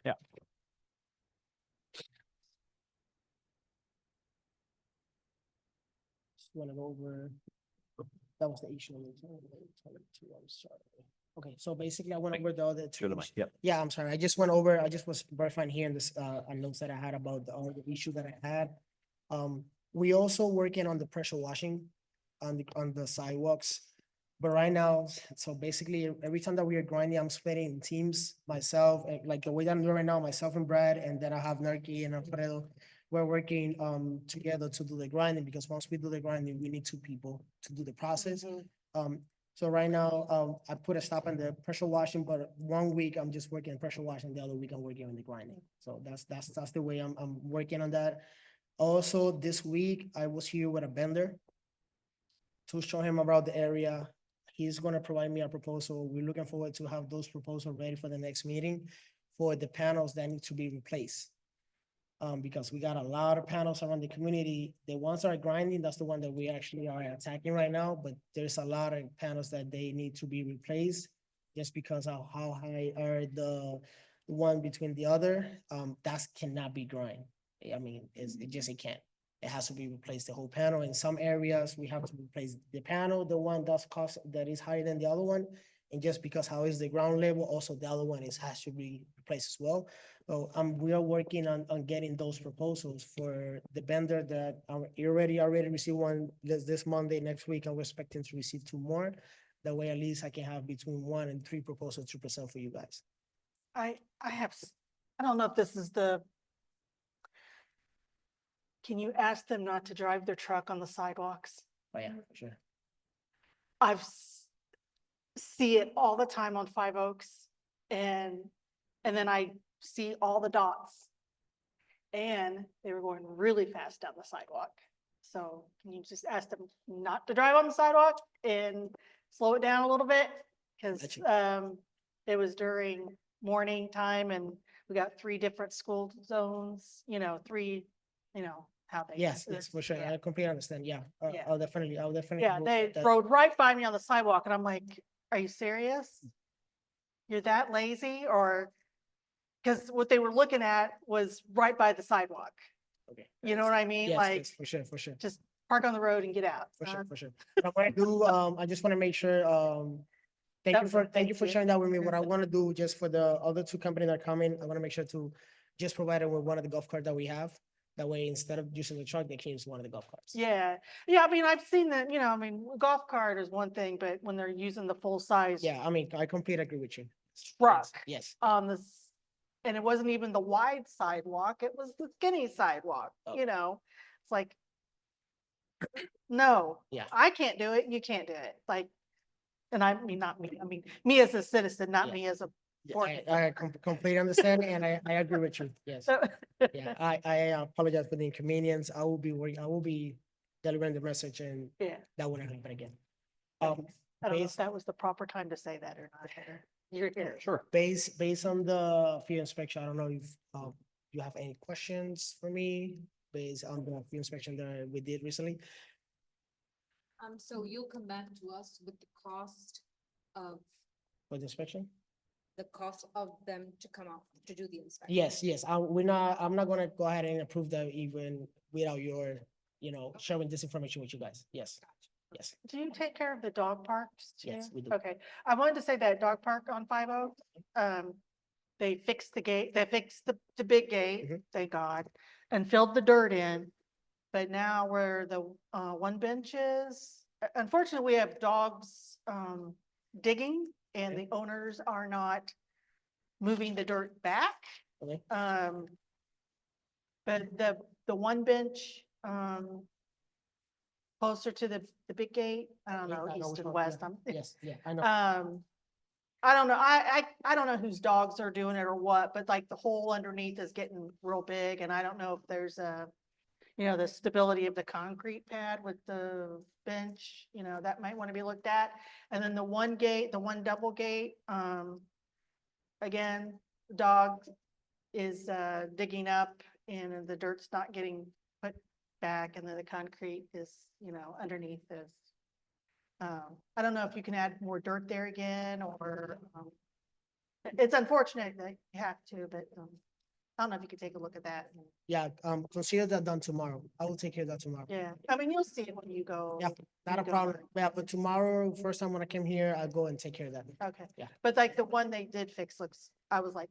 Yeah. Went over, that was the issue. I'm sorry. Okay, so basically I went over the other two. Yep. Yeah, I'm sorry. I just was verifying here in this, notes that I had about all the issue that I had. We also working on the pressure washing on the sidewalks. But right now, so basically every time that we are grinding, I'm splitting in teams, myself, like the way that I'm doing right now, myself and Brad, and then I have Nerky and Alfredo. We're working together to do the grinding, because once we do the grinding, we need 2 people to do the process. So right now, I put a stop on the pressure washing, but 1 week I'm just working on pressure washing, the other week I'm working on the grinding. So that's the way I'm working on that. Also, this week I was here with a vendor to show him about the area. He's gonna provide me a proposal. We're looking forward to have those proposals ready for the next meeting for the panels that need to be replaced. Because we got a lot of panels around the community. The ones that are grinding, that's the one that we actually are attacking right now, but there's a lot of panels that they need to be replaced just because of how high are the one between the other. That cannot be grind. It can't. It has to be replaced, the whole panel. In some areas, we have to replace the panel, the one that is higher than the other one. And just because how is the ground level, also the other one has to be replaced as well. So we are working on getting those proposals for the vendor that already received one this Monday. Next week, I'm expecting to receive 2 more. That way, at least I can have between 1 and 3 proposals to present for you guys. I don't know if this is can you ask them not to drive their truck on the sidewalks? Oh yeah, for sure. See it all the time on 5 Oaks, and then I see all the dots. and they were going really fast down the sidewalk. So can you just ask them not to drive on the sidewalk and slow it down a little bit? Cause, it was during morning time and we got 3 different school zones, three, how they. Yes, yes, for sure. I completely understand. Yeah, Yeah. I'll definitely. Yeah, look they at that. rode right by me on the sidewalk and I'm like, are you serious? You're that lazy or? Cause what they were looking at was right by the sidewalk. Okay. You know what I mean? Yes, Like, yes, for sure, for sure. just park on the road and get out. For sure, for sure. What I want to do, I just want to make sure, thank you for sharing that with me. What I want to do just for the other 2 companies that are coming, I want to make sure to just provide them with one of the golf carts that we have. That way, instead of using the truck, they can use one of the golf carts. Yeah, yeah, I mean, I've seen that, golf cart is one thing, but when they're using the full size. Yeah, I mean, I completely agree with you. Truck. Yes. On this, and it wasn't even the wide sidewalk, it was the skinny sidewalk, Oh. It's like, no. Yeah. I can't do it, you can't do it, like, and I mean, not me, I mean, me as a citizen, not Yeah. me as a. I completely understand and I agree with you. Yes. Yeah, I apologize for the inconvenience. I will be delivering the message and Yeah. that wouldn't happen again. I don't know if based- that was the proper time to say that or not. You're here. Sure. Based on the field inspection, I don't know if you have any questions for me based on the field inspection that we did recently. So you'll come back to us with the cost of For the inspection? them to come out to do the inspection? Yes. I'm not gonna go ahead and approve that even without your, sharing this information with you guys. Yes. Yes. Do you take care of the dog parks too? Yes, we do. Okay, I wanted to say that dog park on 5 Oaks, they fixed the gate, they fixed the big gate, thank God, and filled the dirt in. But now where the, one bench is, unfortunately, we have dogs, digging and the owners are not moving the dirt back. Okay. But the one bench, closer to the big gate, I don't know, I know east which and one, west. yeah. Yes, yeah, I know. I don't know, I don't know whose dogs are doing it or what, but like the hole underneath is getting real big and I don't know if there's the stability of the concrete pad with the bench, that might want to be looked at. And then the one gate, the one double gate, again, dog is digging up and the dirt's not getting put back and then the concrete is, underneath this. I don't know if you can add more dirt there again or it's unfortunate that you have to, but I don't know if you could take a look at that. Yeah, consider that done tomorrow. I will take care of that tomorrow. Yeah, I mean, you'll see it when you go. Yeah, not a go problem. over. Yeah, but tomorrow, first time when I came here, I'll go and take care of that. Okay. Yeah. But like the one they did fix looks, I was like,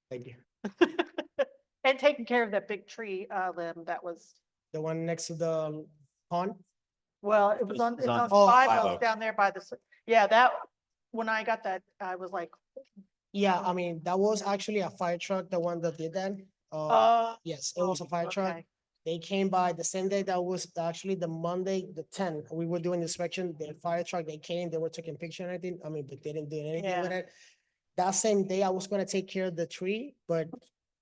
Thank you. yes. And taking care of that big tree limb that was, The one next to the pond? well, it was on, It's it's on on Oh, 5 5 Oaks Oaks. down there by the, yeah, that, when I got that, I was like, Yeah, I mean, that was actually a fire truck, the one that did that. Yes, it was a fire truck. okay. They came by the same day that was actually the Monday, the 10th. We were doing inspection, the fire truck, they came, they were taking picture and everything. I mean, but they didn't do anything with Yeah. it. That same day, I was gonna take care of the tree, but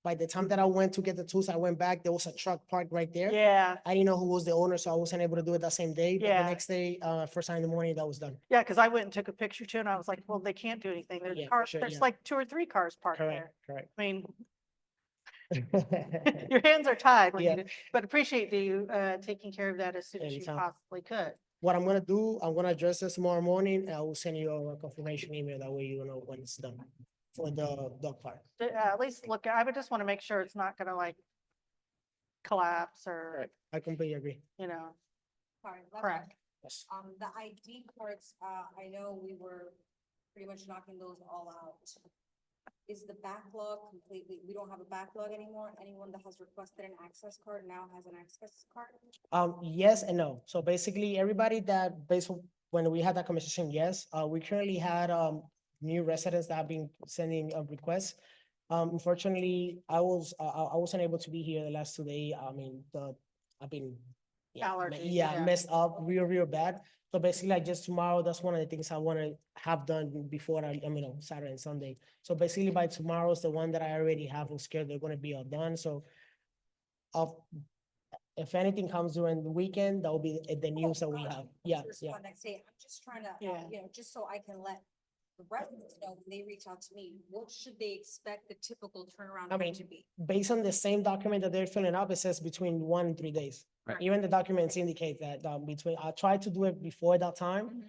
by the time that I went to get the tools, I went back, there was a truck parked right there. Yeah, I didn't know who was the owner, so I wasn't able to do it that same day. But Yeah. the next day, first time in the morning, that was done. yeah, because I went and took a picture too and I was like, well, they can't do anything. There's Yeah, for cars, sure, there's yeah. like 2 or 3 cars parked there. Correct. I mean, your hands are tied, when you Yeah. do- but appreciate you taking care of that as soon as you Anytime. possibly could. What I'm gonna do, I'm gonna address this tomorrow morning. And I will send you a confirmation email. That way you know when it's done for the dog park. At least look, I would just want to make sure it's not gonna like collapse or, I completely agree. Sorry, correct. Yes. The ID cards, I know we were pretty much knocking those all out. Is the backlog completely, we don't have a backlog anymore? Anyone that has requested an access card now has an access card? Yes and no. So basically, everybody that based on when we had that conversation, yes, we currently had new residents that have been sending requests. Unfortunately, I wasn't able to be here the last 2 days. I mean, I've been, yeah, messed up real bad. So basically, like just tomorrow, that's one of the things I want to have done before Saturday and Sunday. So basically by tomorrow's the one that I already have on schedule, they're gonna be all done. So if anything comes during the weekend, that will be the news that we have. Yeah, yeah. I'm just trying to, Yeah. just so I can let the residents know when they reach out to me, what should they expect the typical turnaround I time mean, to be? based on the same document that they're filling up, it says between 1 and 3 days. Right. Even the documents indicate that I try to do it before that time.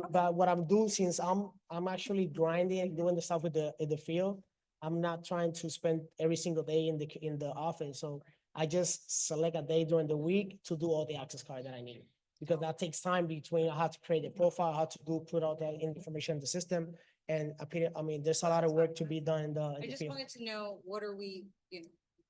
But what I'm doing, since I'm actually grinding, doing the stuff with the field, I'm not trying to spend every single day in the office. So I just select a day during the week to do all the access card that I need. Because that takes time between I have to create a profile, how to put all that information in the system. And there's a lot of work to be done in I the just field. wanted to know, what are we,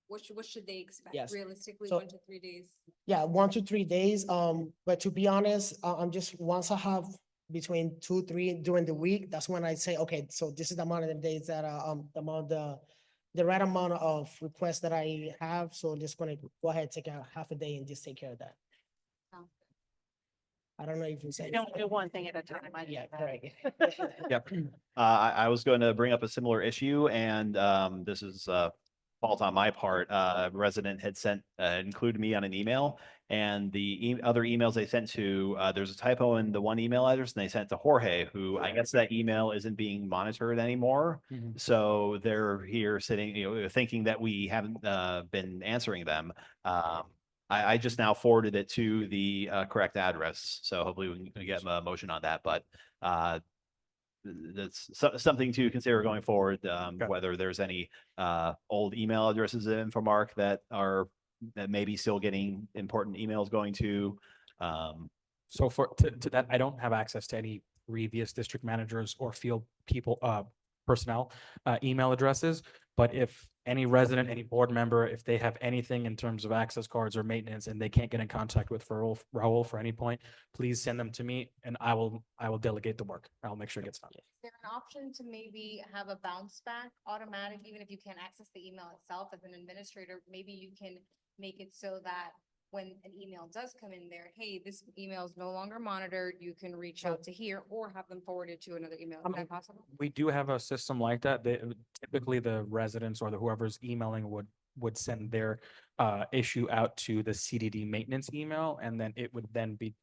what should they expect? Yes. Realistically, So- 1 to 3 days? Yeah, 1 to 3 days. But to be honest, I'm just, once I have between 2, 3 during the week, that's when I say, okay, so this is the amount of the days that, the right amount of requests that I have. So I'm just gonna go ahead, take a half a day and just take care of that. Sounds I don't know if you said. Don't do one thing at a time. Yeah, correct. Yep. I was going to bring up a similar issue and, this is, fault on my part. A resident had included me on an email and the other emails they sent to, there's a typo in the one email address and they sent it to Jorge, who I guess that email isn't being monitored anymore. So they're here sitting, thinking that we haven't, been answering them. I just now forwarded it to the correct address, so hopefully we can get a motion on that, but that's something to consider going forward, whether there's any old email addresses in InfoMark that may be still getting important emails going to. So to that, I don't have access to any previous district managers or field people, personnel, email addresses. But if any resident, any board member, if they have anything in terms of access cards or maintenance and they can't get in contact with Raul for any point, please send them to me and I will delegate the work. I'll make sure it gets done. Is there an option to maybe have a bounce back automatic, even if you can't access the email itself as an administrator? Maybe you can make it so that when an email does come in there, hey, this email is no longer monitored, you can reach out to here or have them forwarded to another email. Is that possible? We do have a system like that. Typically the residents or whoever's emailing would send their issue out to the CDD maintenance email, and then it would then be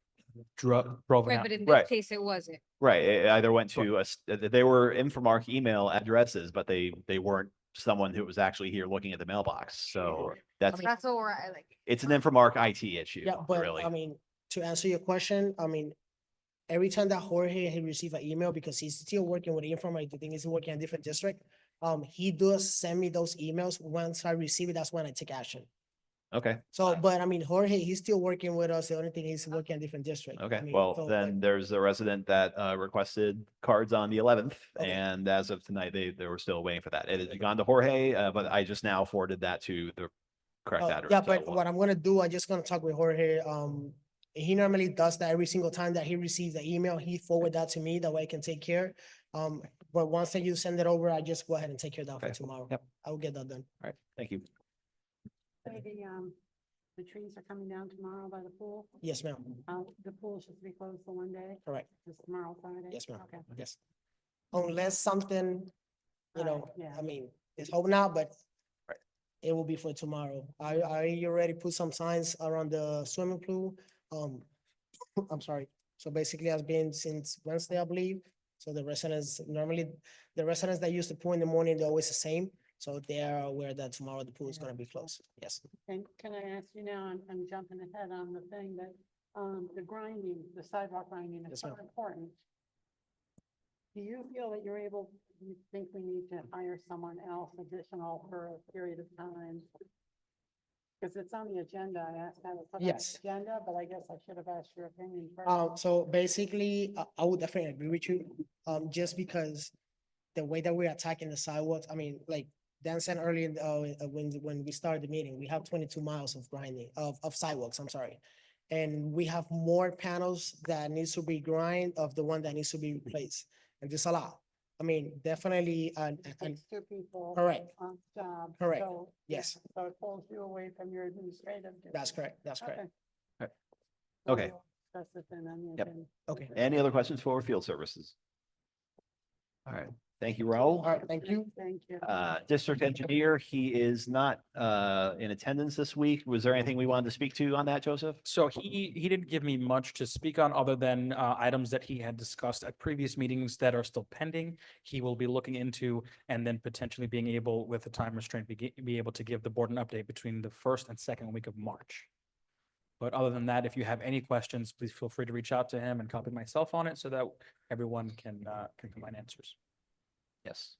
broken Right, out. but in Right. this case, it wasn't. Right, it either went to they were InfoMark email addresses, but they weren't someone who was actually here looking at the mailbox. So that's That's what I like. it's an InfoMark IT issue, Yeah, but really. to answer your question, every time that Jorge he receive an email, because he's still working with Informa, I think he's working in a different district. He does send me those emails. Once I receive it, that's when I take action. Okay, So, but Jorge, he's still working with us. The only thing he's working in a different district. okay. I mean, Well, so, then there's a resident that requested cards on the 11th, Okay. and as of tonight, they were still waiting for that. It had gone to Jorge, but I just now forwarded that to the correct address. Yeah, So but we'll- what I'm gonna do, I just gonna talk with Jorge. He normally does that every single time that he receives the email, he forward that to me, that way I can take care. But once that you send it over, I just go ahead and take care of that for Okay. tomorrow. Yep. I will get that done. All right, thank you. The trees are coming down tomorrow by the pool. Yes, ma'am. The pool is supposed to be closed for one day. Correct. Just tomorrow, Friday. Yes, ma'am. Okay. Yes. Unless something, yeah. it's hope not, but it will be for tomorrow. I already put some signs around the swimming pool. I'm sorry. So basically, it's been since Wednesday, I believe. So the residents that use the pool in the morning, they're always the same. So they are aware that tomorrow the pool is gonna be closed. Yes. And can I ask you now, I'm jumping ahead on the thing that, the grinding, the sidewalk grinding is Yes, so ma'am. important. Do you feel that you think we need to hire someone else additional for a period of time? Because it's on the agenda, I asked how to put it on Yes. the agenda, but I guess I should have asked your opinion first. So basically, I would definitely agree with you, just because the way that we're attacking the sidewalks, like Dan said earlier, when we started the meeting, we have 22 miles of grinding, of sidewalks, I'm sorry. And we have more panels that needs to be grind of the one that needs to be replaced. And there's a lot. Definitely, It takes two people. Correct. On job. Correct. So, Yes. So it pulls you away from your administrative. That's correct. That's correct. Okay. Okay. Discuss it then on the Yep. agenda. Okay. Any other questions for field services? All right. Thank you, Raul. All right, thank you. Thank you. District engineer, he is not in attendance this week. Was there anything we wanted to speak to on that, Joseph? So he didn't give me much to speak on other than items that he had discussed at previous meetings that are still pending. He will be looking into and then potentially being able, with the time restraint, be able to give the board an update between the first and second week of March. But other than that, if you have any questions, please feel free to reach out to him and copy myself on it so that everyone can combine answers. Yes.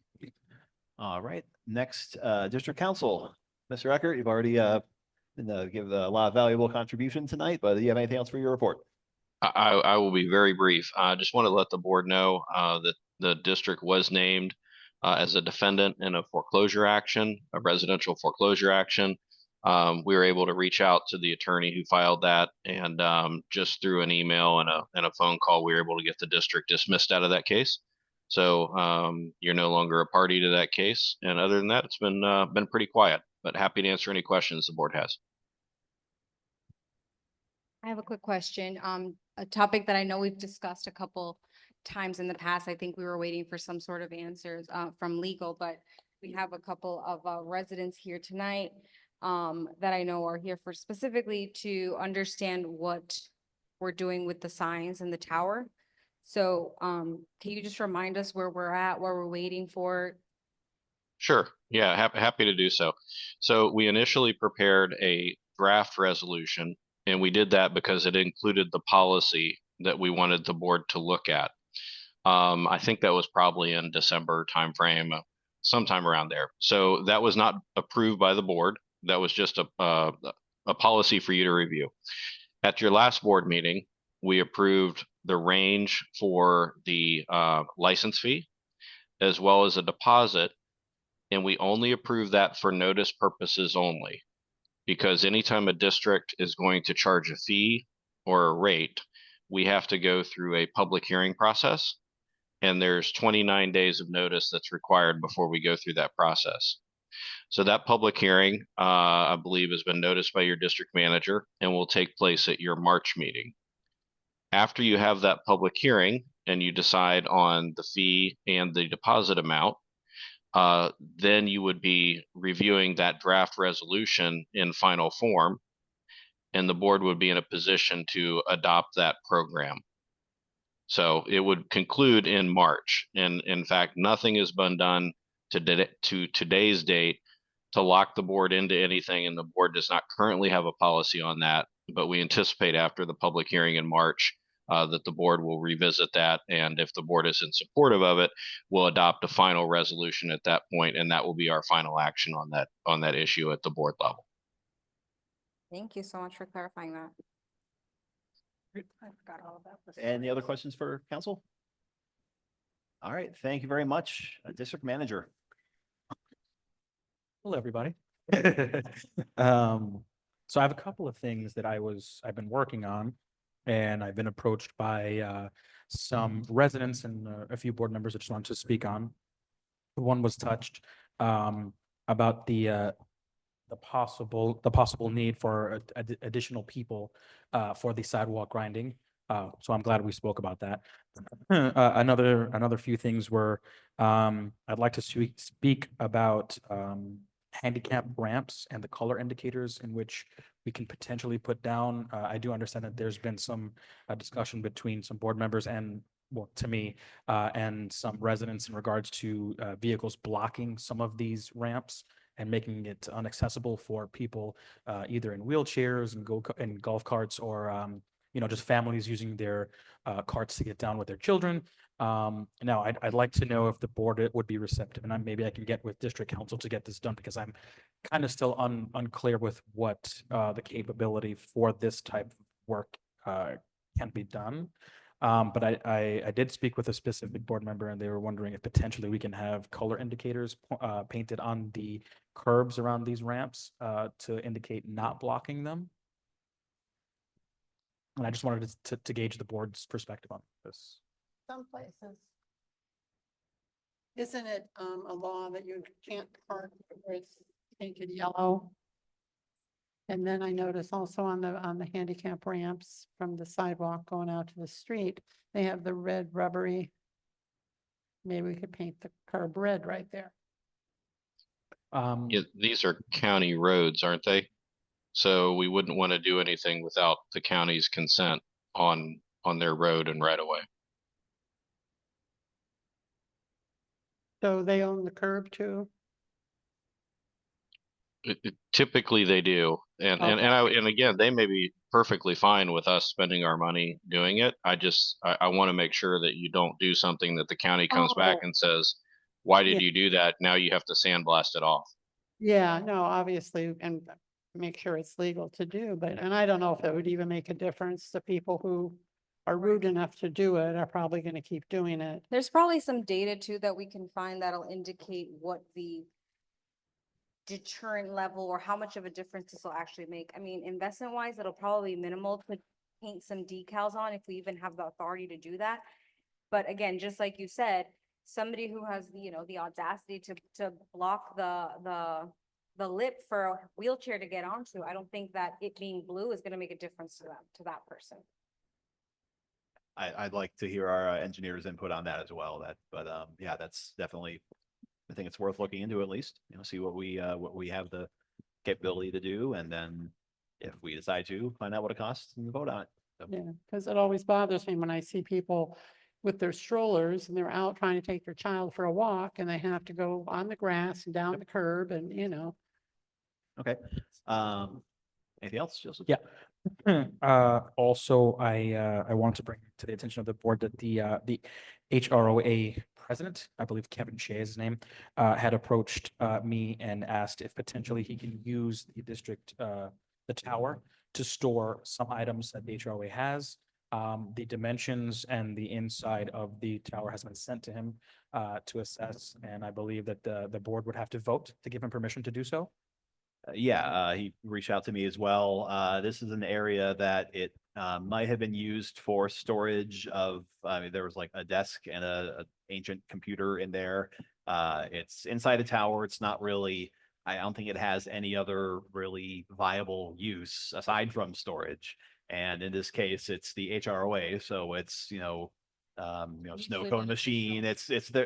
All right. Next, district council. Mr. Eckert, you've already give a lot of valuable contribution tonight, but do you have anything else for your report? I will be very brief. I just want to let the board know that the district was named as a defendant in a foreclosure action, a residential foreclosure action. We were able to reach out to the attorney who filed that, and just through an email and a phone call, we were able to get the district dismissed out of that case. So you're no longer a party to that case. And other than that, it's been pretty quiet, but happy to answer any questions the board has. I have a quick question. A topic that I know we've discussed a couple times in the past. I think we were waiting for some sort of answers from legal, but we have a couple of residents here tonight that I know are here for specifically to understand what we're doing with the signs in the tower. So can you just remind us where we're at, what we're waiting for? Sure. Yeah, happy to do so. So we initially prepared a draft resolution, and we did that because it included the policy that we wanted the board to look at. I think that was probably in December timeframe, sometime around there. So that was not approved by the board. That was just a policy for you to review. At your last board meeting, we approved the range for the license fee as well as a deposit, and we only approved that for notice purposes only. Because anytime a district is going to charge a fee or a rate, we have to go through a public hearing process. And there's 29 days of notice that's required before we go through that process. So that public hearing, I believe, has been noticed by your district manager and will take place at your March meeting. After you have that public hearing and you decide on the fee and the deposit amount, then you would be reviewing that draft resolution in final form, and the board would be in a position to adopt that program. So it would conclude in March. And in fact, nothing has been done to today's date to lock the board into anything, and the board does not currently have a policy on that, but we anticipate after the public hearing in March that the board will revisit that, and if the board is in supportive of it, we'll adopt a final resolution at that point, and that will be our final action on that issue at the board level. Thank you so much for clarifying that. I forgot all about this. Any other questions for council? All right, thank you very much, district manager. Hello, everybody. So I have a couple of things that I've been working on, and I've been approached by some residents and a few board members that just wanted to speak on. One was touched about the possible need for additional people for the sidewalk grinding. So I'm glad we spoke about that. Another few things were I'd like to speak about handicap ramps and the color indicators in which we can potentially put down. I do understand that there's been some discussion between some board members and, well, to me, and some residents in regards to vehicles blocking some of these ramps and making it inaccessible for people either in wheelchairs and golf carts, or just families using their carts to get down with their children. Now, I'd like to know if the board would be receptive, and maybe I can get with district council to get this done, because I'm kind of still unclear with what the capability for this type of work can be done. But I did speak with a specific board member, and they were wondering if potentially we can have color indicators painted on the curbs around these ramps to indicate not blocking them. And I just wanted to gauge the board's perspective on this. Some places. Isn't it a law that you can't park where it's painted yellow? And then I noticed also on the handicap ramps from the sidewalk going out to the street, they have the red rubbery. Maybe we could paint the curb red right there. Yeah, these are county roads, aren't they? So we wouldn't want to do anything without the county's consent on their road and right of way. So they own the curb too? Typically they do. And again, they may be perfectly fine with us spending our money doing it. I want to make sure that you don't do something that the county comes back Oh. and says, why Yeah. did you do that? Now you have to sandblast it off. Yeah, no, obviously, and make sure it's legal to do, but, and I don't know if it would even make a difference to people who are rude enough to do it are probably gonna keep doing it. There's probably some data too that we can find that'll indicate what the deterrent level or how much of a difference this will actually make. I mean, investment wise, it'll probably be minimal to paint some decals on if we even have the authority to do that. But again, just like you said, somebody who has, the audacity to block the lip for a wheelchair to get onto, I don't think that it being blue is gonna make a difference to them, to that person. I'd like to hear our engineers' input on that as well. Yeah, that's definitely, I think it's worth looking into at least, see what we have the capability to do. And then if we decide to find out what it costs and vote on it. So, Yeah, because it always bothers me when I see people with their strollers and they're out trying to take their child for a walk and they have to go on the grass and down the curb and, okay. Anything else, Joseph? Yeah. Also, I want to bring to the attention of the board that the HROA president, I believe Kevin Shea is his name, had approached me and asked if potentially he can use the district, the tower to store some items that the HROA has. The dimensions and the inside of the tower has been sent to him to assess, and I believe that the board would have to vote to give him permission to do so. He reached out to me as well. This is an area that it might have been used for storage of, there was like a desk and a ancient computer in there. It's inside a tower. It's not really, I don't think it has any other really viable use aside from storage. And in this case, it's the HROA. So it's, snow cone machine. It's the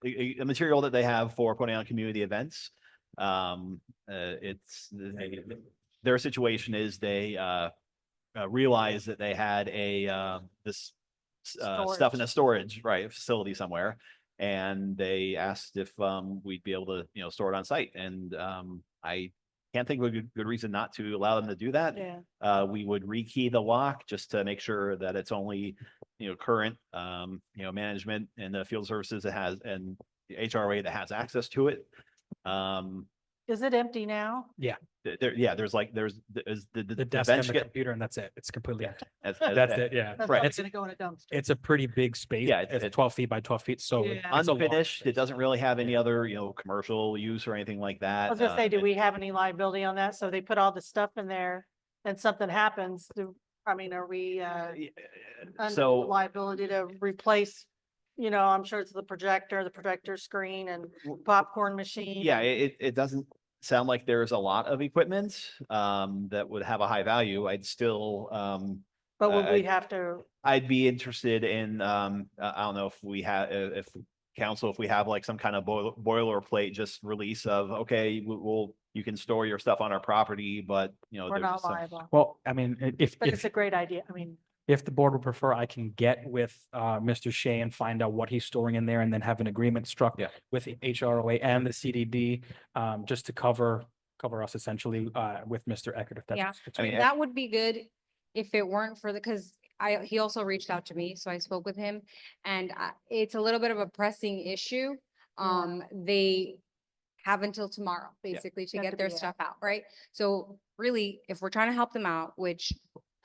a material that they have for putting on community events. Their situation is they realized that they had this stuff in a storage facility somewhere, and they asked if we'd be able to store it on site. And I can't think of a good reason not to allow them to do that. Yeah. We would rekey the lock just to make sure that it's only current management and the field services that has and the HRA that has access to it. Is it empty now? Yeah. There's The desk and the computer, and that's it. It's completely empty. That's it. Yeah. That's Right. probably It's gonna go in a dumpster. it's a pretty big space. Yeah, It's 12 feet by 12 feet. So Yeah. it's a long unfinished. It space. doesn't really have any other commercial use or anything like that. I was gonna say, do we have any liability on that? So they put all the stuff in there and something happens, are we under So liability to replace, I'm sure it's the projector screen and popcorn machine. yeah, it doesn't sound like there's a lot of equipment that would have a high value. I'd still But would we have to, I'd be interested in I don't know if we have if council, if we have like some kind of boilerplate just release of, okay, you can store your stuff on our property, but we're there's not some- liable? Well, I mean, But it's a great idea. if the board would prefer, I can get with Mr. Shea and find out what he's storing in there and then have an agreement struck Yeah. with the HROA and the CDD just to cover us essentially with Mr. Eckert, if that's. Yeah, if it's I mean, okay. that would be good if it weren't for because he also reached out to me, so I spoke with him, and it's a little bit of a pressing issue. They have until tomorrow, basically, to Have get to their be stuff out, right? So really, if we're trying to help them out, which,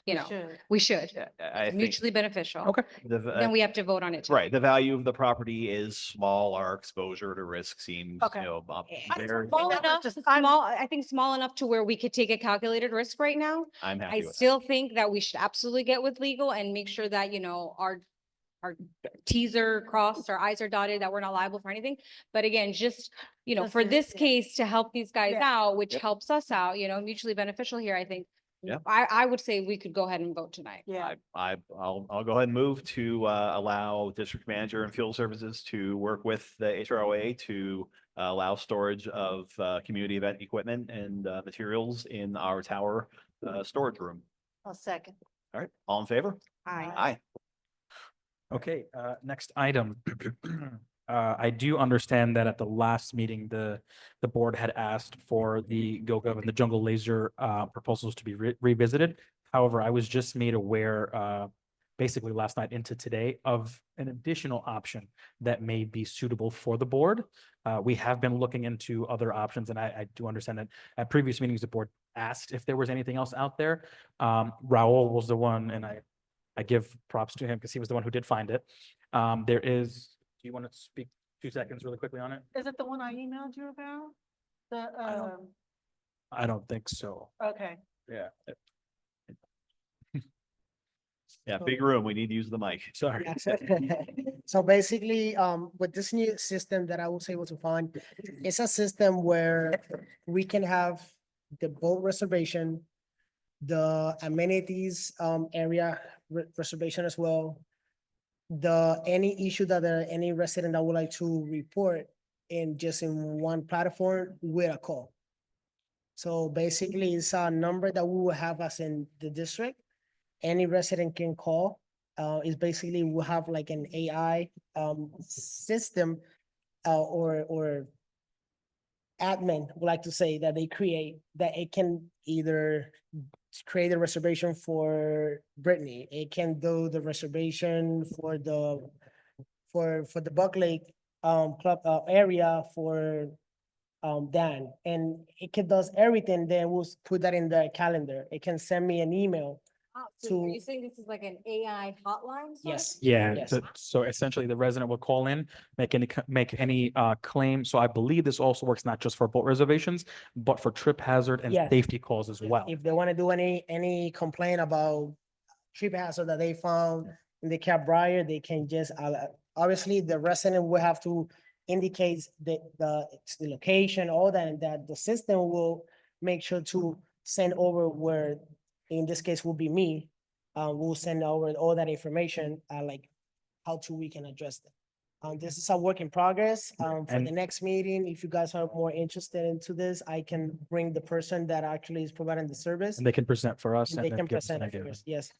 Should. we should, I think mutually beneficial. Okay. Then we have to vote on it. too. right. The value of the property is small. Our exposure to risk seems, Okay. very, Small That was enough, just- I think small enough to where we could take a calculated risk right now. I'm I happy with that. still think that we should absolutely get with legal and make sure that, our our Ts are crossed, our Is are dotted, that we're not liable for anything. But again, just, you know, Just for to- this yeah. case to help these guys Yeah. out, which Yep. helps us out, you know, mutually beneficial here, I think. Yep. I would say we could go ahead and vote tonight. Yeah. I'll go ahead and move to allow district manager and field services to work with the HROA to allow storage of community event equipment and materials in our tower storage room. I'll second. All right, all in favor? Aye. Aye. Okay, next item. I do understand that at the last meeting, the board had asked for the GoGov and the Jungle Laser proposals to be revisited. However, I was just made aware basically last night into today of an additional option that may be suitable for the board. We have been looking into other options, and I do understand that at previous meetings, the board asked if there was anything else out there. Raul was the one, and I give props to him because he was the one who did find it. There is, do you want to speak 2 seconds really quickly on it? Is it the one I emailed you about? The, I don't think so. okay. Yeah. Yeah, big room. We need to use the mic. Sorry. So basically, with this new system that I was able to find, it's a system where we can have the boat reservation, the amenities, area reservation as well. Any issue that any resident that would like to report in one platform with a call. So basically, it's a number that we will have as in the district. Any resident can call. Is basically we'll have like an AI system or admin would like to say that they create that it can either create a reservation for Brittany. It can do the reservation for the Buck Lake club area for Dan, and it can does everything. Then we'll put that in the calendar. It can send me an email. So are To- you saying this is like an AI hotline? sort of? Yes. Yeah, Yes. so essentially the resident will call in, make any claim. So I believe this also works not just for boat reservations, but for trip hazard and Yes. safety calls as well. If they want to do any complaint about trip hazard that they found in the Cap Briar, they can just, obviously the resident will have to indicate the location, all that, and that the system will make sure to send over where, in this case will be me. We'll send over all that information, like how we can address them. This is a work in progress. For the And- next meeting, if you guys are more interested into this, I can bring the person that actually is providing the service. And they can present for us And and they then can give us an present it idea. for us, yes.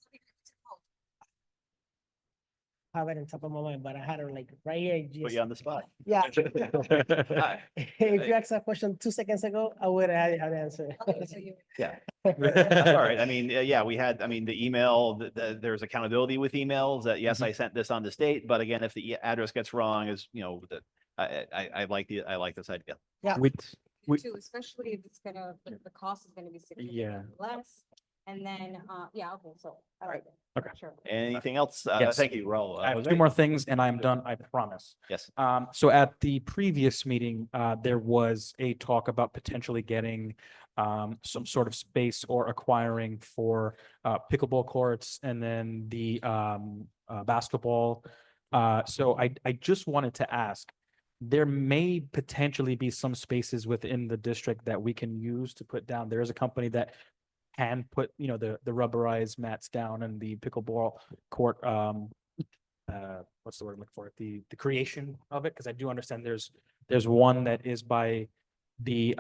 Have it on top of my mind, but I had it like right here. Put just- you on the spot. Yeah. Hi. If you asked that question 2 seconds ago, I would have had an answer. Yeah. That's all right. I mean, yeah, we had, I mean, the email, there's accountability with emails that, yes, I sent this on the state, but again, if the address gets wrong is, you know, I like this idea. Yeah. We, Too, especially if it's gonna, the cost is gonna be Yeah. significantly less. And then, yeah, okay, so, all right. Okay. Sure. Anything else? Yes. Thank you, Raul. I have Jose? two more things and I'm done, I promise. Yes. So at the previous meeting, there was a talk about potentially getting some sort of space or acquiring for pickleball courts and then the basketball. So I just wanted to ask, there may potentially be some spaces within the district that we can use to put down. There is a company that can put, you know, the rubberized mats down and the pickleball court, what's the word I'm looking for? The creation of it, because I do understand there's one that is by the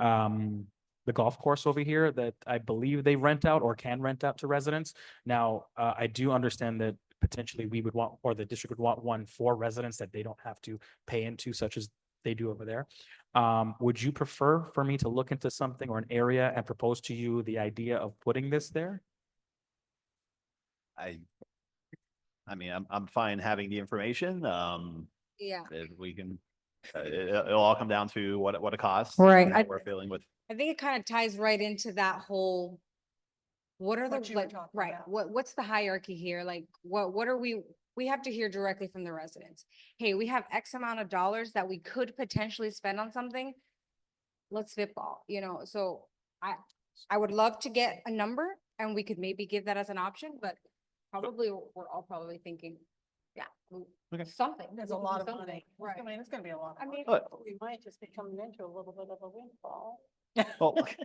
golf course over here that I believe they rent out or can rent out to residents. Now, I do understand that potentially we would want, or the district would want one for residents that they don't have to pay into, such as they do over there. Would you prefer for me to look into something or an area and propose to you the idea of putting this there? I mean, I'm fine having the information. Yeah. If we can, it'll all come down to what it costs. Right. and what We're feeling with. I think it kind of ties right into that whole. What are What the, you were like, talking right, about. what's the hierarchy here? Like, what are we have to hear directly from the residents. Hey, we have X amount of dollars that we could potentially spend on something. Let's spitball, you know, so I would love to get a number and we could maybe give that as an option, but probably we're all probably thinking, yeah, something. There's We a can lot do of something. money. I mean, it's gonna be a lot. I mean, But- we might just be coming into a little bit of a windfall. Well, with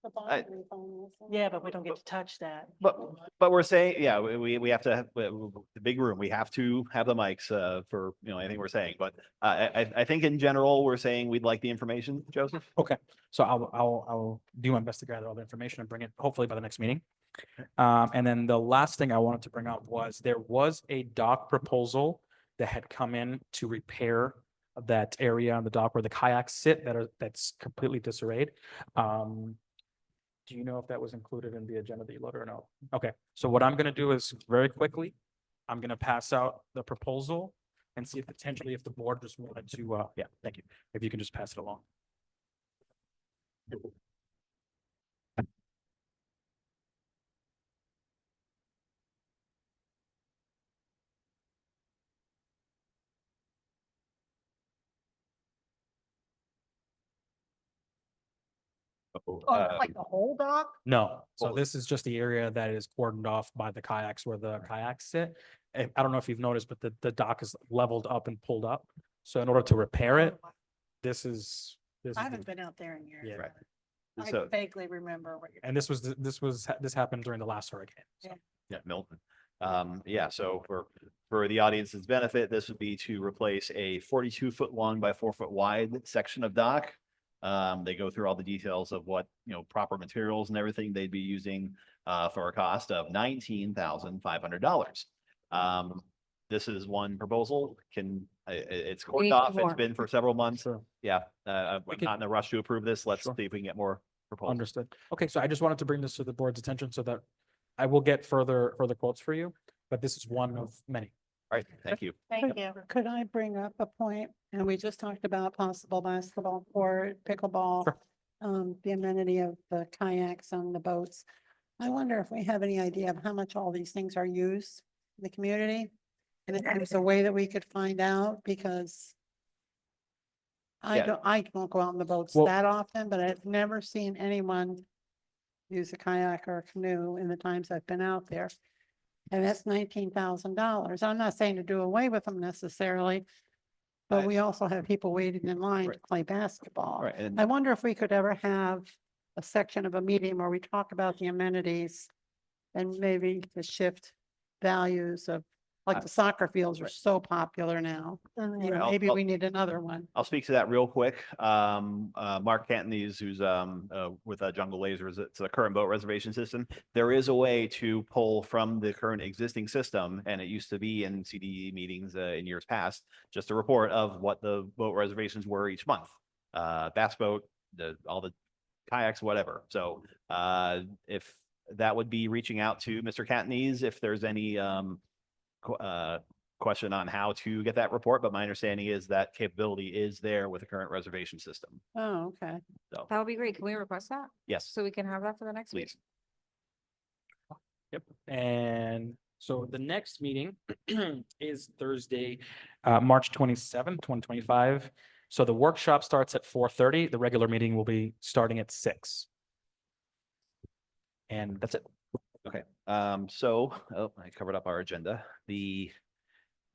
the I- bond refinancing. Yeah, but we don't get to touch that. but we're saying, yeah, we have to have the big room. We have to have the mics for, anything we're saying. But I think in general, we're saying we'd like the information, Joseph. Okay, so I'll do my best to gather all the information and bring it hopefully by the next meeting. And then the last thing I wanted to bring up was there was a dock proposal that had come in to repair that area on the dock where the kayaks sit that's completely disarrayed. Do you know if that was included in the agenda that you loaded or no? Okay, so what I'm gonna do is very quickly, I'm gonna pass out the proposal and see if potentially if the board just wanted to, yeah, thank you. If you can just pass it along. Oh, Uh, like the whole dock? No, so Well- this is just the area that is cordoned off by the kayaks where the kayaks sit. And I don't know if you've noticed, but the dock is leveled up and pulled up. So in order to repair it, this is. I haven't been out there in years. Yeah. Right. I So- vaguely remember what you're. And this happened during the last hurricane. So. Yeah. Yeah, Milton. Yeah, so for the audience's benefit, this would be to replace a 42-foot long by 4-foot wide section of dock. They go through all the details of what, proper materials and everything they'd be using for a cost of $19,500. This is one proposal. It's We need cordoned off. It's more. been for several months. Sure. Yeah, I'm We can- not in a rush to approve this. Let's Sure. see if we can get more proposals. Understood. Okay, so I just wanted to bring this to the board's attention so that I will get further quotes for you, but this is one of many. All right, thank you. Thank you. Could I bring up a point? And we just talked about possible basketball court, pickleball, Sure. the amenity of the kayaks on the boats. I wonder if we have any idea of how much all these things are used in the community? And if there's a way that we could find out, because Yeah. I don't go out on the boats Well- that often, but I've never seen anyone use a kayak or a canoe in the times I've been out there. And that's $19,000. I'm not saying to do away with them necessarily, but we also have people waiting in line to Right. play basketball. Right, and I wonder if we could ever have a section of a meeting where we talk about the amenities and maybe the shift values of, like the soccer fields are so popular now. Right, I'll- Maybe I'll- we need another one. I'll speak to that real quick. Mark Cantonese, who's with Jungle Lasers, it's a current boat reservation system. There is a way to pull from the current existing system, and it used to be in CDE meetings in years past, just a report of what the boat reservations were each month. Bass boat, all the kayaks, whatever. So if that would be reaching out to Mr. Cantonese, if there's any question on how to get that report, but my understanding is that capability is there with the current reservation system. Oh, okay. So, That would be great. Can we request that? yes, So we can have that for the next week? please. Yep, and so the next meeting is Thursday, March 27th, 2025. So the workshop starts at 4:30. The regular meeting will be starting at 6. And that's it. Okay, I covered up our agenda. The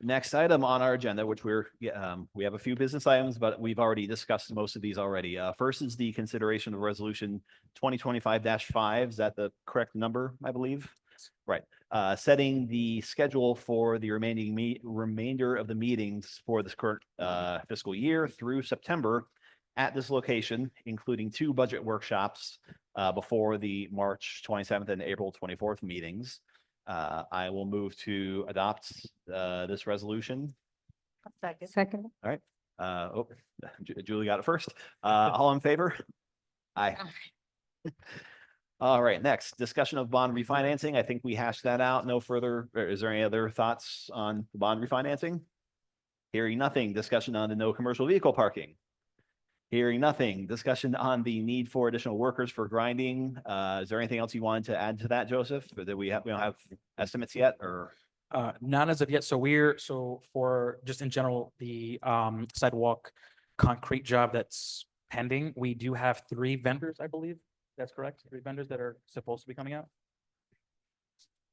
next item on our agenda, which we have a few business items, but we've already discussed most of these already. First is the consideration of resolution 2025-5. Is that the correct number, I believe? Right, setting the schedule for the remainder of the meetings for this current fiscal year through September at this location, including 2 budget workshops before the March 27th and April 24th meetings. I will move to adopt this resolution. Second. Second. All right. Julie got it first. All in favor? Aye. All right, next, discussion of bond refinancing. I think we hashed that out. No further, is there any other thoughts on the bond refinancing? Hearing nothing. Discussion on the no commercial vehicle parking. Hearing nothing. Discussion on the need for additional workers for grinding. Is there anything else you wanted to add to that, Joseph? Or that we don't have estimates yet, or? Not as of yet. So for just in general, the sidewalk concrete job that's pending, we do have 3 vendors, I believe. That's correct. 3 vendors that are supposed to be coming out.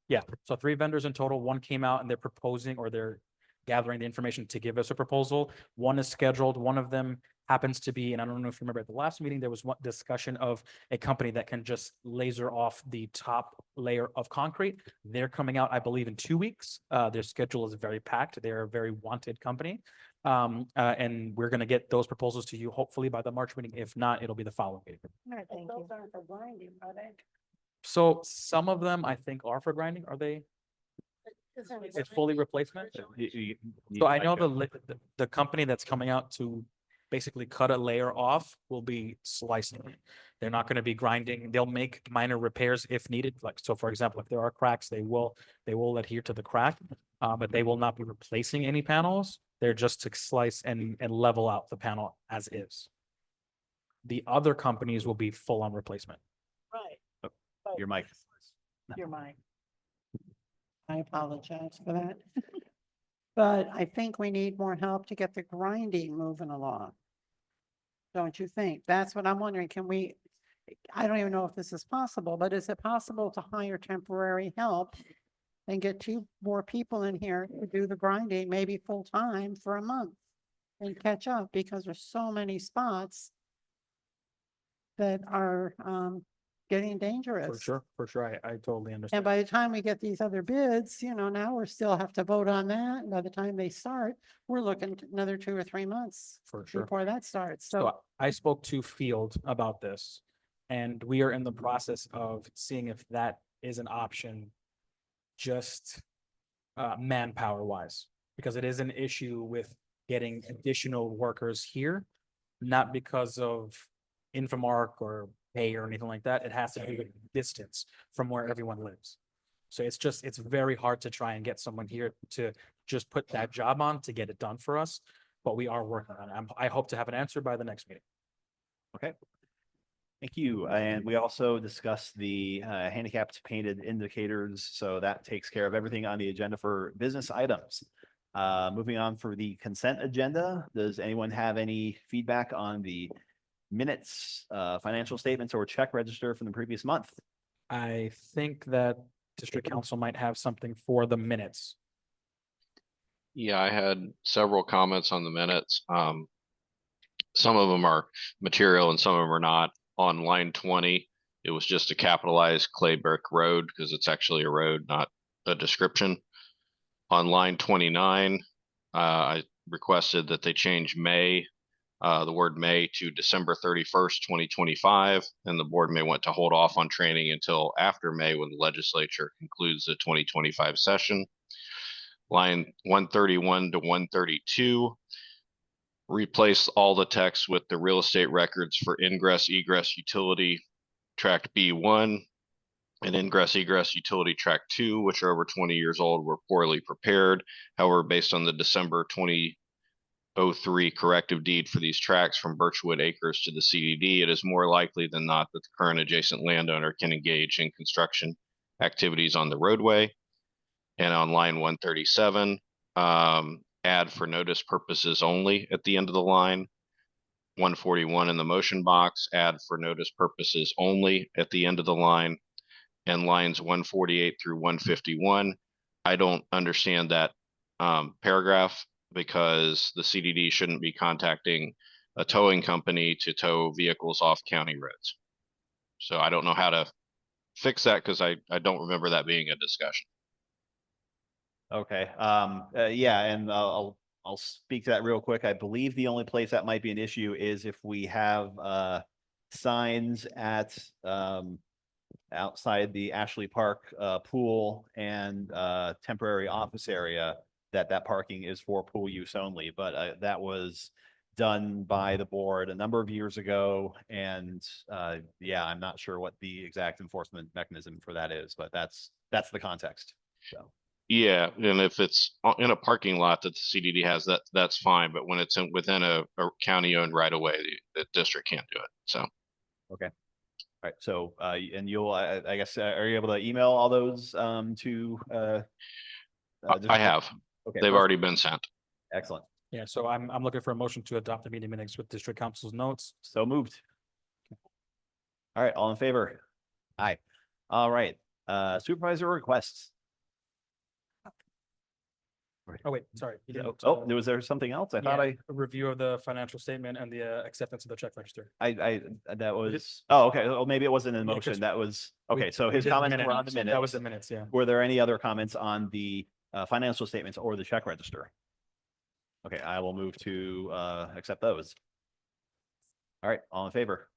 Yeah, so 3 vendors in total. 1 came out and they're proposing, or they're gathering the information to give us a proposal. One is scheduled, one of them happens to be, and I don't know if you remember at the last meeting, there was one discussion of a company that can just laser off the top layer of concrete. They're coming out, I believe, in 2 weeks. Their schedule is very packed. They're a very wanted company. And we're gonna get those proposals to you hopefully by the March meeting. If not, it'll be the following meeting. Those aren't for grinding, are they? So some of them I think are for grinding. Are they? It's fully replacement? So I know the company that's coming out to basically cut a layer off will be slicing it. They're not going to be grinding. They'll make minor repairs if needed. Like, so for example, if there are cracks, they will adhere to the crack, but they will not be replacing any panels. They're just to slice and level out the panel as is. The other companies will be full on replacement. Right. Your mic. Your mic. I apologize for that. But I think we need more help to get the grinding moving along. Don't you think? That's what I'm wondering. Can we, I don't even know if this is possible, but is it possible to hire temporary help and get 2 more people in here to do the grinding, maybe full time for a month and catch up, because there's so many spots that are getting dangerous. For sure. I totally understand. And by the time we get these other bids, now we're still have to vote on that. And by the time they start, we're looking at another 2 or 3 months For sure. before that starts. So So I spoke to Field about this, and we are in the process of seeing if that is an option, just manpower wise, because it is an issue with getting additional workers here, not because of Infomark or pay or anything like that. It has to do with distance from where everyone lives. So it's very hard to try and get someone here to just put that job on to get it done for us, but we are working on it. I hope to have an answer by the next meeting. Okay. Thank you. And we also discussed the handicapped painted indicators. So that takes care of everything on the agenda for business items. Moving on for the consent agenda. Does anyone have any feedback on the minutes, financial statements, or check register from the previous month? I think that district council might have something for the minutes. Yeah, I had several comments on the minutes. Some of them are material and some of them are not. On line 20, it was just a capitalized clay brick road because it's actually a road, not a description. On line 29, I requested that they change May, the word May, to December 31st, 2025, and the board may want to hold off on training until after May when the legislature concludes the 2025 session. Line 131 to 132, replace all the text with the real estate records for ingress egress utility tract B1 and ingress egress utility tract 2, which are over 20 years old, were poorly prepared. However, based on the December 2003 corrective deed for these tracts from Birchwood Acres to the CDD, it is more likely than not that the current adjacent landowner can engage in construction activities on the roadway. And on line 137, add for notice purposes only at the end of the line. 141 in the motion box, add for notice purposes only at the end of the line. And lines 148 through 151, I don't understand that paragraph, because the CDD shouldn't be contacting a towing company to tow vehicles off county roads. So I don't know how to fix that, because I don't remember that being a discussion. Okay. Yeah, and I'll speak to that real quick. I believe the only place that might be an issue is if we have signs at outside the Ashley Park pool and temporary office area that parking is for pool use only. But that was done by the board a number of years ago, and yeah, I'm not sure what the exact enforcement mechanism for that is, but that's the context. So. Yeah, and if it's in a parking lot that the CDD has, that's fine. But when it's within a county-owned right-of-way, the district can't do it. So. Okay. All right. So, and you'll, I guess, are you able to email all those to? I have. Okay. They've already been sent. Excellent. Yeah. So I'm looking for a motion to adopt the meeting minutes with district council's notes. So moved. All right. All in favor? Aye. All right. Supervisor requests. Oh, wait, sorry. you didn't, Oh, was there something else? I thought yeah, a review of the financial statement and the acceptance of the check register. that was, oh, okay. Oh, maybe it wasn't in Yeah, 'cause motion. That was, we- okay. So we his did the comments were on minutes. the minutes. That was the minutes, yeah. Were there any other comments on the financial statements or the check register? Okay, I will move to accept those. All right, all in favor?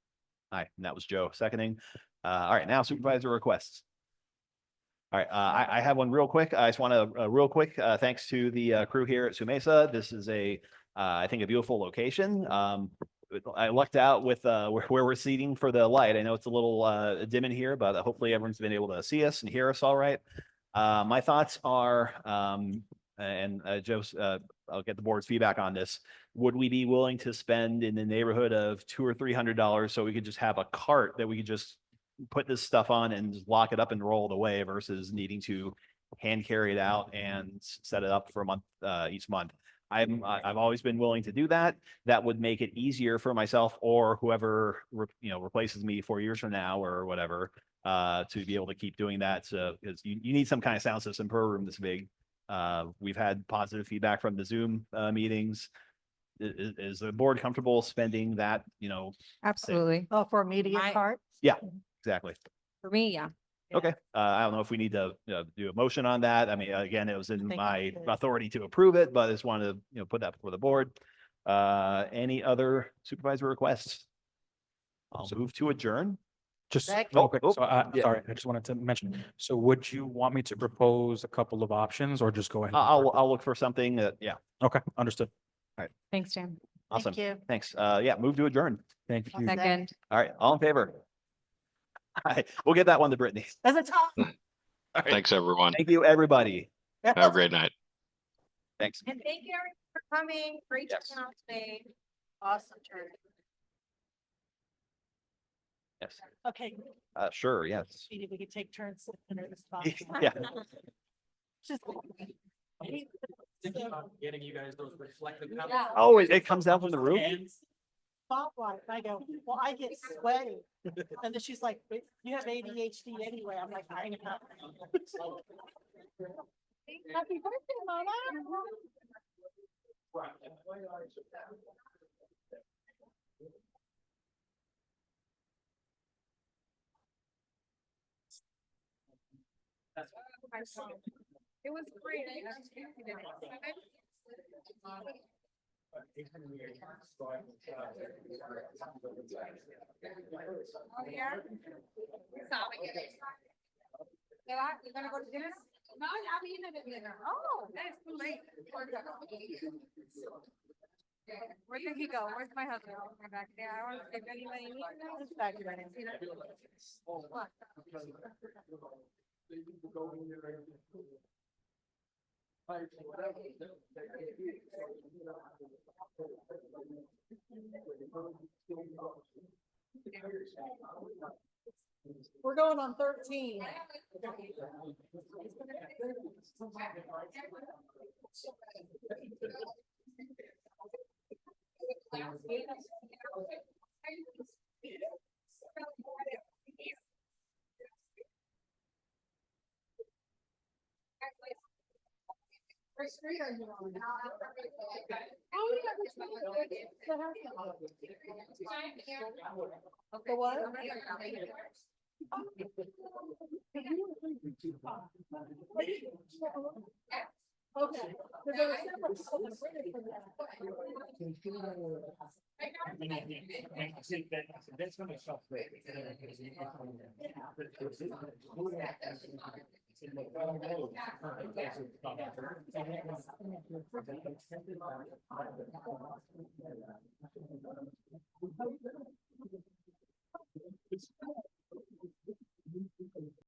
Aye, and that was Joe seconding. All right, now supervisor requests. All right, I have one real quick. I just want to real quick, thanks to the crew here at Sumesa. This is I think a beautiful location. I lucked out with where we're seating for the light. I know it's a little dim in here, but hopefully everyone's been able to see us and hear us all right. My thoughts are, and Joe's, I'll get the board's feedback on this. Would we be willing to spend in the neighborhood of $200 or $300 so we could just have a cart that we could just put this stuff on and just lock it up and roll it away versus needing to hand carry it out and set it up for a month, each month? I've always been willing to do that. That would make it easier for myself or whoever, replaces me 4 years from now or whatever, to be able to keep doing that. So, because you need some kind of sound system per room this big. We've had positive feedback from the Zoom meetings. Is the board comfortable spending that, Absolutely. Oh, for a media cart? Yeah, exactly. For me, yeah. Okay, I don't know if we need to do a motion on that. I mean, again, it was in my authority to approve it, but I just wanted to, put that before the board. Any other supervisor requests? I'll move to adjourn. Just Oh, real quick, oh, so yeah. sorry, I just wanted to mention, so would you want me to propose a couple of options or just go ahead? I'll look for something that, yeah. Okay, understood. All right, Thanks, Jan. awesome. you. Thanks. Yeah, move to adjourn. Thank you. Second. All right, all in favor? All right, we'll get that one to Brittany. As a top. All right. Thanks, everyone. Thank you, everybody. Have a great night. Thanks. And thank you everyone for coming. Great Yes. turnout today. Awesome turn. Yes. Okay, Sure, yes. maybe we could take turns sitting in the spot. Yeah. Just. Getting you guys those reflective. Oh, it comes down from the roof? Spotlight. And I go, well, I get sweaty. And then she's like, "But you have ADHD anyway." I'm like, I know. Happy birthday, Mama. It was great. Oh, yeah? You're gonna go to dinner? No, I'm eating at dinner. Oh, that's too late. Where did he go? Where's my husband? Oh, back there. I want to see if anybody needs him. It's back there. What? We're going on 13. What street are you on? The what? Okay.